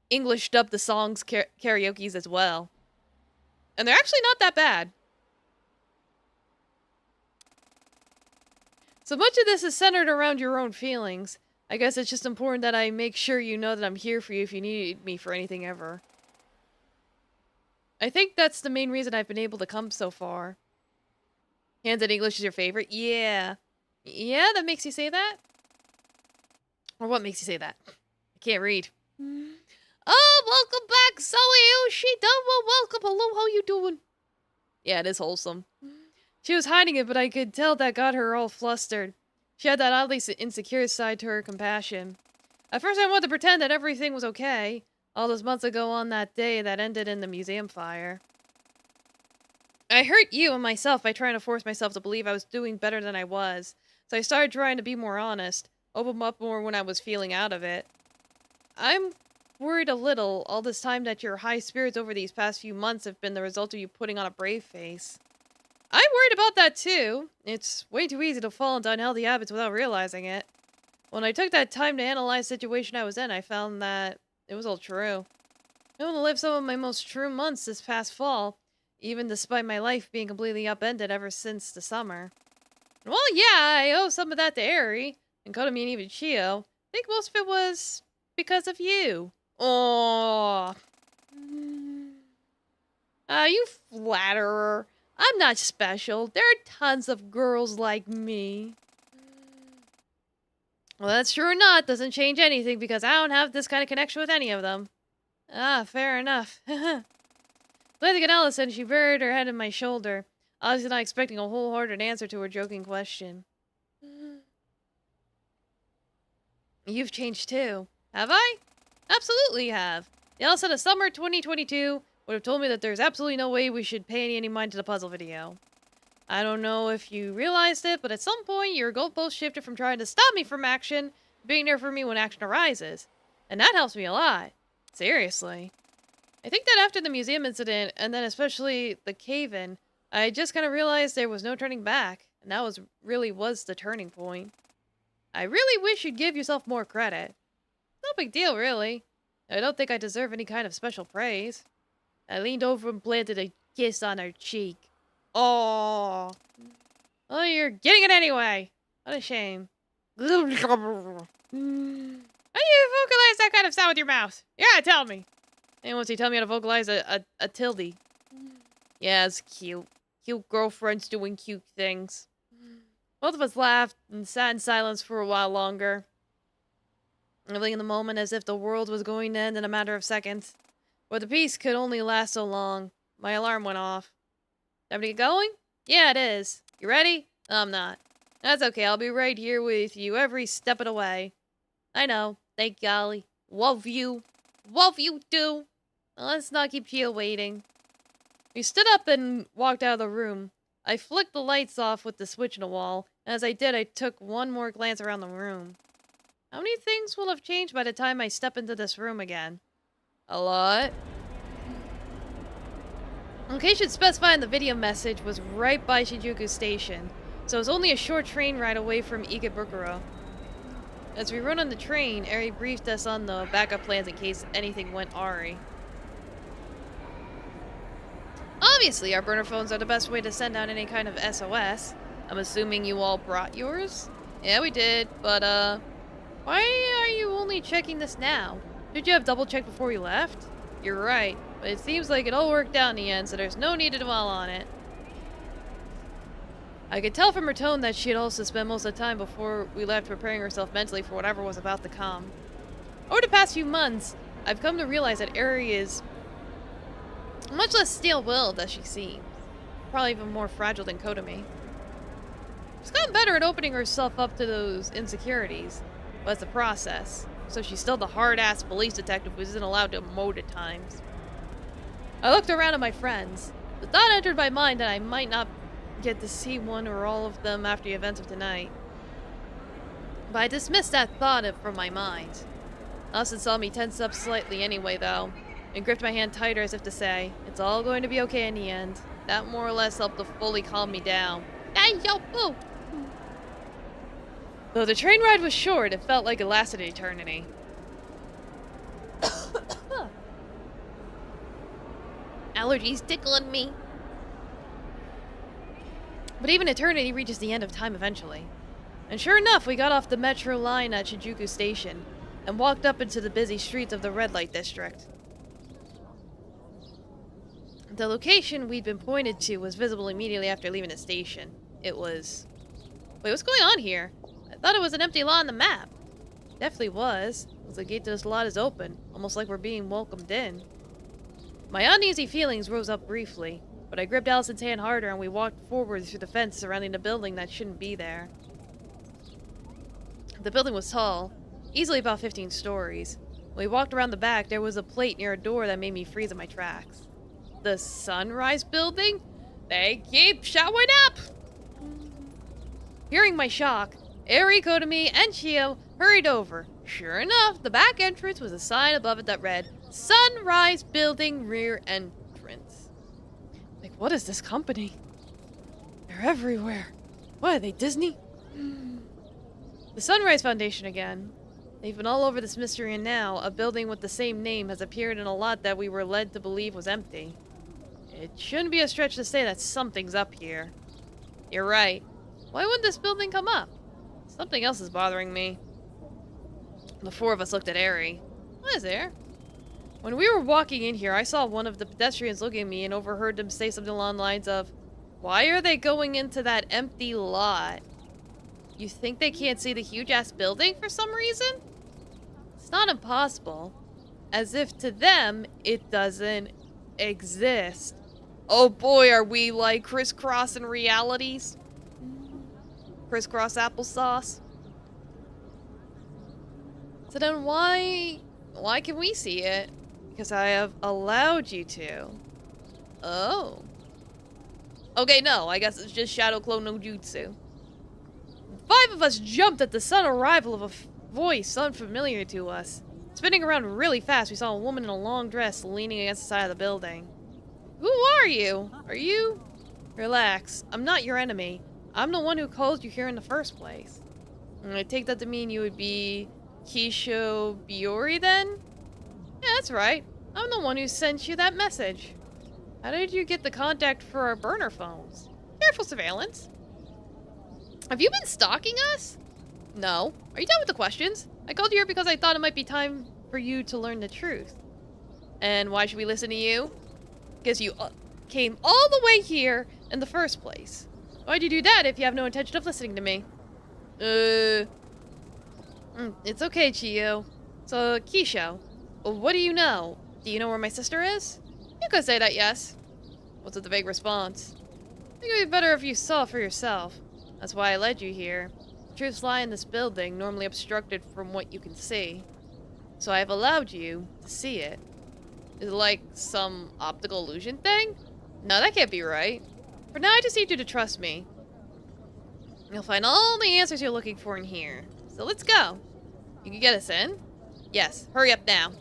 English dub the songs karaoke's as well. And they're actually not that bad. So much of this is centered around your own feelings. I guess it's just important that I make sure you know that I'm here for you if you need me for anything ever. I think that's the main reason I've been able to come so far. Hands in English is your favorite? Yeah. Yeah, that makes you say that? Or what makes you say that? I can't read. Oh, welcome back, Zoe Ushida. Well, welcome. Hello, how you doing? Yeah, it is wholesome. She was hiding it, but I could tell that got her all flustered. She had that oddly insecure side to her compassion. At first I wanted to pretend that everything was okay. All those months ago on that day that ended in the museum fire. I hurt you and myself by trying to force myself to believe I was doing better than I was. So I started trying to be more honest, open up more when I was feeling out of it. I'm worried a little all this time that your high spirits over these past few months have been the result of you putting on a brave face. I'm worried about that too. It's way too easy to fall into unhealthy habits without realizing it. When I took that time to analyze the situation I was in, I found that it was all true. I want to live some of my most true months this past fall, even despite my life being completely upended ever since the summer. Well, yeah, I owe some of that to Eri, and Kotomi and even Chio. I think most of it was because of you. Aww. You flatterer. I'm not special. There are tons of girls like me. Well, that's true or not doesn't change anything because I don't have this kind of connection with any of them. Ah, fair enough. Glancing at Allison, she buried her head in my shoulder. Obviously not expecting a wholehearted answer to her joking question. You've changed too. Have I? Absolutely have. The Allison of summer 2022 would have told me that there's absolutely no way we should pay any mind to the puzzle video. I don't know if you realized it, but at some point your goalpost shifted from trying to stop me from action to being there for me when action arises. And that helps me a lot. Seriously. I think that after the museum incident, and then especially the cave-in, I just kind of realized there was no turning back, and that really was the turning point. I really wish you'd give yourself more credit. No big deal, really. I don't think I deserve any kind of special praise. I leaned over and planted a kiss on her cheek. Oh, you're getting it anyway. What a shame. How do you vocalize that kind of sound with your mouth? Yeah, tell me. And once you tell me how to vocalize a tilde. Yeah, it's cute. Cute girlfriends doing cute things. Both of us laughed and sat in silence for a while longer. Living in the moment as if the world was going to end in a matter of seconds. But the peace could only last so long. My alarm went off. Time to get going? Yeah, it is. You ready? I'm not. That's okay, I'll be right here with you every step of the way. I know. Thank golly. Love you. Love you too. Well, let's not keep you waiting. We stood up and walked out of the room. I flicked the lights off with the switch in the wall, and as I did, I took one more glance around the room. How many things will have changed by the time I step into this room again? A lot. Location specified in the video message was right by Shinjuku Station, so it was only a short train ride away from Ikebukuro. As we rode on the train, Eri briefed us on the backup plans in case anything went awry. Obviously, our burner phones are the best way to send out any kind of SOS. I'm assuming you all brought yours? Yeah, we did, but, why are you only checking this now? Did you have double-checked before you left? You're right, but it seems like it all worked out in the end, so there's no need to dwell on it. I could tell from her tone that she had also spent most of the time before we left preparing herself mentally for whatever was about to come. Over the past few months, I've come to realize that Eri is much less steel-willed as she seems. Probably even more fragile than Kotomi. She's gotten better at opening herself up to those insecurities, but it's a process, so she's still the hard-ass police detective who isn't allowed to emote at times. I looked around at my friends. The thought entered my mind that I might not get to see one or all of them after the events of tonight. But I dismissed that thought from my mind. Austin saw me tense up slightly anyway, though, and gripped my hand tighter as if to say, it's all going to be okay in the end. That more or less helped to fully calm me down. Though the train ride was short, it felt like it lasted an eternity. Allergies tickling me. But even eternity reaches the end of time eventually. And sure enough, we got off the metro line at Shinjuku Station and walked up into the busy streets of the red light district. The location we'd been pointed to was visible immediately after leaving the station. It was... Wait, what's going on here? I thought it was an empty lot on the map. It definitely was. The gate to this lot is open, almost like we're being welcomed in. My uneasy feelings rose up briefly, but I gripped Allison's hand harder and we walked forward through the fence surrounding the building that shouldn't be there. The building was tall, easily about 15 stories. When we walked around the back, there was a plate near a door that made me freeze in my tracks. The Sunrise Building? They keep showing up! Hearing my shock, Eri, Kotomi, and Chio hurried over. Sure enough, the back entrance was a sign above it that read, Sunrise Building Rear Entrance. Like, what is this company? They're everywhere. What, are they Disney? The Sunrise Foundation again. They've been all over this mystery, and now a building with the same name has appeared in a lot that we were led to believe was empty. It shouldn't be a stretch to say that something's up here. You're right. Why wouldn't this building come up? Something else is bothering me. The four of us looked at Eri. What is there? When we were walking in here, I saw one of the pedestrians looking at me and overheard them say something along the lines of, why are they going into that empty lot? You think they can't see the huge-ass building for some reason? It's not impossible. As if to them, it doesn't exist. Oh boy, are we like crisscrossing realities? Crisscross applesauce? So then why can we see it? Because I have allowed you to. Oh. Okay, no, I guess it's just Shadow Clone no Jutsu. 5 of us jumped at the sudden arrival of a voice unfamiliar to us. Spinning around really fast, we saw a woman in a long dress leaning against the side of the building. Who are you? Are you? Relax. I'm not your enemy. I'm the one who called you here in the first place. And I take that to mean you would be Kisho Biori then? Yeah, that's right. I'm the one who sent you that message. How did you get the contact for our burner phones? Careful surveillance. Have you been stalking us? No. Are you done with the questions? I called you here because I thought it might be time for you to learn the truth. And why should we listen to you? Because you came all the way here in the first place. Why'd you do that if you have no intention of listening to me? It's okay, Chiyo. So, Kisho, what do you know? Do you know where my sister is? You could say that, yes. What's with the vague response? I think it would be better if you saw for yourself. That's why I led you here. The truths lie in this building, normally obstructed from what you can see. So I have allowed you to see it. Is it like some optical illusion thing? No, that can't be right. For now, I just need you to trust me. You'll find all the answers you're looking for in here. So let's go. You can get us in? Yes, hurry up now.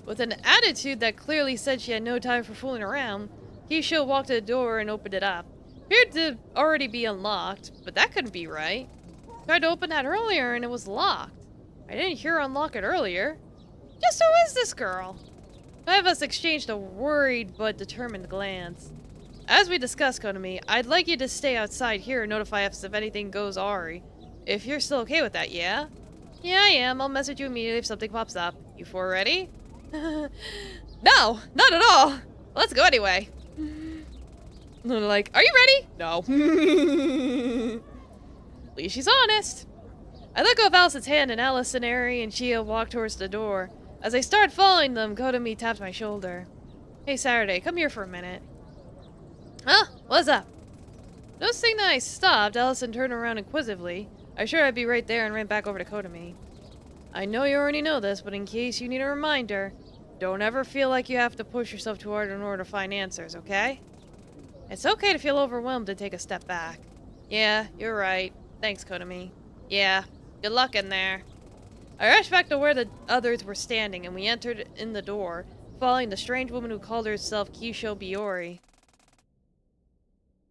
With an attitude that clearly said she had no time for fooling around, Kisho walked to the door and opened it up. Appeared to already be unlocked, but that couldn't be right. Tried to open that earlier and it was locked. I didn't hear her unlock it earlier. Just who is this girl? Five of us exchanged a worried but determined glance. As we discussed, Konami, I'd like you to stay outside here and notify us if anything goes awry. If you're still okay with that, yeah? Yeah, I am. I'll message you immediately if something pops up. You four ready? No, not at all. Let's go anyway. They're like, are you ready? No. At least she's honest. I let go of Alice's hand and Alice and Eri and Chia walked towards the door. As I started following them, Kotomi tapped my shoulder. Hey, Saturday, come here for a minute. Huh? What's up? Noticing that I stopped, Allison turned around inquisitively. I assured I'd be right there and ran back over to Kotomi. I know you already know this, but in case you need a reminder, don't ever feel like you have to push yourself too hard in order to find answers, okay? It's okay to feel overwhelmed and take a step back. Yeah, you're right. Thanks, Kotomi. Yeah, good luck in there. I rushed back to where the others were standing, and we entered in the door, following the strange woman who called herself Kisho Biori.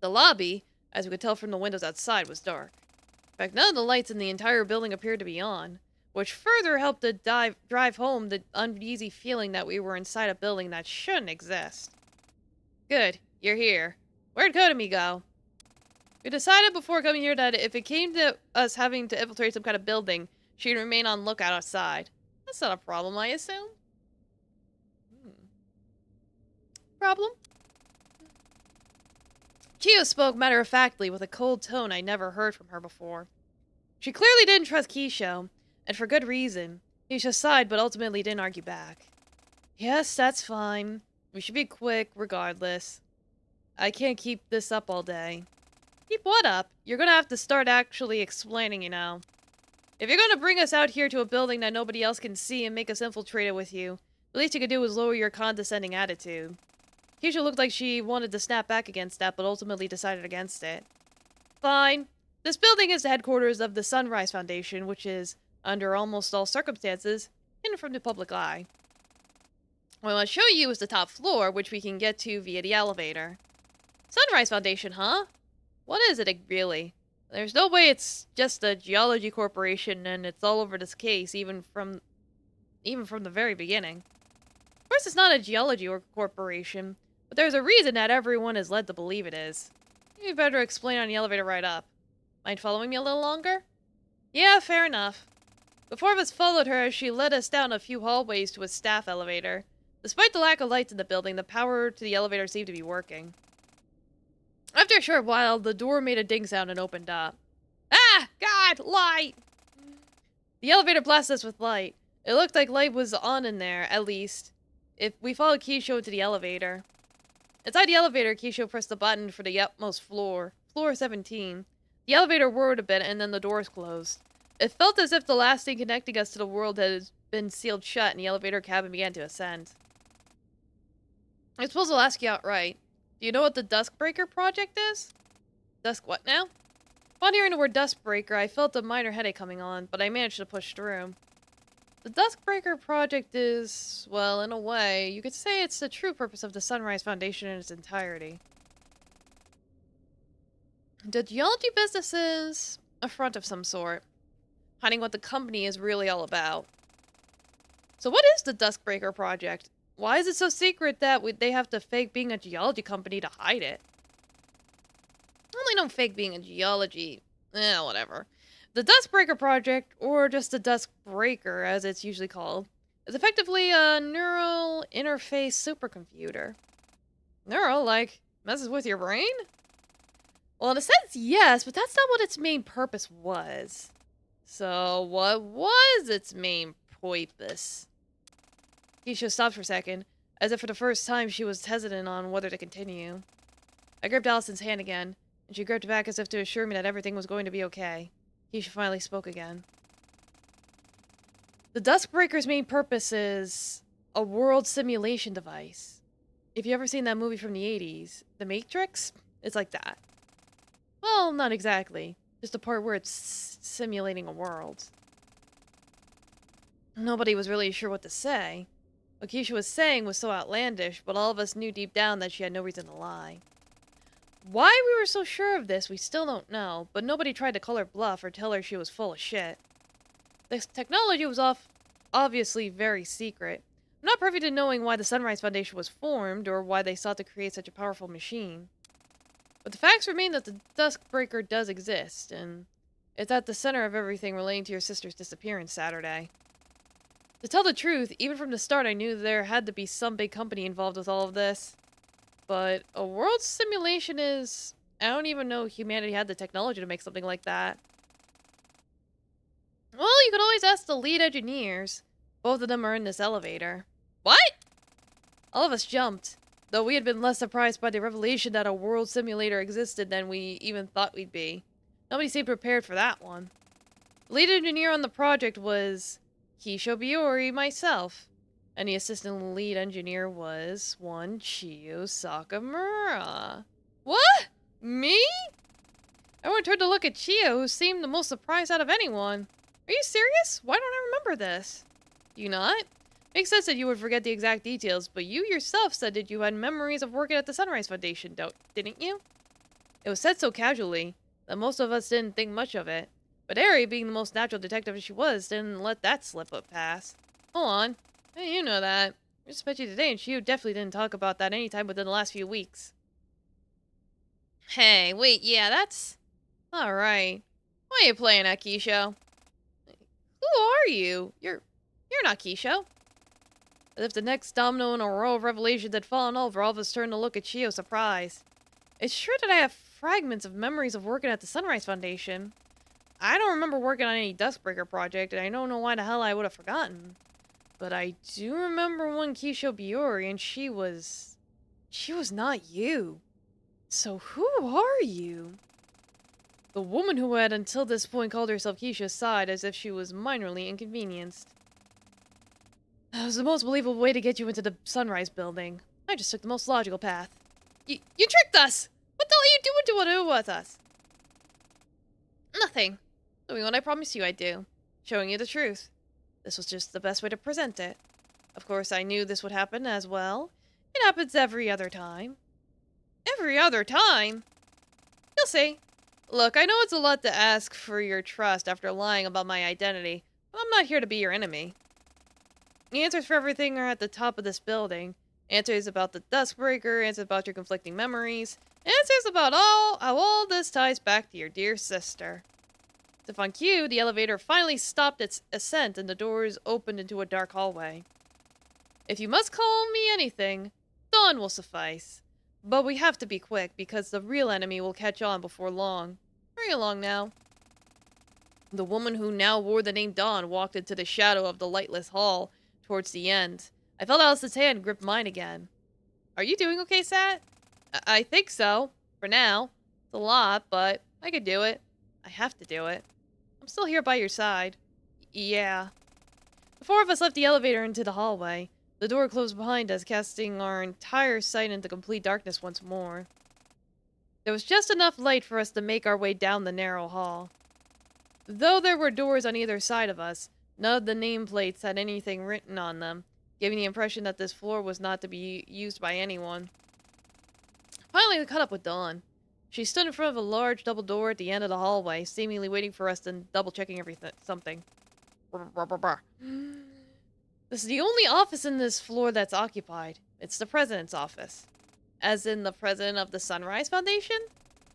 The lobby, as we could tell from the windows outside, was dark. In fact, none of the lights in the entire building appeared to be on, which further helped to drive home the uneasy feeling that we were inside a building that shouldn't exist. Good, you're here. Where'd Kotomi go? We decided before coming here that if it came to us having to infiltrate some kind of building, she'd remain on lookout outside. That's not a problem, I assume. Problem? Chiyo spoke matter-of-factly with a cold tone I never heard from her before. She clearly didn't trust Kisho, and for good reason. Kisho sighed, but ultimately didn't argue back. Yes, that's fine. We should be quick, regardless. I can't keep this up all day. Keep what up? You're gonna have to start actually explaining, you know. If you're gonna bring us out here to a building that nobody else can see and make us infiltrate it with you, the least you could do is lower your condescending attitude. Kisho looked like she wanted to snap back against that, but ultimately decided against it. Fine. This building is the headquarters of the Sunrise Foundation, which is, under almost all circumstances, hidden from the public eye. What I want to show you is the top floor, which we can get to via the elevator. Sunrise Foundation, huh? What is it, really? There's no way it's just a geology corporation and it's all over this case, even from the very beginning. Of course, it's not a geology corporation, but there's a reason that everyone is led to believe it is. You better explain on the elevator right up. Mind following me a little longer? Yeah, fair enough. The four of us followed her as she led us down a few hallways to a staff elevator. Despite the lack of lights in the building, the power to the elevator seemed to be working. After a short while, the door made a ding sound and opened up. Ah! God! Light! The elevator blasted us with light. It looked like light was on in there, at least. If we followed Kisho into the elevator. Inside the elevator, Keisha pressed the button for the upmost floor. Floor 17. The elevator whirred a bit, and then the doors closed. It felt as if the last thing connecting us to the world had been sealed shut, and the elevator cabin began to ascend. I suppose I'll ask you outright. Do you know what the Duskbreaker project is? Dusk what now? Upon hearing the word Duskbreaker, I felt a minor headache coming on, but I managed to push through. The Duskbreaker project is, well, in a way, you could say it's the true purpose of the Sunrise Foundation in its entirety. The geology business is a front of some sort, hiding what the company is really all about. So what is the Duskbreaker project? Why is it so secret that they have to fake being a geology company to hide it? Well, they don't fake being a geology... whatever. The Duskbreaker project, or just the Duskbreaker as it's usually called, is effectively a neural interface supercomputer. Neural, like, messes with your brain? Well, in a sense, yes, but that's not what its main purpose was. So, what was its main purpose? Keisha stopped for a second, as if for the first time she was hesitant on whether to continue. I gripped Allison's hand again, and she gripped back as if to assure me that everything was going to be okay. Keisha finally spoke again. The Duskbreaker's main purpose is a world simulation device. If you ever seen that movie from the 80s, The Matrix, it's like that. Well, not exactly. Just the part where it's simulating a world. Nobody was really sure what to say. What Keisha was saying was so outlandish, but all of us knew deep down that she had no reason to lie. Why we were so sure of this, we still don't know, but nobody tried to call her bluff or tell her she was full of shit. This technology was obviously very secret. I'm not privy to knowing why the Sunrise Foundation was formed, or why they sought to create such a powerful machine. But the facts remain that the Duskbreaker does exist, and it's at the center of everything relating to your sister's disappearance Saturday. To tell the truth, even from the start I knew there had to be some big company involved with all of this. But a world simulation is... I don't even know humanity had the technology to make something like that. Well, you could always ask the lead engineers. Both of them are in this elevator. What? All of us jumped, though we had been less surprised by the revelation that a world simulator existed than we even thought we'd be. Nobody seemed prepared for that one. The lead engineer on the project was Keisha Biori, myself. And the assistant lead engineer was one Chiyo Sakamura. What? Me? Everyone turned to look at Chiyo, who seemed the most surprised out of anyone. Are you serious? Why don't I remember this? You not? Makes sense that you would forget the exact details, but you yourself said that you had memories of working at the Sunrise Foundation, didn't you? It was said so casually that most of us didn't think much of it. But Eri, being the most natural detective she was, didn't let that slip up past. Hold on. Hey, you know that. I just met you today, and Chiyo definitely didn't talk about that anytime within the last few weeks. Hey, wait, yeah, that's... Alright. Why are you playing at, Keisha? Who are you? You're not Keisha. As if the next domino in a row of revelations had fallen over, all of us turned to look at Chiyo, surprised. It's true that I have fragments of memories of working at the Sunrise Foundation. I don't remember working on any Duskbreaker project, and I don't know why the hell I would have forgotten. But I do remember one Keisha Biori, and she was not you. So who are you? The woman who had until this point called herself Keisha sighed as if she was minorly inconvenienced. That was the most believable way to get you into the Sunrise building. I just took the most logical path. You tricked us! What the hell are you doing with us? Nothing. Doing what I promised you I'd do. Showing you the truth. This was just the best way to present it. Of course, I knew this would happen as well. It happens every other time. Every other time? You'll see. Look, I know it's a lot to ask for your trust after lying about my identity, but I'm not here to be your enemy. The answers for everything are at the top of this building. Answers about the Duskbreaker, answers about your conflicting memories, answers about how all this ties back to your dear sister. If on cue, the elevator finally stopped its ascent and the doors opened into a dark hallway. If you must call me anything, Dawn will suffice. But we have to be quick, because the real enemy will catch on before long. Hurry along now. The woman who now wore the name Dawn walked into the shadow of the lightless hall towards the end. I felt Alice's hand grip mine again. Are you doing okay, Sat? I think so. For now. It's a lot, but I could do it. I have to do it. I'm still here by your side. Yeah. The four of us left the elevator into the hallway. The door closed behind us, casting our entire sight into complete darkness once more. There was just enough light for us to make our way down the narrow hall. Though there were doors on either side of us, none of the nameplates had anything written on them, giving the impression that this floor was not to be used by anyone. Finally, we caught up with Dawn. She stood in front of a large double door at the end of the hallway, seemingly waiting for us and double-checking something. This is the only office in this floor that's occupied. It's the president's office. As in the president of the Sunrise Foundation?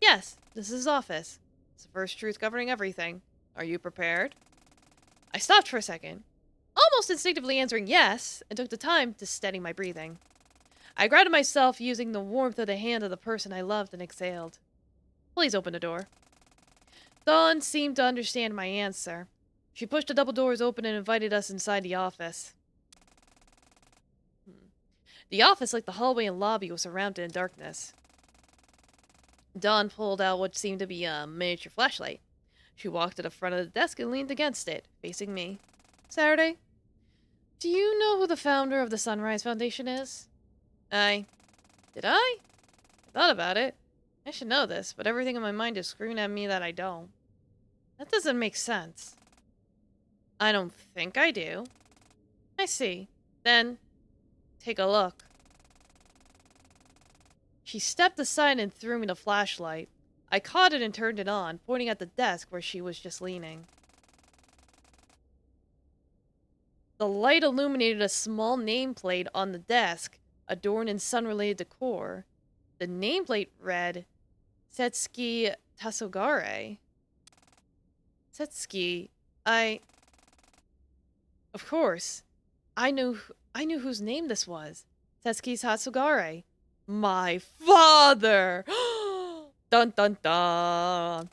Yes, this is his office. It's the first truth governing everything. Are you prepared? I stopped for a second, almost instinctively answering yes, and took the time to steady my breathing. I grounded myself using the warmth of the hand of the person I loved and exhaled. Please open the door. Dawn seemed to understand my answer. She pushed the double doors open and invited us inside the office. The office, like the hallway and lobby, was surrounded in darkness. Dawn pulled out what seemed to be a miniature flashlight. She walked to the front of the desk and leaned against it, facing me. Saturday, do you know who the founder of the Sunrise Foundation is? Did I? I thought about it. I should know this, but everything in my mind is screaming at me that I don't. That doesn't make sense. I don't think I do. I see. Then, take a look. She stepped aside and threw me the flashlight. I caught it and turned it on, pointing at the desk where she was just leaning. The light illuminated a small nameplate on the desk, adorned in sun-related decor. The nameplate read, Setsuki Tasogare. Setsuki, Of course. I knew whose name this was. Setsuki Tasogare. My father! Dun dun dun!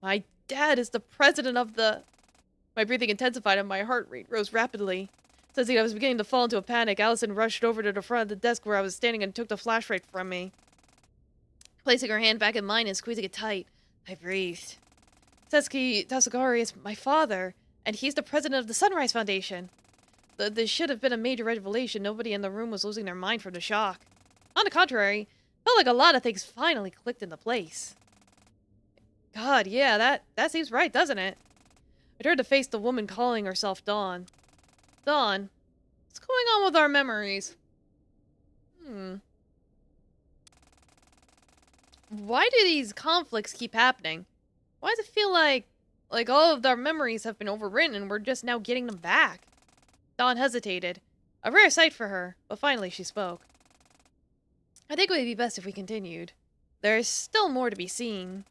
My dad is the president of the... My breathing intensified and my heart rate rose rapidly. Sensing I was beginning to fall into a panic, Allison rushed over to the front of the desk where I was standing and took the flashlight from me. Placing her hand back in mine and squeezing it tight, I breathed. Setsuki Tasogari is my father, and he's the president of the Sunrise Foundation. This should have been a major revelation. Nobody in the room was losing their mind from the shock. On the contrary, felt like a lot of things finally clicked into place. God, yeah, that seems right, doesn't it? I turned to face the woman calling herself Dawn. Dawn, what's going on with our memories? Why do these conflicts keep happening? Why does it feel like all of our memories have been overwritten and we're just now getting them back? Dawn hesitated. A rare sight for her, but finally she spoke. I think it would be best if we continued. There is still more to be seen.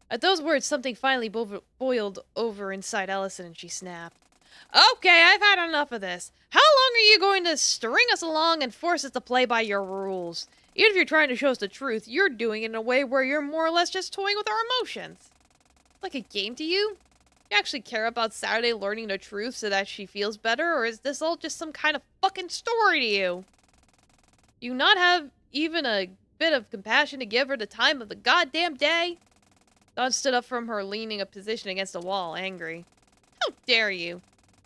At those words, something finally boiled over inside Allison and she snapped. Okay, I've had enough of this. How long are you going to string us along and force us to play by your rules? Even if you're trying to show us the truth, you're doing it in a way where you're more or less just toying with our emotions. Like a game to you? You actually care about Saturday learning the truth so that she feels better, or is this all just some kind of fucking story to you? Do you not have even a bit of compassion to give her the time of the goddamn day? Dawn stood up from her leaning a position against the wall, angry. How dare you?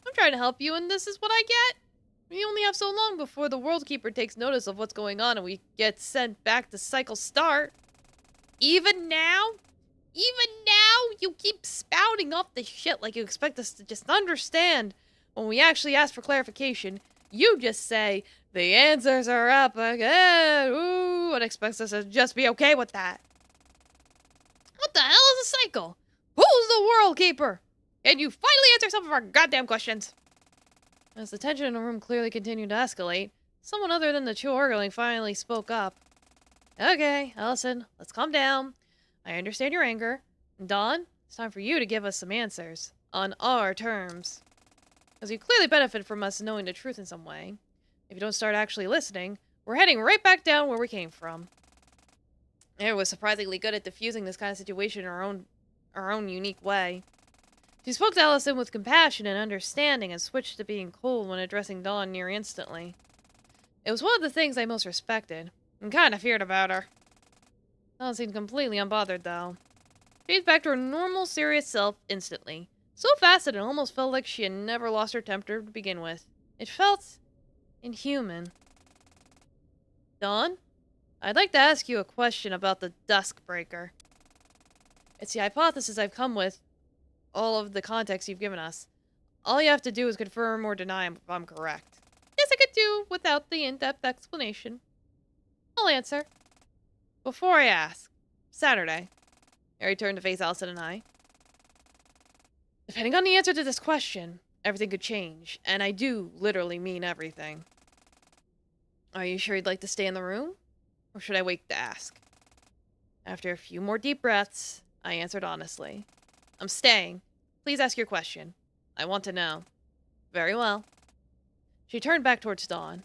I'm trying to help you and this is what I get? We only have so long before the World Keeper takes notice of what's going on and we get sent back to cycle start. Even now? Even now? You keep spouting off the shit like you expect us to just understand. When we actually ask for clarification, you just say, the answers are up again, ooh, and expects us to just be okay with that. What the hell is a cycle? Who's the World Keeper? Can you finally answer some of our goddamn questions? As the tension in the room clearly continued to escalate, someone other than the two arguing finally spoke up. Okay, Allison, let's calm down. I understand your anger. Dawn, it's time for you to give us some answers. On our terms. Because you clearly benefit from us knowing the truth in some way. If you don't start actually listening, we're heading right back down where we came from. Era was surprisingly good at diffusing this kind of situation in our own unique way. She spoke to Allison with compassion and understanding and switched to being cold when addressing Dawn near instantly. It was one of the things I most respected. I'm kinda feared about her. Dawn seemed completely unbothered, though. She's back to her normal, serious self instantly. So fast that it almost felt like she had never lost her temper to begin with. It felt inhuman. Dawn, I'd like to ask you a question about the Duskbreaker. It's the hypothesis I've come with all of the context you've given us. All you have to do is confirm or deny if I'm correct. Yes, I could do without the in-depth explanation. I'll answer. Before I ask, Saturday. Harry turned to face Allison and I. Depending on the answer to this question, everything could change, and I do literally mean everything. Are you sure you'd like to stay in the room? Or should I wait to ask? After a few more deep breaths, I answered honestly. I'm staying. Please ask your question. I want to know. Very well. She turned back towards Dawn.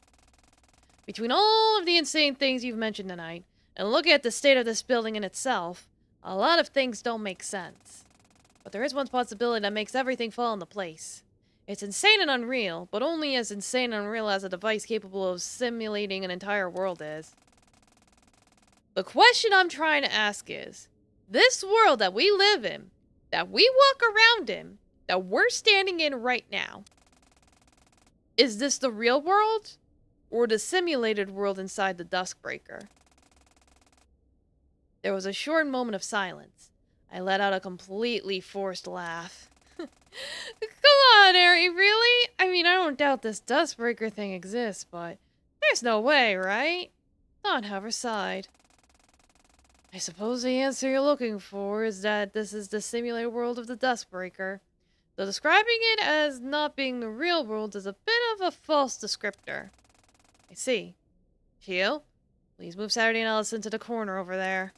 Between all of the insane things you've mentioned tonight, and looking at the state of this building in itself, a lot of things don't make sense. But there is one possibility that makes everything fall into place. It's insane and unreal, but only as insane and unreal as a device capable of simulating an entire world is. The question I'm trying to ask is, this world that we live in, that we walk around in, that we're standing in right now, is this the real world, or the simulated world inside the Duskbreaker? There was a short moment of silence. I let out a completely forced laugh. Come on, Harry, really? I mean, I don't doubt this Duskbreaker thing exists, but there's no way, right? Dawn however sighed. I suppose the answer you're looking for is that this is the simulated world of the Duskbreaker, though describing it as not being the real world is a bit of a false descriptor. I see. Gio, please move Saturday and Allison to the corner over there.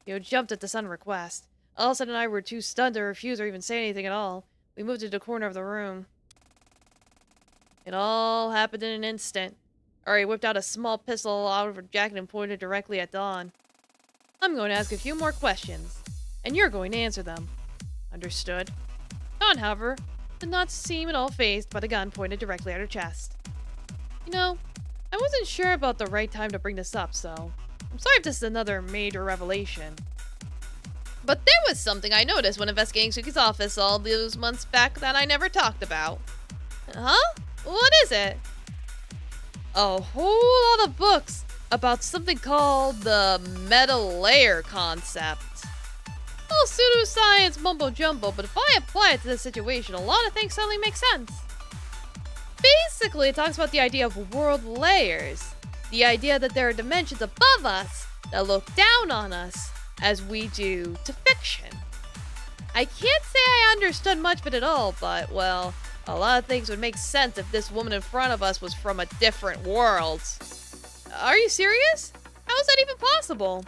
Gio jumped at the sudden request. Allison and I were too stunned to refuse or even say anything at all. We moved to the corner of the room. It all happened in an instant. Ari whipped out a small pistol out of her jacket and pointed directly at Dawn. I'm going to ask a few more questions, and you're going to answer them. Understood? Dawn, however, did not seem at all fazed by the gun pointed directly at her chest. You know, I wasn't sure about the right time to bring this up, so I'm sorry if this is another major revelation. But there was something I noticed when investigating Suki's office all those months back that I never talked about. Huh? What is it? A whole lot of books about something called the meta-layer concept. All pseudoscience mumbo-jumbo, but if I apply it to this situation, a lot of things suddenly make sense. Basically, it talks about the idea of world layers. The idea that there are dimensions above us that look down on us, as we do to fiction. I can't say I understood much of it at all, but, well, a lot of things would make sense if this woman in front of us was from a different world. Are you serious? How is that even possible?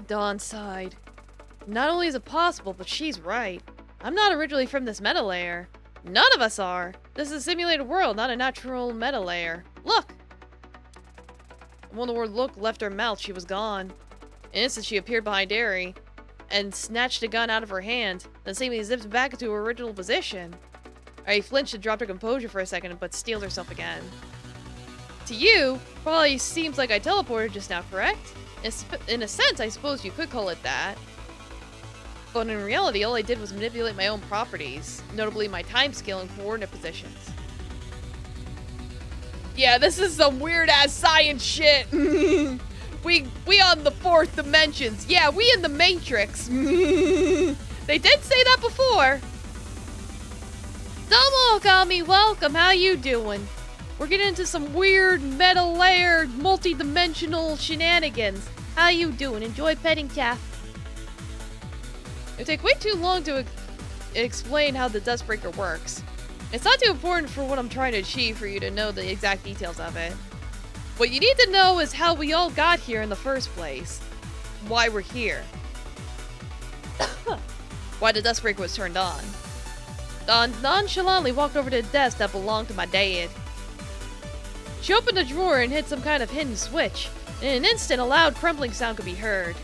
Dawn sighed. Not only is it possible, but she's right. I'm not originally from this meta layer. None of us are. This is a simulated world, not a natural meta layer. Look! When the word look left her mouth, she was gone. In an instant, she appeared behind Ari and snatched a gun out of her hand, then seemingly zipped back into her original position. Ari flinched and dropped her composure for a second, but steeled herself again. To you, probably seems like I teleported just now, correct? In a sense, I suppose you could call it that. But in reality, all I did was manipulate my own properties, notably my time scale and coordinate positions. Yeah, this is some weird-ass science shit. We on the fourth dimensions. Yeah, we in the Matrix. They did say that before. Domo Kami, welcome. How you doing? We're getting into some weird meta-layered, multi-dimensional shenanigans. How you doing? Enjoy petting Calf. It would take way too long to explain how the Duskbreaker works. It's not too important for what I'm trying to achieve for you to know the exact details of it. What you need to know is how we all got here in the first place. Why we're here. Why the Duskbreaker was turned on. Dawn nonchalantly walked over to the desk that belonged to my dad. She opened a drawer and hit some kind of hidden switch. In an instant, a loud crumpling sound could be heard.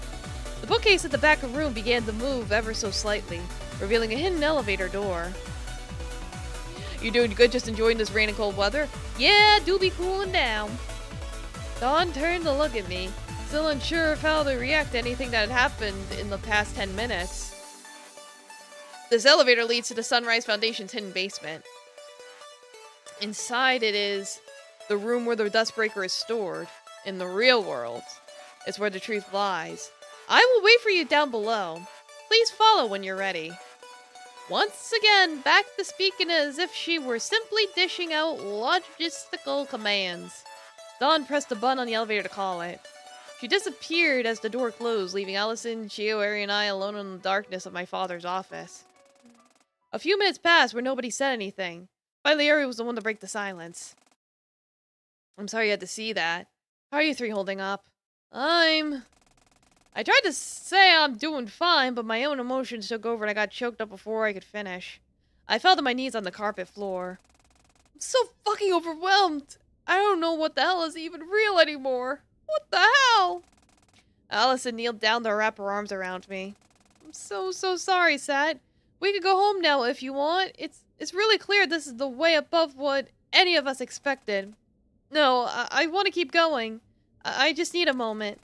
The bookcase at the back of the room began to move ever so slightly, revealing a hidden elevator door. You doing good just enjoying this rain and cold weather? Yeah, do be cooling down. Dawn turned to look at me, still unsure of how to react to anything that had happened in the past 10 minutes. This elevator leads to the Sunrise Foundation's hidden basement. Inside it is the room where the Dustbreaker is stored. In the real world, it's where the truth lies. I will wait for you down below. Please follow when you're ready. Once again, back to speaking as if she were simply dishing out logistical commands. Dawn pressed a button on the elevator to call it. She disappeared as the door closed, leaving Allison, Chio, Ari, and I alone in the darkness of my father's office. A few minutes passed where nobody said anything. Finally, Ari was the one to break the silence. I'm sorry you had to see that. How are you three holding up? I tried to say I'm doing fine, but my own emotions took over and I got choked up before I could finish. I fell to my knees on the carpet floor. I'm so fucking overwhelmed. I don't know what the hell is even real anymore. What the hell? Allison kneeled down to wrap her arms around me. I'm so sorry, Sat. We could go home now if you want. It's really clear this is the way above what any of us expected. No, I want to keep going. I just need a moment.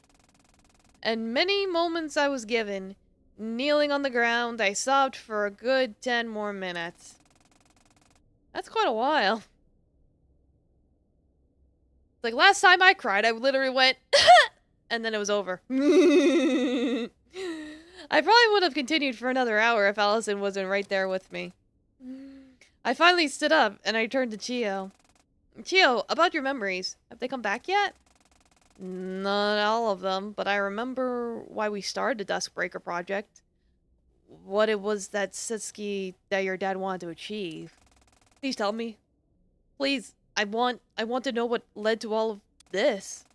And many moments I was given. Kneeling on the ground, I sobbed for a good 10 more minutes. That's quite a while. Like, last time I cried, I literally went, and then it was over. I probably would have continued for another hour if Allison wasn't right there with me. I finally stood up, and I turned to Chio. Chio, about your memories. Have they come back yet? Not all of them, but I remember why we started the Duskbreaker project. What it was that Sitsuki that your dad wanted to achieve. Please tell me. Please, I want to know what led to all of this.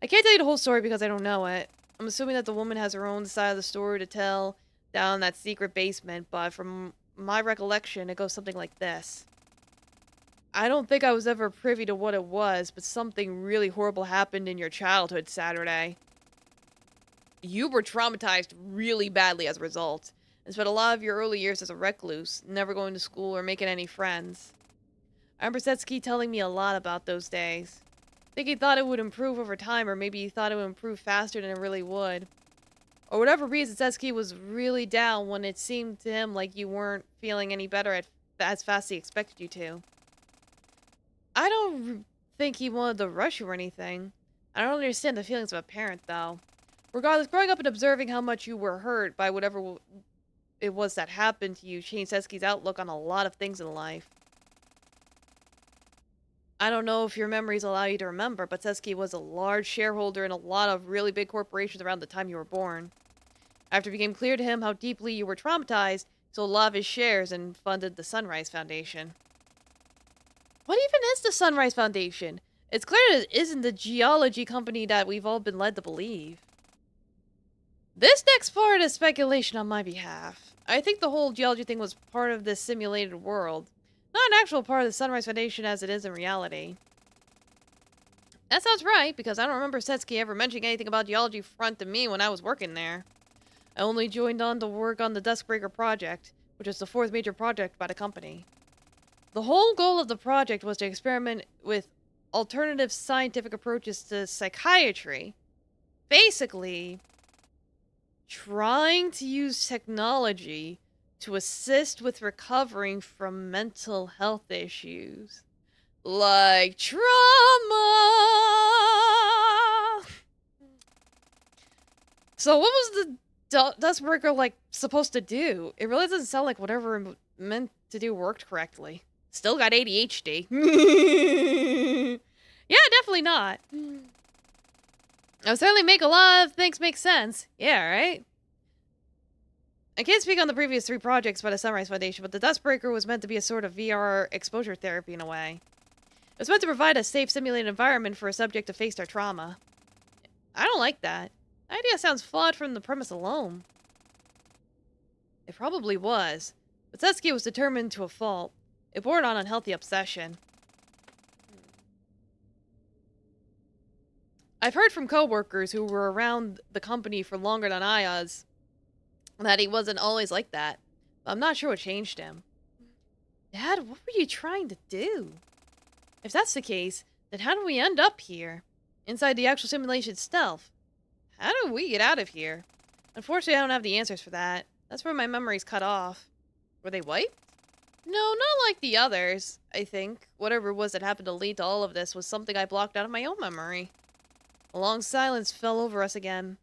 I can't tell you the whole story because I don't know it. I'm assuming that the woman has her own side of the story to tell down that secret basement, but from my recollection, it goes something like this. I don't think I was ever privy to what it was, but something really horrible happened in your childhood Saturday. You were traumatized really badly as a result, and spent a lot of your early years as a recluse, never going to school or making any friends. I remember Setsuki telling me a lot about those days. I think he thought it would improve over time, or maybe he thought it would improve faster than it really would. Or whatever reason, Setsuki was really down when it seemed to him like you weren't feeling any better as fast as he expected you to. I don't think he wanted to rush you or anything. I don't understand the feelings of a parent, though. Regardless, growing up and observing how much you were hurt by whatever it was that happened to you changed Setsuki's outlook on a lot of things in life. I don't know if your memories allow you to remember, but Setsuki was a large shareholder in a lot of really big corporations around the time you were born. After it became clear to him how deeply you were traumatized, he sold a lot of his shares and funded the Sunrise Foundation. What even is the Sunrise Foundation? It's clear that it isn't the geology company that we've all been led to believe. This next part is speculation on my behalf. I think the whole geology thing was part of this simulated world. Not an actual part of the Sunrise Foundation as it is in reality. That sounds right, because I don't remember Setsuki ever mentioning anything about geology front to me when I was working there. I only joined on to work on the Duskbreaker project, which was the fourth major project by the company. The whole goal of the project was to experiment with alternative scientific approaches to psychiatry. Basically, trying to use technology to assist with recovering from mental health issues. Like trauma! So what was the Duskbreaker, like, supposed to do? It really doesn't sound like whatever it meant to do worked correctly. Still got ADHD. Yeah, definitely not. I would certainly make a lot of things make sense. Yeah, right? I can't speak on the previous 3 projects by the Sunrise Foundation, but the Duskbreaker was meant to be a sort of VR exposure therapy in a way. It was meant to provide a safe, simulated environment for a subject to face their trauma. I don't like that. The idea sounds flawed from the premise alone. It probably was, but Setsuki was determined to a fault. It bordered on unhealthy obsession. I've heard from coworkers who were around the company for longer than I was that he wasn't always like that. But I'm not sure what changed him. Dad, what were you trying to do? If that's the case, then how did we end up here? inside the actual simulation itself. How do we get out of here? Unfortunately, I don't have the answers for that. That's where my memory's cut off. Were they wiped? No, not like the others, I think. Whatever it was that happened to lead to all of this was something I blocked out of my own memory. A long silence fell over us again.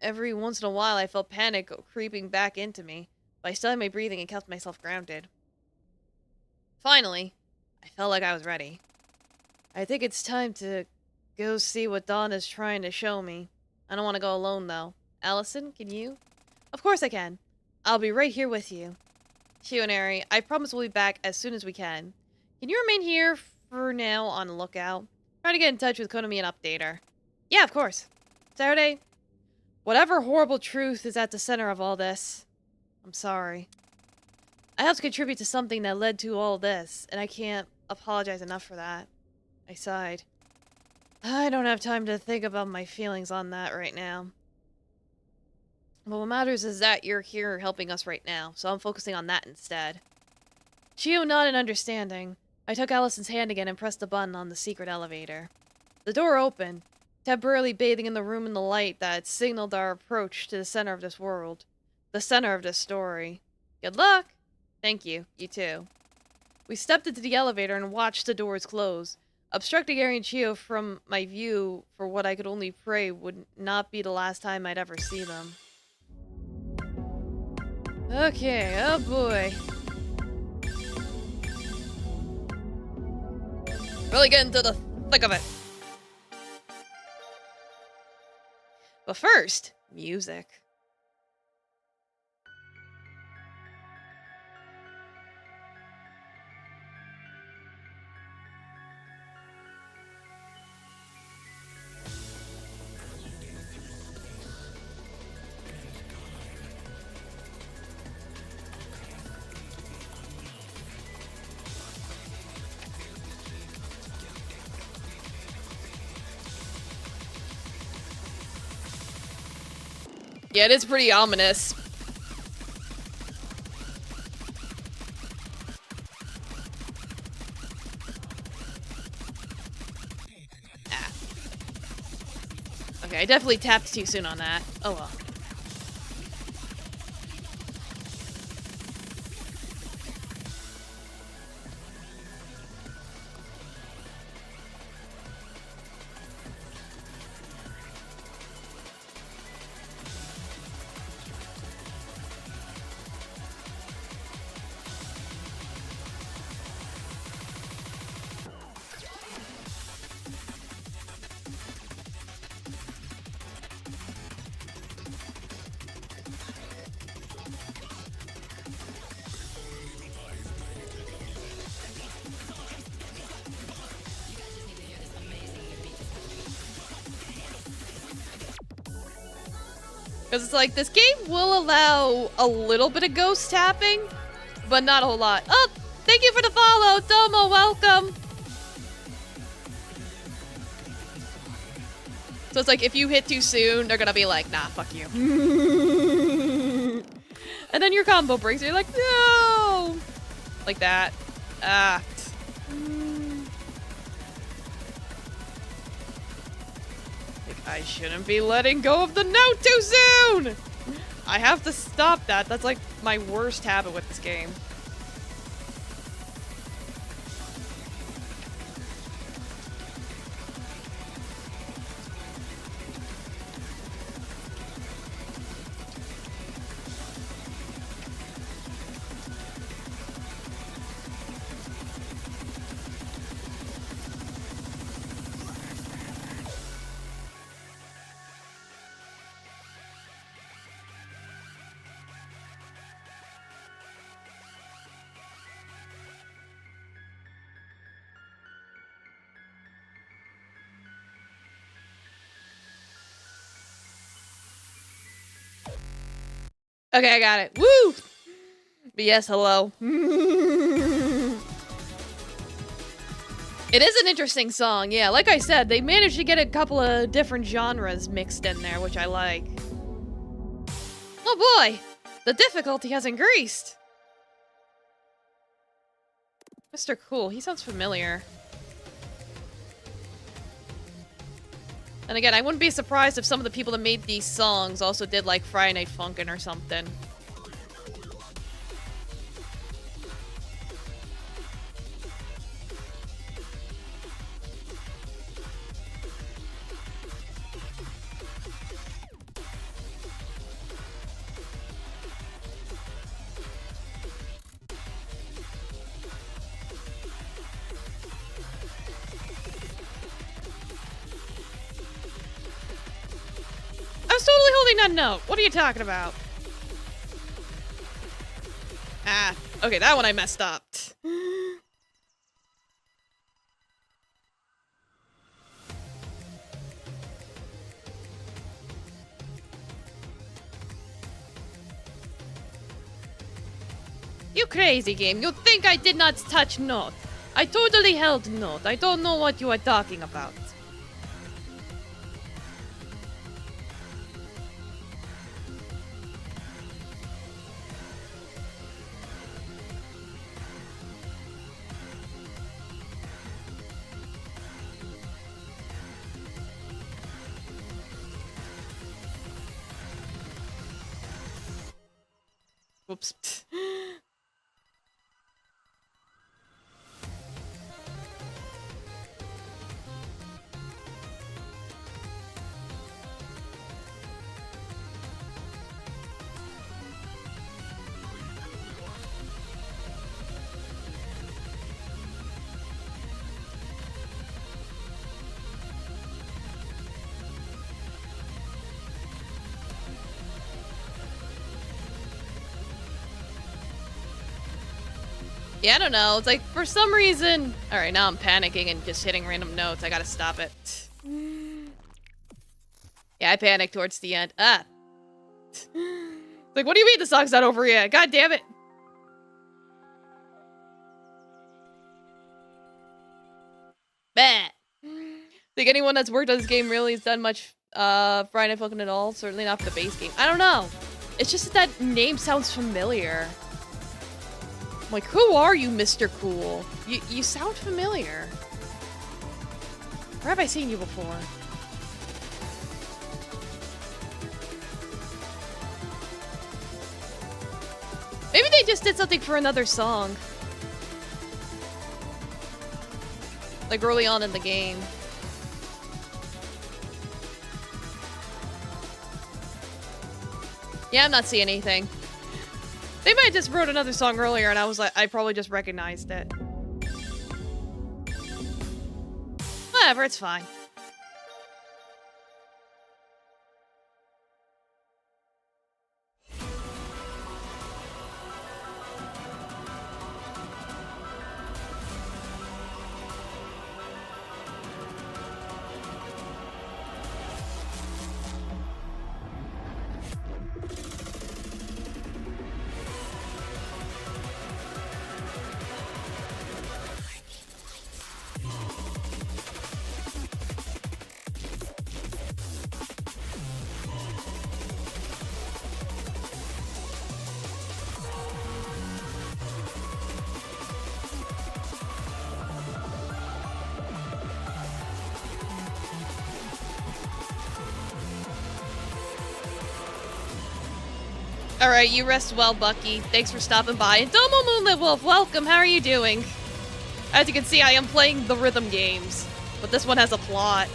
Every once in a while, I felt panic creeping back into me, but I still had my breathing and kept myself grounded. Finally, I felt like I was ready. I think it's time to go see what Dawn is trying to show me. I don't want to go alone, though. Allison, can you? Of course I can. I'll be right here with you. Shionary, I promise we'll be back as soon as we can. Can you remain here for now on the lookout? Try to get in touch with Konami and update her. Yeah, of course. Saturday, whatever horrible truth is at the center of all this, I'm sorry. I helped contribute to something that led to all this, and I can't apologize enough for that. I sighed. I don't have time to think about my feelings on that right now. But what matters is that you're here helping us right now, so I'm focusing on that instead. Chio nodded in understanding. I took Allison's hand again and pressed the button on the secret elevator. The door opened, temporarily bathing in the room in the light that signaled our approach to the center of this world. The center of this story. Good luck! Thank you. You too. We stepped into the elevator and watched the doors close, obstructing Ari and Chio from my view for what I could only pray would not be the last time I'd ever see them. Okay, oh boy. Really get into the thick of it. But first, music. Yeah, it is pretty ominous. Ah. Okay, I definitely tapped too soon on that. Oh well. Because it's like, this game will allow a little bit of ghost tapping, but not a whole lot. Oh, thank you for the follow, Domo, welcome! So it's like, if you hit too soon, they're gonna be like, nah, fuck you. And then your combo breaks, and you're like, no! Like that. Ah. I shouldn't be letting go of the note too soon! I have to stop that. That's like my worst habit with this game. Okay, I got it. Woo! But yes, hello. It is an interesting song, yeah. Like I said, they managed to get a couple of different genres mixed in there, which I like. Oh boy! The difficulty has increased! Mr. Cool, he sounds familiar. And again, I wouldn't be surprised if some of the people that made these songs also did like Friday Night Funkin' or something. I was totally holding that note. What are you talking about? Ah, okay, that one I messed up. You crazy game. You think I did not touch note. I totally held note. I don't know what you are talking about. Whoops. Yeah, I don't know. It's like, for some reason... Alright, now I'm panicking and just hitting random notes. I gotta stop it. Yeah, I panicked towards the end. Ah. Like, what do you mean the song's not over yet? God damn it. Bah. Think anyone that's worked on this game really has done much Friday Night Funkin' at all? Certainly not for the base game. I don't know. It's just that name sounds familiar. I'm like, who are you, Mr. Cool? You sound familiar. Where have I seen you before? Maybe they just did something for another song. Like early on in the game. Yeah, I'm not seeing anything. They might have just wrote another song earlier and I was like, I probably just recognized it. Whatever, it's fine. Alright, you rest well, Bucky. Thanks for stopping by. And Domo Moonlit Wolf, welcome. How are you doing? As you can see, I am playing the rhythm games. But this one has a plot.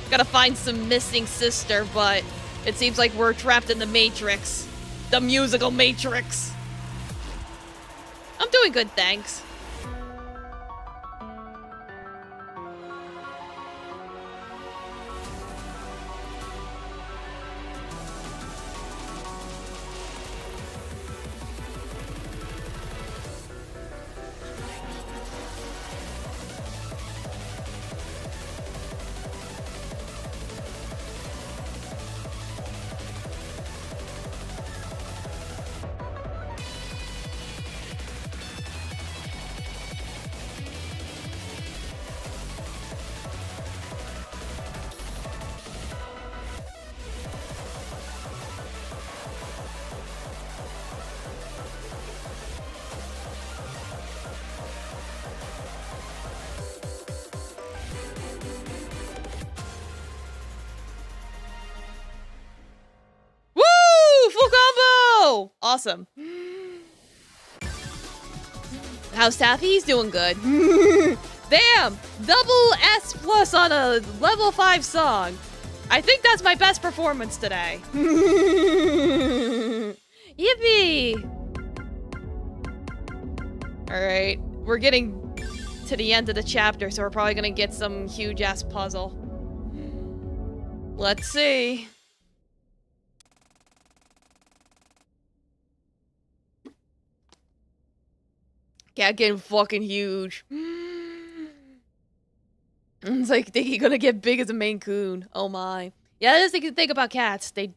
Gotta find some missing sister, but it seems like we're trapped in the Matrix. The musical Matrix. I'm doing good, thanks. Oh, awesome. How's Taffy? He's doing good. Damn! Double S plus on a level 5 song. I think that's my best performance today. Yippee! Alright, we're getting to the end of the chapter, so we're probably gonna get some huge-ass puzzle. Let's see. Cat getting fucking huge. It's like they gonna get big as a Maine Coon. Oh my. Yeah, that is the thing about cats. They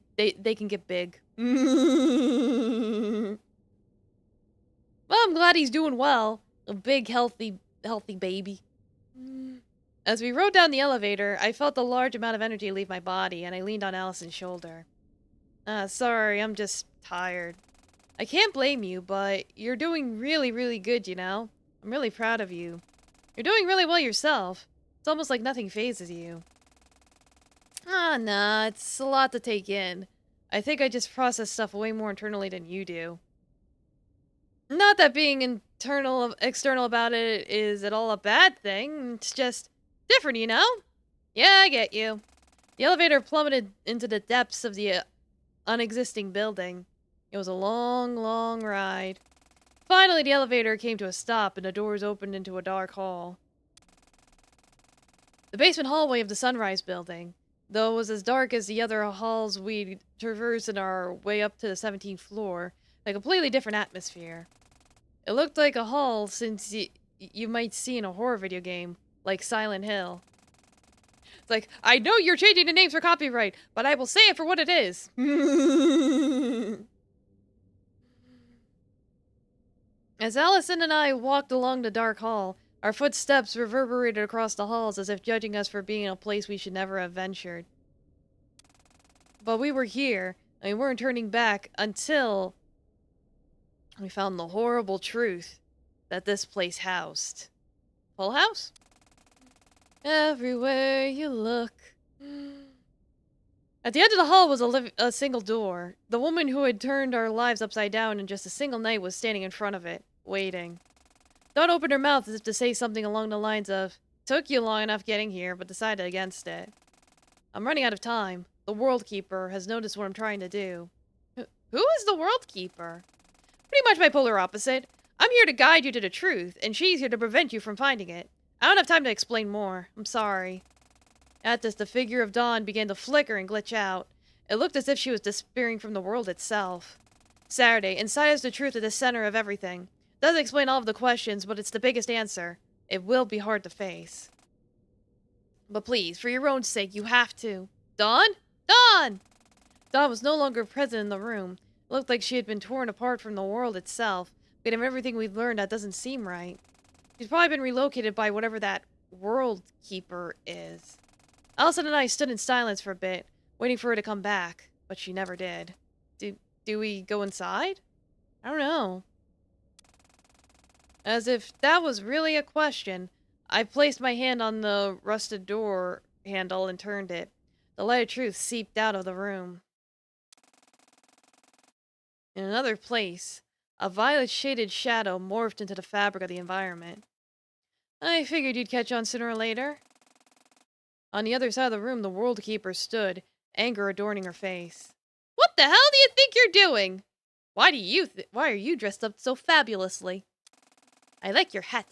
can get big. Well, I'm glad he's doing well. A big, healthy baby. As we rode down the elevator, I felt a large amount of energy leave my body, and I leaned on Allison's shoulder. Sorry, I'm just tired. I can't blame you, but you're doing really, really good, you know? I'm really proud of you. You're doing really well yourself. It's almost like nothing phases you. Nah, it's a lot to take in. I think I just process stuff way more internally than you do. Not that being external about it is at all a bad thing. It's just different, you know? Yeah, I get you. The elevator plummeted into the depths of the unexisting building. It was a long, long ride. Finally, the elevator came to a stop and the doors opened into a dark hall. The basement hallway of the Sunrise building, though it was as dark as the other halls we'd traversed in our way up to the 17th floor, a completely different atmosphere. It looked like a hall since you might see in a horror video game, like Silent Hill. It's like, I know you're changing the names for copyright, but I will say it for what it is. As Allison and I walked along the dark hall, our footsteps reverberated across the halls as if judging us for being in a place we should never have ventured. But we were here, and we weren't turning back until we found the horrible truth that this place housed. Full House? Everywhere you look. At the end of the hall was a single door. The woman who had turned our lives upside down in just a single night was standing in front of it, waiting. Dawn opened her mouth as if to say something along the lines of, "Took you long enough getting here, but decided against it. I'm running out of time. The World Keeper has noticed what I'm trying to do." Who is the World Keeper? Pretty much my polar opposite. I'm here to guide you to the truth, and she's here to prevent you from finding it. I don't have time to explain more. I'm sorry. At this, the figure of Dawn began to flicker and glitch out. It looked as if she was disappearing from the world itself. Saturday, inside is the truth at the center of everything. Doesn't explain all of the questions, but it's the biggest answer. It will be hard to face. But please, for your own sake, you have to. Dawn? Dawn! Dawn was no longer present in the room. It looked like she had been torn apart from the world itself. Given everything we've learned, that doesn't seem right. She's probably been relocated by whatever that World Keeper is. Allison and I stood in silence for a bit, waiting for her to come back, but she never did. Do we go inside? I don't know. As if that was really a question, I placed my hand on the rusted door handle and turned it. The light of truth seeped out of the room. In another place, a violet-shaded shadow morphed into the fabric of the environment. I figured you'd catch on sooner or later. On the other side of the room, the World Keeper stood, anger adorning her face. What the hell do you think you're doing? Why are you dressed up so fabulously? I like your hat.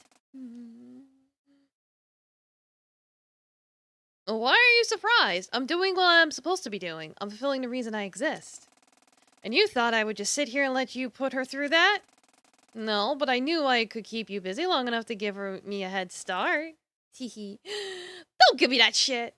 Why are you surprised? I'm doing what I'm supposed to be doing. I'm fulfilling the reason I exist. And you thought I would just sit here and let you put her through that? No, but I knew I could keep you busy long enough to give me a head start. Teehee. Don't give me that shit!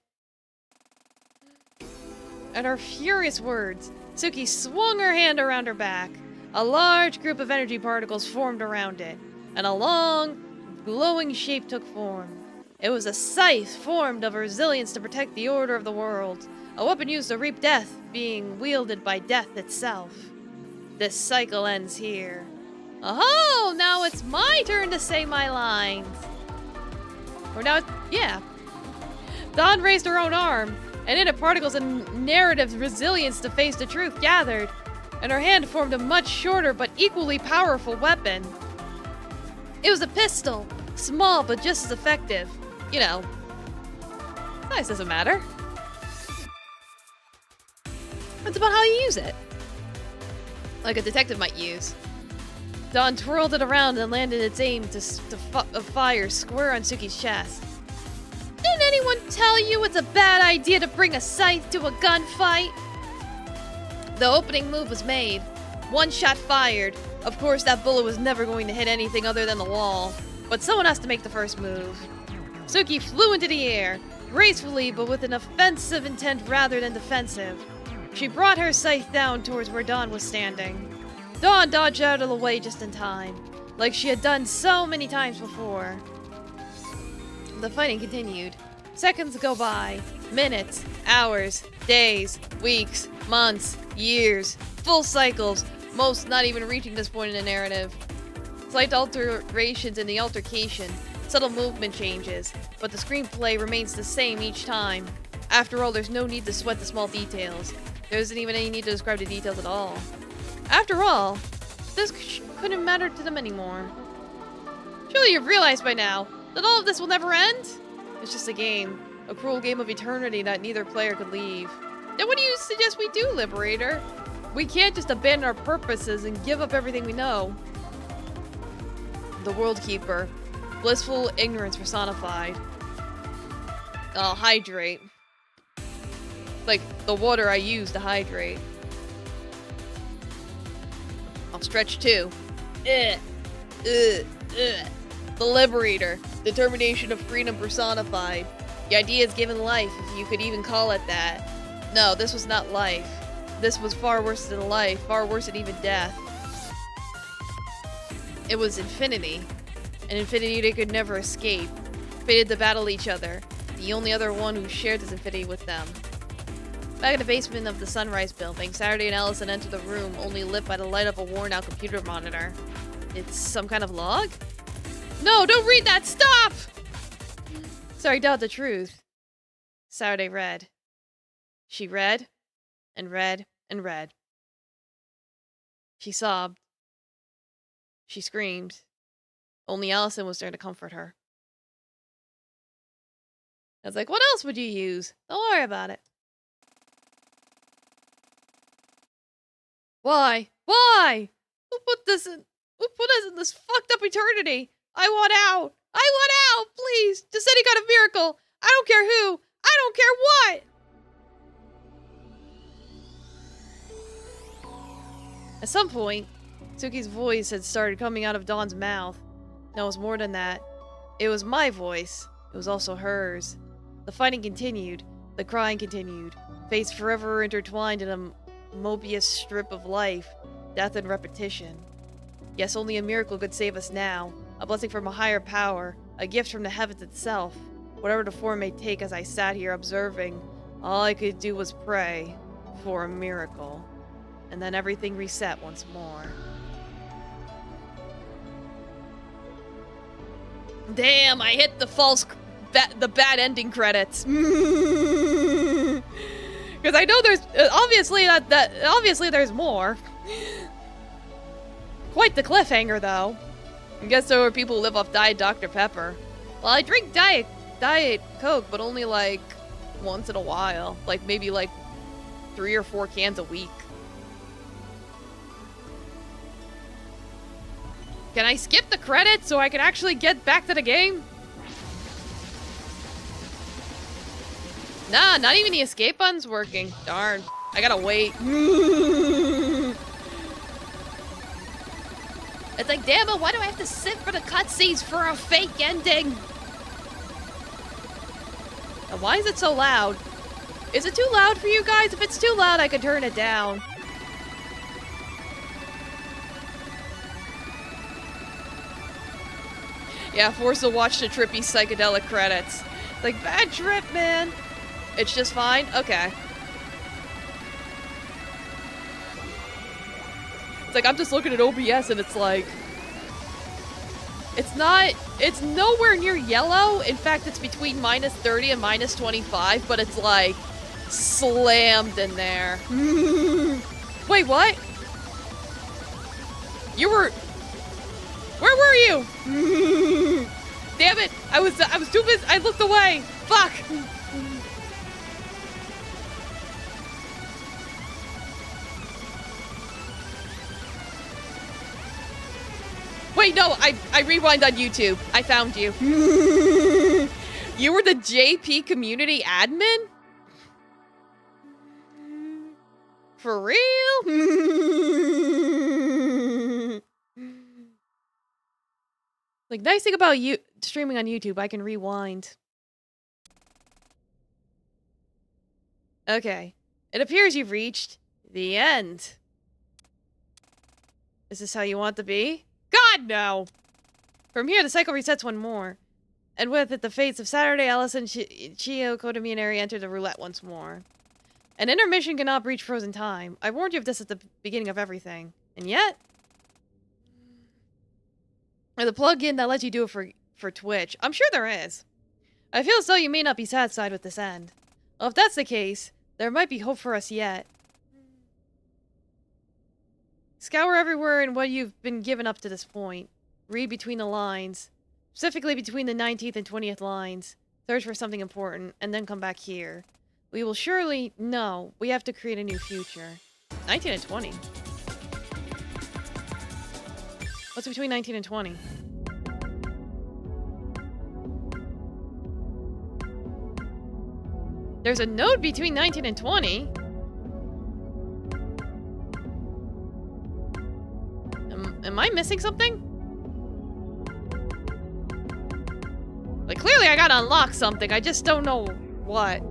At her furious words, Suki swung her hand around her back. A large group of energy particles formed around it, and a long, glowing shape took form. It was a scythe formed of resilience to protect the order of the world, a weapon used to reap death being wielded by death itself. This cycle ends here. Oh, now it's my turn to say my lines. Or now, yeah. Dawn raised her own arm, and in it particles and narrative resilience to face the truth gathered. and her hand formed a much shorter but equally powerful weapon. It was a pistol, small but just as effective. You know, size doesn't matter. It's about how you use it. Like a detective might use. Dawn twirled it around and landed its aim to fire square on Suki's chest. Didn't anyone tell you it's a bad idea to bring a scythe to a gunfight? The opening move was made. One shot fired. Of course, that bullet was never going to hit anything other than the wall. But someone has to make the first move. Suki flew into the air, gracefully but with an offensive intent rather than defensive. She brought her scythe down towards where Dawn was standing. Dawn dodged out of the way just in time, like she had done so many times before. The fighting continued. Seconds go by. Minutes, hours, days, weeks, months, years, full cycles, most not even reaching this point in the narrative. Slight alterations in the altercation, subtle movement changes, but the screenplay remains the same each time. After all, there's no need to sweat the small details. There isn't even any need to describe the details at all. After all, this couldn't matter to them anymore. Surely you've realized by now that all of this will never end? It's just a game. A cruel game of eternity that neither player could leave. Then what do you suggest we do, Liberator? We can't just abandon our purposes and give up everything we know. The World Keeper. Blissful ignorance personified. I'll hydrate. Like the water I use to hydrate. I'll stretch too. The Liberator. Determination of freedom personified. The idea is given life, if you could even call it that. No, this was not life. This was far worse than life, far worse than even death. It was infinity. An infinity they could never escape. Fated to battle each other. The only other one who shared this infinity with them. Back in the basement of the Sunrise building, Saturday and Allison entered the room, only lit by the light of a worn-out computer monitor. It's some kind of log? No, don't read that! Stop! Sorry, doubt the truth. Saturday read. She read, and read, and read. She sobbed. She screamed. Only Allison was there to comfort her. I was like, what else would you use? Don't worry about it. Why? Why? Who put us in this fucked up eternity? I want out! I want out! Please! Just any kind of miracle! I don't care who! I don't care what! At some point, Suki's voice had started coming out of Dawn's mouth. No, it was more than that. It was my voice. It was also hers. The fighting continued. The crying continued. Fates forever intertwined in a Mobius strip of life, death, and repetition. Yes, only a miracle could save us now. A blessing from a higher power. A gift from the heavens itself. Whatever the form may take as I sat here observing, all I could do was pray for a miracle. And then everything reset once more. Damn, I hit the the bad ending credits. Because I know there's obviously obviously there's more. Quite the cliffhanger, though. I guess there are people who live off Diet Dr. Pepper. Well, I drink Diet Coke, but only like once in a while. Like maybe like 3 or 4 cans a week. Can I skip the credits so I can actually get back to the game? Nah, not even the escape button's working. Darn. I gotta wait. It's like, damn it, why do I have to sit for the cutscenes for a fake ending? And why is it so loud? Is it too loud for you guys? If it's too loud, I could turn it down. Yeah, forced to watch the trippy psychedelic credits. Like, bad trip, man. It's just fine? Okay. It's like, I'm just looking at OBS and it's like... It's nowhere near yellow. In fact, it's between -30 and -25, but it's like... slammed in there. Wait, what? You were... Where were you? Damn it! I was too busy. I looked away. Fuck! Wait, no, I rewind on YouTube. I found you. You were the JP community admin? For real? Like, nice thing about you streaming on YouTube, I can rewind. Okay. It appears you've reached the end. Is this how you want to be? God, no! From here, the cycle resets one more. And with it, the fates of Saturday, Allison, Chio, Kotomi, and Eri enter the roulette once more. An intermission cannot breach frozen time. I warned you of this at the beginning of everything. And yet... There's a plug-in that lets you do it for Twitch. I'm sure there is. I feel as though you may not be satisfied with this end. Well, if that's the case, there might be hope for us yet. Scour everywhere in what you've been given up to this point. Read between the lines. Specifically between the 19th and 20th lines. Search for something important, and then come back here. We will surely know we have to create a new future. 19 and 20. What's between 19 and 20? There's a node between 19 and 20? Am I missing something? Like, clearly I gotta unlock something, I just don't know what.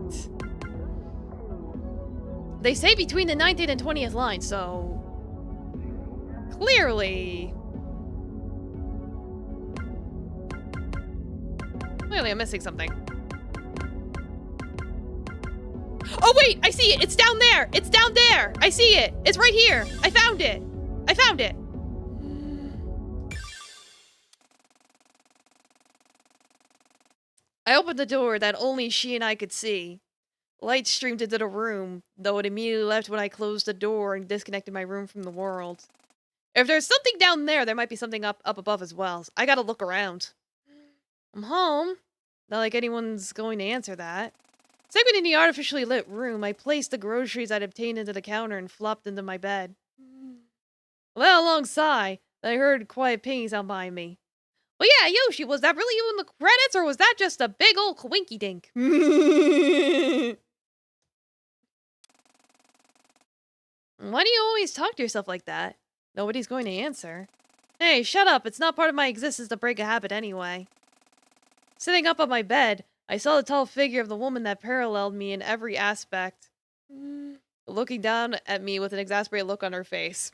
They say between the 19th and 20th line, so... Clearly... Clearly I'm missing something. Oh wait, I see it! It's down there! It's down there! I see it! It's right here! I found it! I found it! I opened the door that only she and I could see. Light streamed into the room, though it immediately left when I closed the door and disconnected my room from the world. If there's something down there, there might be something up above as well. I gotta look around. I'm home. Not like anyone's going to answer that. Segmenting the artificially lit room, I placed the groceries I'd obtained into the counter and flopped into my bed. Without a long sigh, I heard quiet pinging sound behind me. Well, yeah, Yoshi, was that really you in the credits, or was that just a big old coinky-dink? Why do you always talk to yourself like that? Nobody's going to answer. Hey, shut up. It's not part of my existence to break a habit anyway. Sitting up on my bed, I saw the tall figure of the woman that paralleled me in every aspect. Looking down at me with an exasperated look on her face.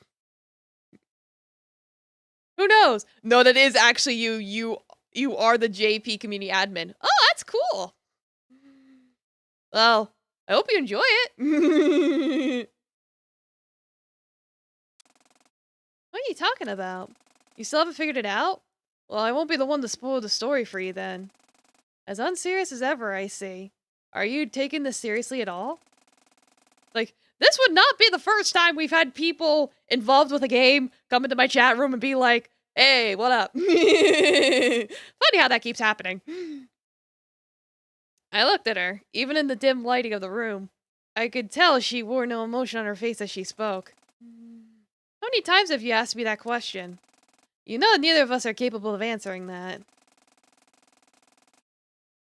Who knows? No, that is actually you. You are the JP community admin. Oh, that's cool. Well, I hope you enjoy it. What are you talking about? You still haven't figured it out? Well, I won't be the one to spoil the story for you then. As unserious as ever, I see. Are you taking this seriously at all? Like, this would not be the first time we've had people involved with a game come into my chat room and be like, hey, what up? Funny how that keeps happening. I looked at her, even in the dim lighting of the room. I could tell she wore no emotion on her face as she spoke. How many times have you asked me that question? You know neither of us are capable of answering that.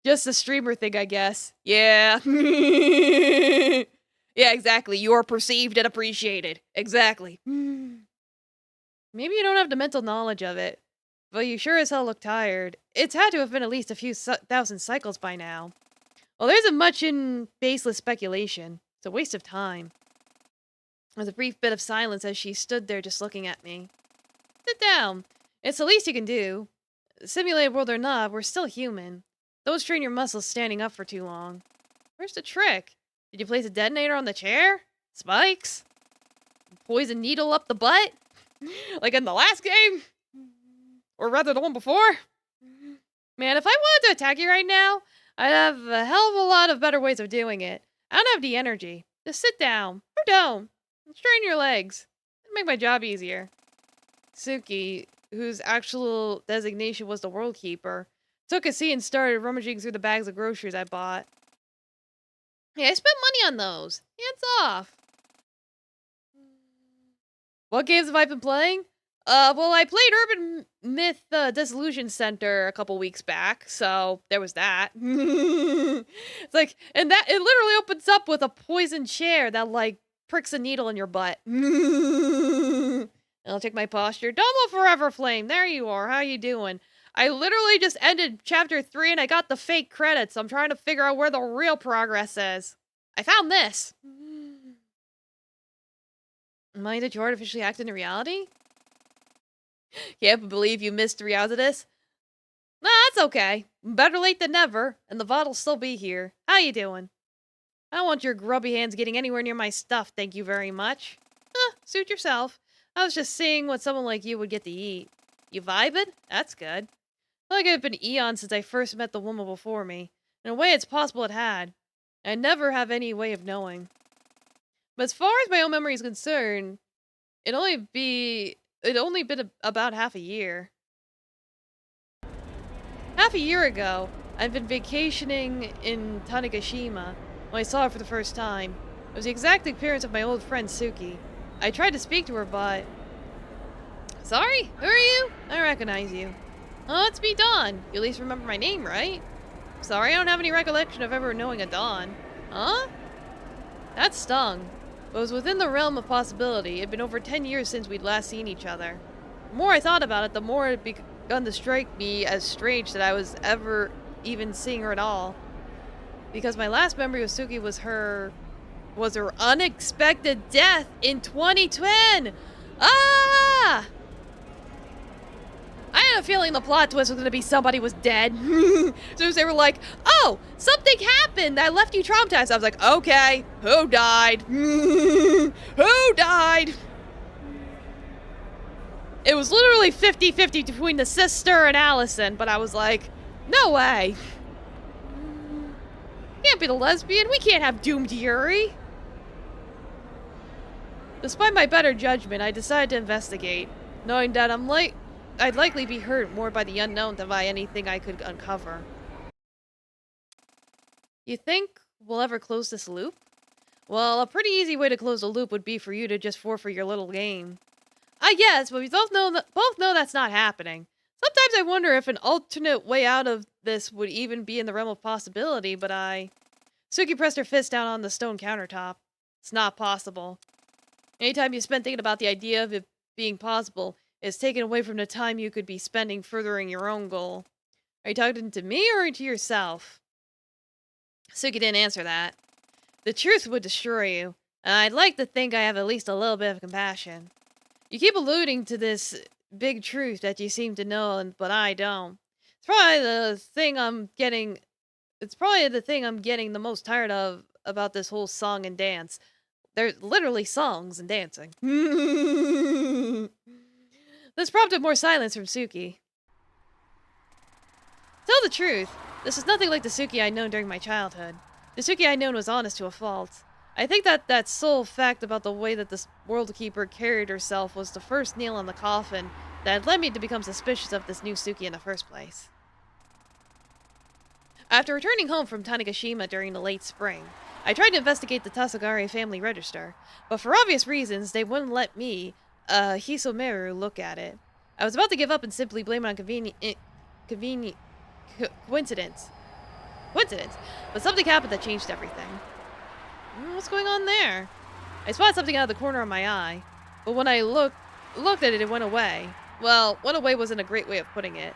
Just a streamer thing, I guess. Yeah. Yeah, exactly. You are perceived and appreciated. Exactly. Maybe you don't have the mental knowledge of it, but you sure as hell look tired. It's had to have been at least a few thousand cycles by now. Well, there isn't much in baseless speculation. It's a waste of time. There was a brief bit of silence as she stood there just looking at me. Sit down. It's the least you can do. Simulated world or not, we're still human. Don't strain your muscles standing up for too long. Where's the trick? Did you place a detonator on the chair? Spikes? Poison needle up the butt? Like in the last game? Or rather the one before? Man, if I wanted to attack you right now, I'd have a hell of a lot of better ways of doing it. I don't have the energy. Just sit down. Or don't. Strain your legs. It'd make my job easier. Suki, whose actual designation was the World Keeper, took a seat and started rummaging through the bags of groceries I bought. Hey, I spent money on those. Hands off. What games have I been playing? Well, I played Urban Myth Disillusion Center a couple weeks back, so there was that. It's like, and that, it literally opens up with a poison chair that, like, pricks a needle in your butt. I'll take my posture. Domo Forever Flame, there you are, how you doing? I literally just ended chapter 3 and I got the fake credits. I'm trying to figure out where the real progress is. I found this. Money that you artificially act into reality? Can't believe you missed 3 hours of this. Nah, that's okay. Better late than never, and the VOD'll still be here. How you doing? I don't want your grubby hands getting anywhere near my stuff, thank you very much. Suit yourself. I was just seeing what someone like you would get to eat. You vibing? That's good. I feel like it's been eons since I first met the woman before me. In a way, it's possible it had. I never have any way of knowing. But as far as my own memory is concerned, it'd only been about half a year. Half a year ago, I'd been vacationing in Tanegashima when I saw her for the first time. It was the exact appearance of my old friend Suki. I tried to speak to her, but... Sorry? Who are you? I recognize you. Oh, it's me, Dawn. You at least remember my name, right? Sorry, I don't have any recollection of ever knowing a Dawn. Huh? That stung. But it was within the realm of possibility. It had been over 10 years since we'd last seen each other. The more I thought about it, the more it begun to strike me as strange that I was ever even seeing her at all. Because my last memory of Suki was her unexpected death in 2010! Ah! I had a feeling the plot twist was going to be somebody was dead. So they were like, oh, something happened that left you traumatized. I was like, okay, who died? Who died? It was literally 50-50 between the sister and Allison, but I was like, no way. Can't be the lesbian. We can't have doomed Yuri. Despite my better judgment, I decided to investigate, knowing that I'd likely be hurt more by the unknown than by anything I could uncover. You think we'll ever close this loop? Well, a pretty easy way to close the loop would be for you to just forfeit your little game. I guess, but we both know that's not happening. Sometimes I wonder if an alternate way out of this would even be in the realm of possibility, but Suki pressed her fist down on the stone countertop. It's not possible. Anytime you spend thinking about the idea of it being possible, it's taken away from the time you could be spending furthering your own goal. Are you talking to me or to yourself? Suki didn't answer that. The truth would destroy you, and I'd like to think I have at least a little bit of compassion. You keep alluding to this big truth that you seem to know, but I don't. It's probably the thing I'm getting the most tired of about this whole song and dance. There's literally songs and dancing. This prompted more silence from Suki. Tell the truth, this is nothing like the Suki I'd known during my childhood. The Suki I'd known was honest to a fault. I think that sole fact about the way that this World Keeper carried herself was the first nail in the coffin that had led me to become suspicious of this new Suki in the first place. After returning home from Tanegashima during the late spring, I tried to investigate the Tasagari family register, but for obvious reasons, they wouldn't let me, Hisomeru, look at it. I was about to give up and simply blame it on coincidence, but something happened that changed everything. What's going on there? I spotted something out of the corner of my eye, but when I looked at it, it went away. Well, went away wasn't a great way of putting it.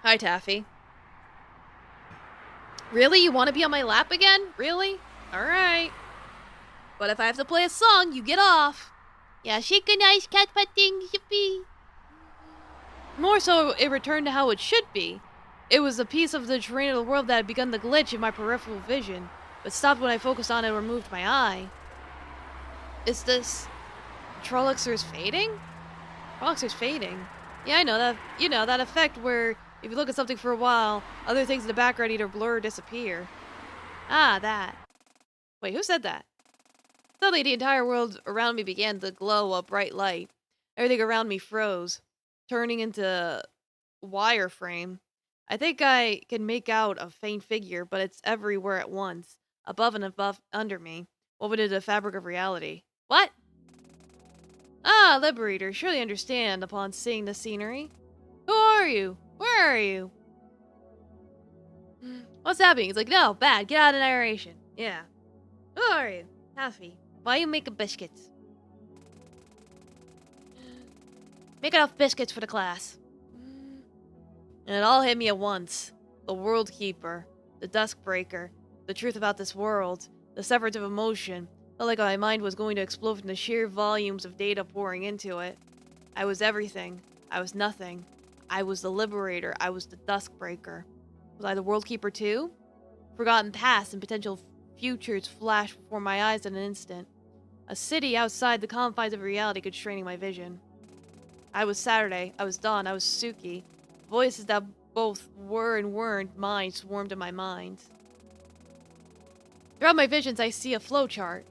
Hi, Taffy. Really? You want to be on my lap again? Really? Alright. But if I have to play a song, you get off. Yeah, shake a nice cat patting, yippee. More so, it returned to how it should be. It was a piece of the terrain of the world that had begun to glitch in my peripheral vision, but stopped when I focused on it and removed my eye. Is this... Trollixer's fading? Trollixer's fading? Yeah, I know that. You know, that effect where if you look at something for a while, other things in the background either blur or disappear. Ah, that. Wait, who said that? Suddenly, the entire world around me began to glow a bright light. Everything around me froze, turning into wireframe. I think I can make out a faint figure, but it's everywhere at once, above and above under me, woven into the fabric of reality. What? Ah, Liberator, surely understand upon seeing the scenery. Who are you? Where are you? What's happening? It's like, no, bad. Get out of narration. Yeah. Who are you? Taffy. Why you making biscuits? Make enough biscuits for the class. And it all hit me at once. The World Keeper, the Dusk Breaker, the truth about this world, the separative emotion. Felt like my mind was going to explode from the sheer volumes of data pouring into it. I was everything. I was nothing. I was the Liberator. I was the Dusk Breaker. Was I the World Keeper too? Forgotten past and potential futures flashed before my eyes in an instant. A city outside the confines of reality constraining my vision. I was Saturday. I was Dawn. I was Suki. Voices that both were and weren't mine swarmed in my mind. Throughout my visions, I see a flowchart.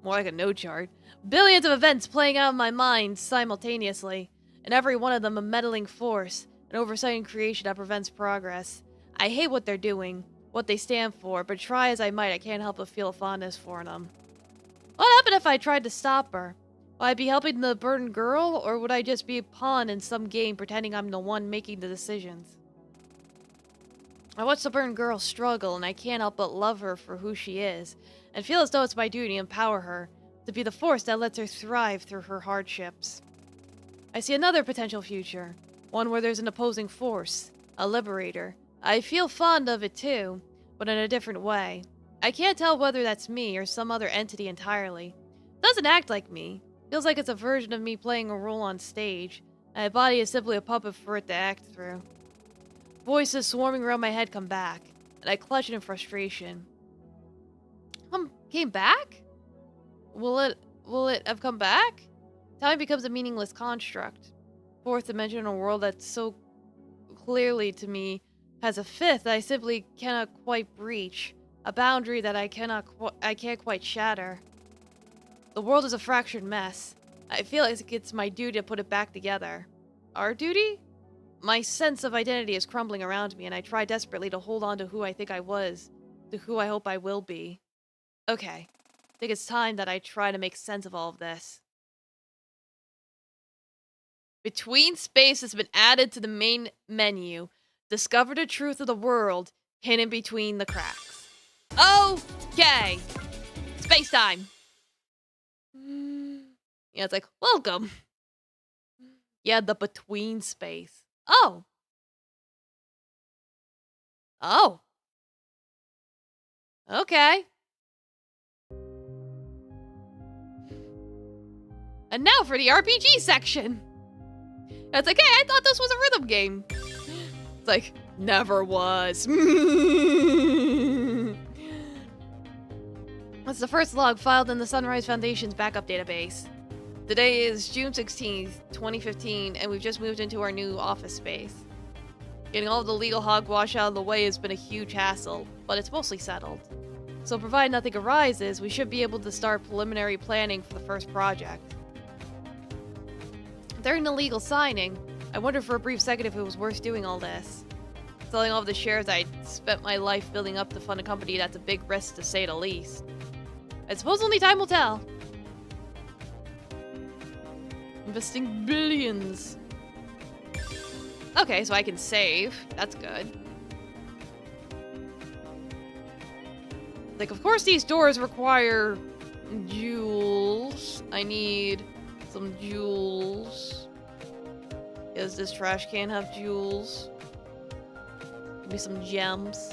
More like a no chart. Billions of events playing out in my mind simultaneously, and every one of them a meddling force, an oversighting creation that prevents progress. I hate what they're doing, what they stand for, but try as I might, I can't help but feel a fondness for them. What happened if I tried to stop her? Would I be helping the burdened girl, or would I just be a pawn in some game pretending I'm the one making the decisions? I watch the burdened girl struggle, and I can't help but love her for who she is, and feel as though it's my duty to empower her, to be the force that lets her thrive through her hardships. I see another potential future, one where there's an opposing force, a liberator. I feel fond of it too, but in a different way. I can't tell whether that's me or some other entity entirely. It doesn't act like me. Feels like it's a version of me playing a role on stage. My body is simply a puppet for it to act through. Voices swarming around my head come back, and I clutch it in frustration. Came back? Will it have come back? Time becomes a meaningless construct. Fourth dimensional world that so clearly to me has a fifth that I simply cannot quite breach. A boundary that I can't quite shatter. The world is a fractured mess. I feel like it's my duty to put it back together. Our duty? My sense of identity is crumbling around me, and I try desperately to hold on to who I think I was, to who I hope I will be. Okay, I think it's time that I try to make sense of all of this. Between space has been added to the main menu. Discover the truth of the world hidden between the cracks. Okay, space time. Yeah, it's like, welcome. Yeah, the between space. Oh. Okay. And now for the RPG section. It's like, hey, I thought this was a rhythm game. It's like, never was. That's the first log filed in the Sunrise Foundation's backup database. Today is June 16th, 2015, and we've just moved into our new office space. Getting all the legal hogwash out of the way has been a huge hassle, but it's mostly settled. So provided nothing arises, we should be able to start preliminary planning for the first project. During the legal signing, I wondered for a brief second if it was worth doing all this. Selling all of the shares I'd spent my life building up to fund a company that's a big risk to say the least. I suppose only time will tell. Investing billions. Okay, so I can save. That's good. Like, of course these doors require jewels. I need some jewels. Does this trash can have jewels? Maybe some gems.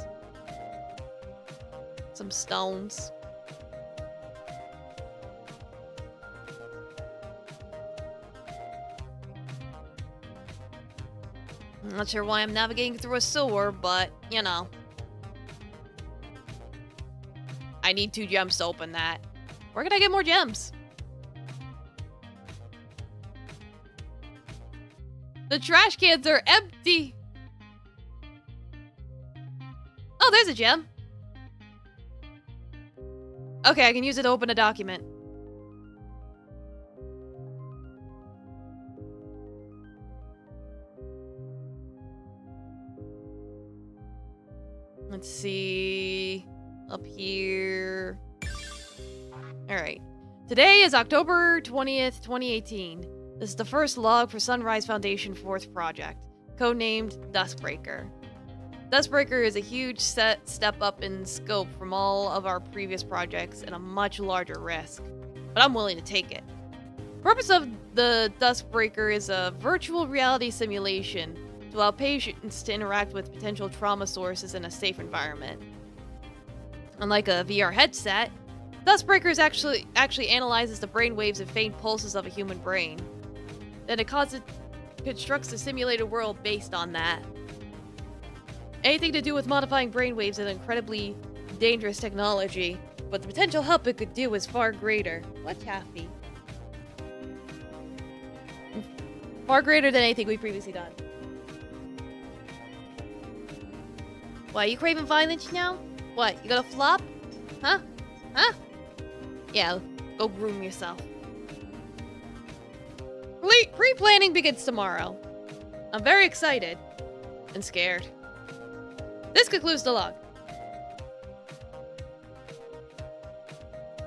Some stones. I'm not sure why I'm navigating through a sewer, but, you know. I need 2 gems to open that. Where can I get more gems? The trash cans are empty. Oh, there's a gem. Okay, I can use it to open a document. Let's see. Up here. Alright. Today is October 20th, 2018. This is the first log for Sunrise Foundation 4th project, codenamed Duskbreaker. Duskbreaker is a huge step up in scope from all of our previous projects and a much larger risk, but I'm willing to take it. The purpose of the Duskbreaker is a virtual reality simulation to allow patients to interact with potential trauma sources in a safe environment. Unlike a VR headset, Duskbreaker actually analyzes the brainwaves and faint pulses of a human brain. Then it constructs a simulated world based on that. Anything to do with modifying brainwaves is an incredibly dangerous technology, but the potential help it could do is far greater. What, Taffy? Far greater than anything we've previously done. Why, you craving violence now? What, you gonna flop? Huh? Huh? Yeah, go groom yourself. Pre-planning begins tomorrow. I'm very excited. And scared. This concludes the log.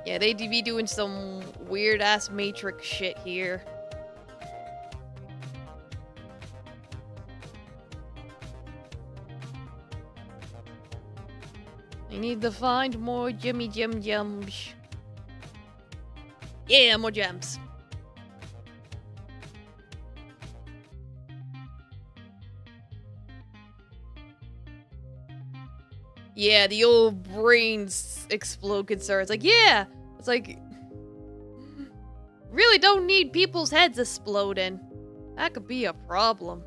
Yeah, they be doing some weird-ass Matrix shit here. I need to find more Jimmy Jim Gems. Yeah, more gems. Yeah, the old brains explode concern. It's like, yeah! It's like... Really don't need people's heads exploding. That could be a problem.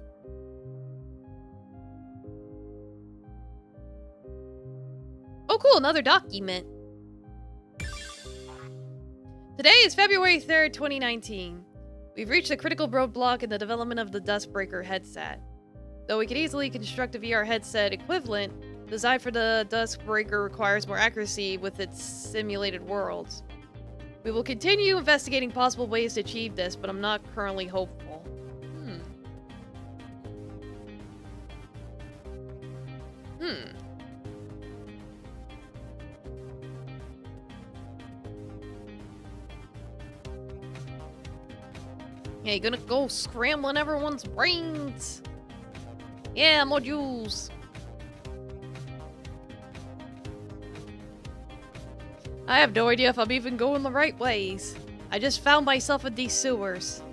Oh cool, another document. Today is February 3rd, 2019. We've reached a critical roadblock in the development of the Duskbreaker headset. Though we could easily construct a VR headset equivalent, the design for the Duskbreaker requires more accuracy with its simulated worlds. We will continue investigating possible ways to achieve this, but I'm not currently hopeful. Yeah, you're gonna go scrambling everyone's brains. Yeah, more jewels. I have no idea if I'm even going the right ways. I just found myself in these sewers.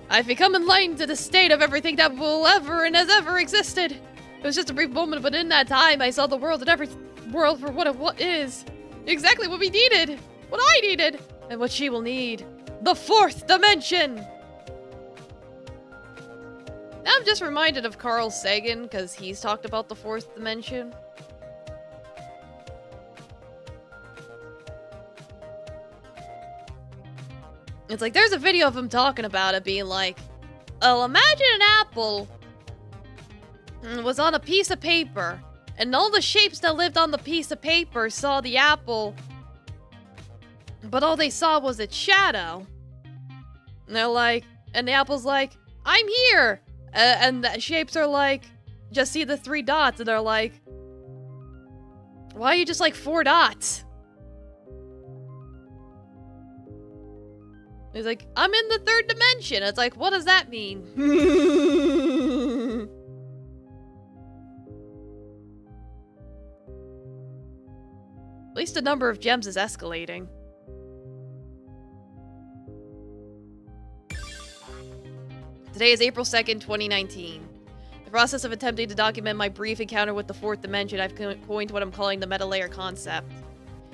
I've become enlightened to the state of everything that will ever and has ever existed. It was just a brief moment, but in that time, I saw the world and every world for what it is. Exactly what we needed. What I needed. And what she will need. The 4th dimension! Now I'm just reminded of Carl Sagan, because he's talked about the 4th dimension. It's like, there's a video of him talking about it, being like, oh, imagine an apple was on a piece of paper, and all the shapes that lived on the piece of paper saw the apple, but all they saw was its shadow. And they're like, and the apple's like, I'm here! And the shapes are like, just see the 3 dots, and they're like, why are you just like 4 dots? He's like, I'm in the 3rd dimension. It's like, what does that mean? At least the number of gems is escalating. Today is April 2nd, 2019. The process of attempting to document my brief encounter with the 4th dimension, I've coined what I'm calling the meta-layer concept.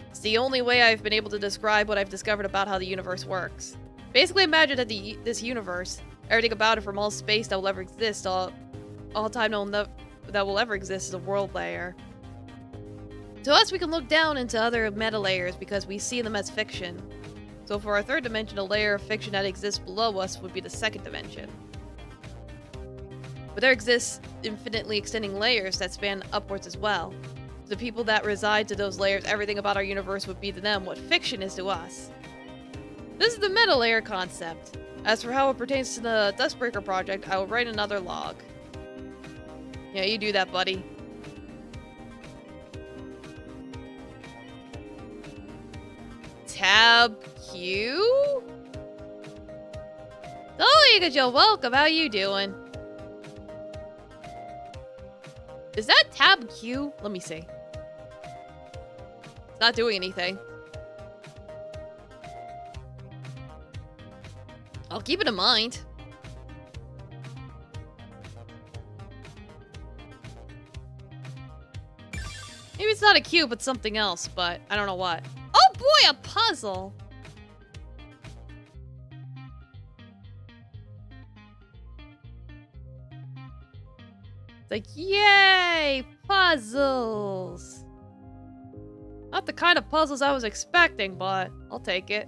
It's the only way I've been able to describe what I've discovered about how the universe works. Basically, imagine that this universe, everything about it from all space that will ever exist, all time that will ever exist, is a world layer. To us, we can look down into other meta-layers because we see them as fiction. So for our 3rd dimension, a layer of fiction that exists below us would be the 2nd dimension. But there exists infinitely extending layers that span upwards as well. To the people that reside to those layers, everything about our universe would be to them what fiction is to us. This is the meta layer concept. As for how it pertains to the Dustbreaker project, I will write another log. Yeah, you do that, buddy. Tab Q? Oh, you're welcome. How you doing? Is that Tab Q? Let me see. It's not doing anything. I'll keep it in mind. Maybe it's not a Q, but something else, but I don't know what. Oh boy, a puzzle! It's like, yay! Puzzles! Not the kind of puzzles I was expecting, but I'll take it.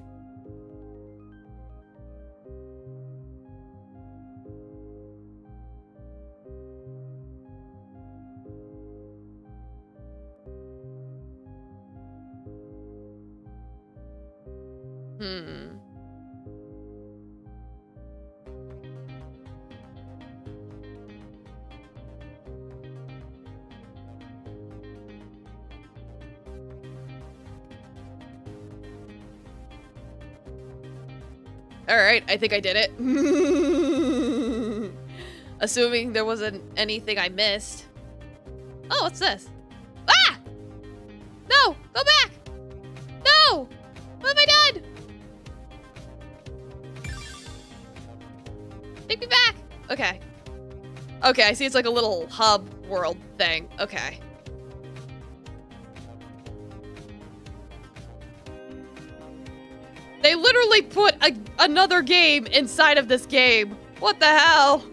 Alright, I think I did it. Assuming there wasn't anything I missed. Oh, what's this? Ah! No! Go back! No! What have I done? Take me back! Okay. Okay, I see it's like a little hub world thing. Okay. They literally put another game inside of this game. What the hell?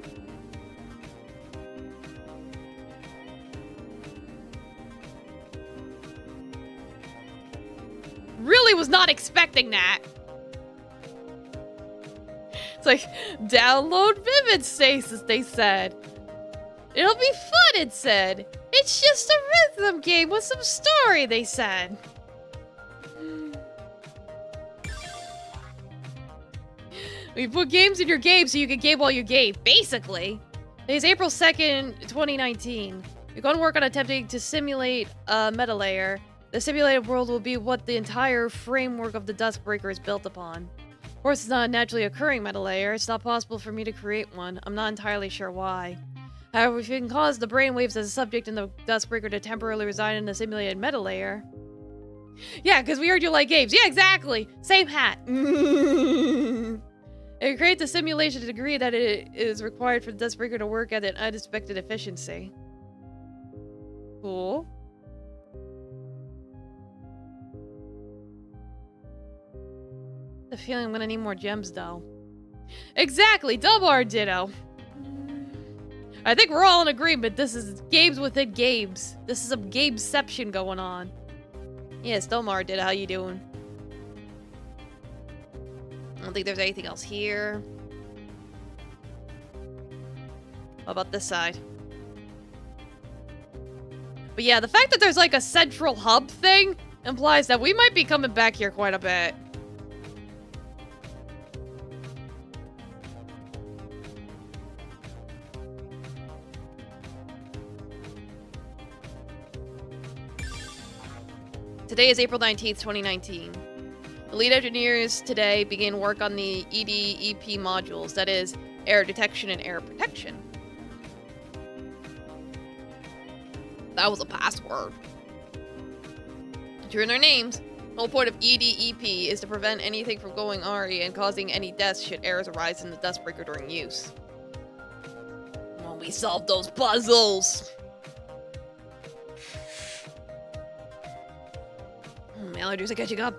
Really was not expecting that. It's like, download Vivid Stasis, they said. It'll be fun, it said. It's just a rhythm game with some story, they said. We put games in your game so you can game while you game, basically. Today is April 2nd, 2019. We're going to work on attempting to simulate a meta layer. The simulated world will be what the entire framework of the Dustbreaker is built upon. Of course, it's not a naturally occurring meta layer. It's not possible for me to create one. I'm not entirely sure why. However, if you can cause the brainwaves as a subject in the Dustbreaker to temporarily reside in the simulated meta layer... Yeah, because we heard you like games. Yeah, exactly! Same hat! It creates a simulation to the degree that it is required for the Dustbreaker to work at an unexpected efficiency. Cool. The feeling I'm gonna need more gems, though. Exactly! Double ditto! I think we're all in agreement. This is games within games. This is some gameception going on. Yes, Delmar ditto. How you doing? I don't think there's anything else here. How about this side? But yeah, the fact that there's like a central hub thing implies that we might be coming back here quite a bit. Today is April 19th, 2019. The lead engineers today begin work on the ED-EP modules, that is, error detection and error protection. That was a password. True in their names, the whole point of ED-EP is to prevent anything from going RE and causing any deaths should errors arise in the Dustbreaker during use. Well, we solved those puzzles! My allergies are catching up.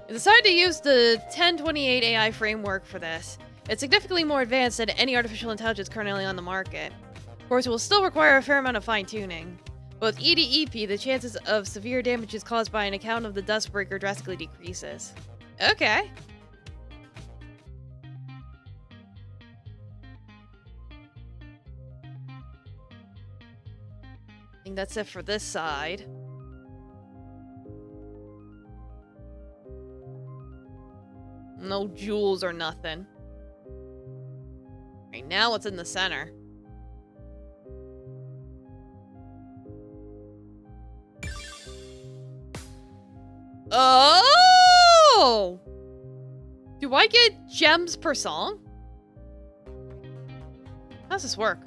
We decided to use the 1028 AI framework for this. It's significantly more advanced than any artificial intelligence currently on the market. Of course, it will still require a fair amount of fine-tuning. But with ED-EP, the chances of severe damages caused by an account of the Dustbreaker drastically decreases. Okay. think that's it for this side. No jewels or nothing. Right now it's in the center. Oh! Do I get gems per song? How does this work?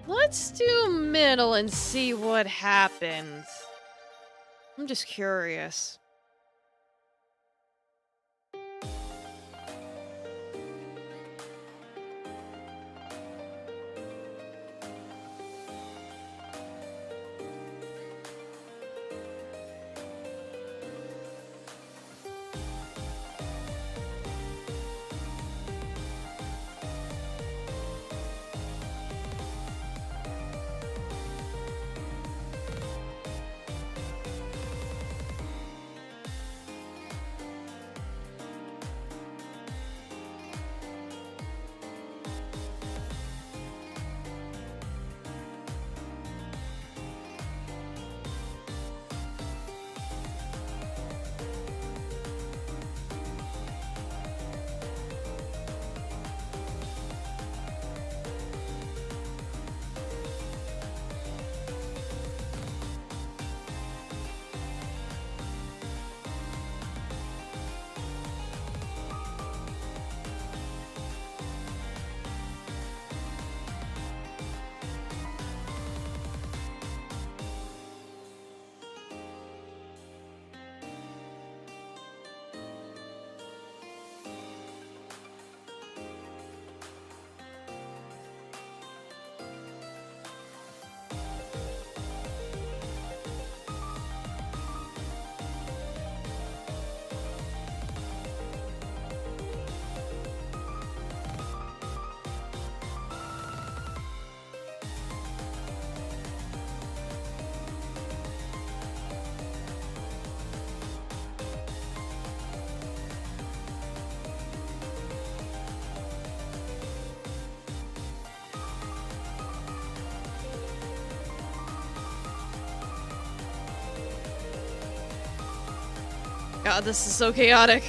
Let's do middle and see what happens. I'm just curious. God, this is so chaotic.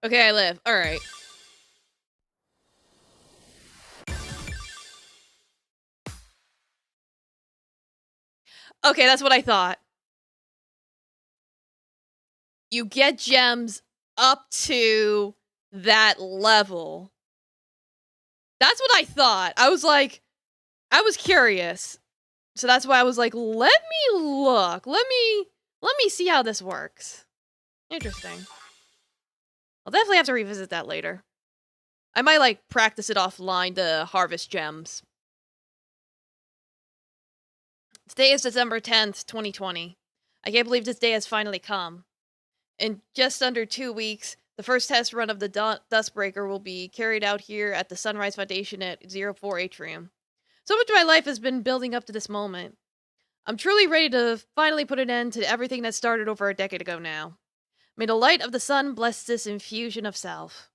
Okay, I live. All right. Okay, that's what I thought. You get gems up to that level. That's what I thought. I was like, I was curious. So that's why I was like, let me look. Let me see how this works. Interesting. I'll definitely have to revisit that later. I might like practice it offline to harvest gems. Today is December 10th, 2020. I can't believe this day has finally come. In just under 2 weeks, the first test run of the Dustbreaker will be carried out here at the Sunrise Foundation at 04 Atrium. So much of my life has been building up to this moment. I'm truly ready to finally put an end to everything that started over a decade ago now. May the light of the sun bless this infusion of self.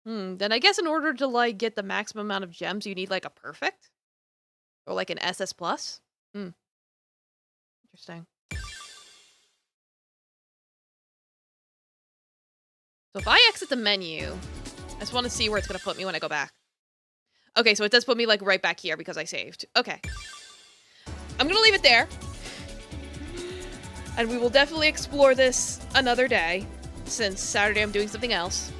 Then I guess in order to, like, get the maximum amount of gems, you need, like, a perfect? Or, like, an SS+? Interesting. So if I exit the menu, I just want to see where it's going to put me when I go back. Okay, so it does put me, like, right back here because I saved. Okay. I'm going to leave it there. And we will definitely explore this another day, since Saturday I'm doing something else.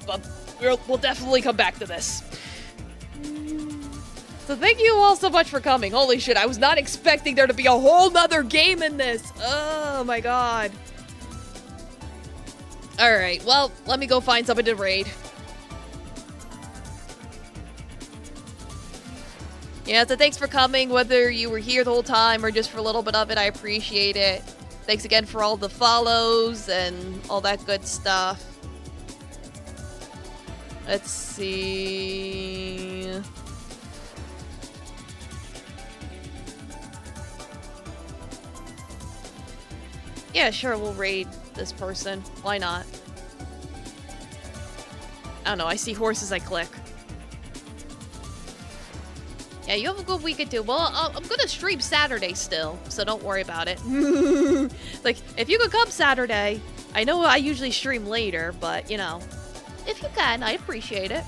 But we'll definitely come back to this. So thank you all so much for coming. Holy shit, I was not expecting there to be a whole nother game in this. Oh my god. Alright, well, let me go find something to raid. Yeah, so thanks for coming, whether you were here the whole time or just for a little bit of it, I appreciate it. Thanks again for all the follows and all that good stuff. Let's see. Yeah, sure, we'll raid this person. Why not? I don't know, I see horses, I click. Yeah, you have a good weekend too. Well, I'm gonna stream Saturday still, so don't worry about it. Like, if you could come Saturday, I know I usually stream later, but, you know, if you can, I appreciate it.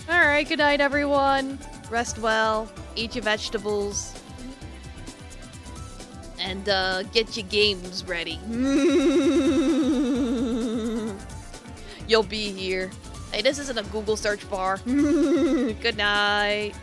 Alright, good night, everyone. Rest well, eat your vegetables, and, get your games ready. You'll be here. Hey, this isn't a Google search bar. Good night.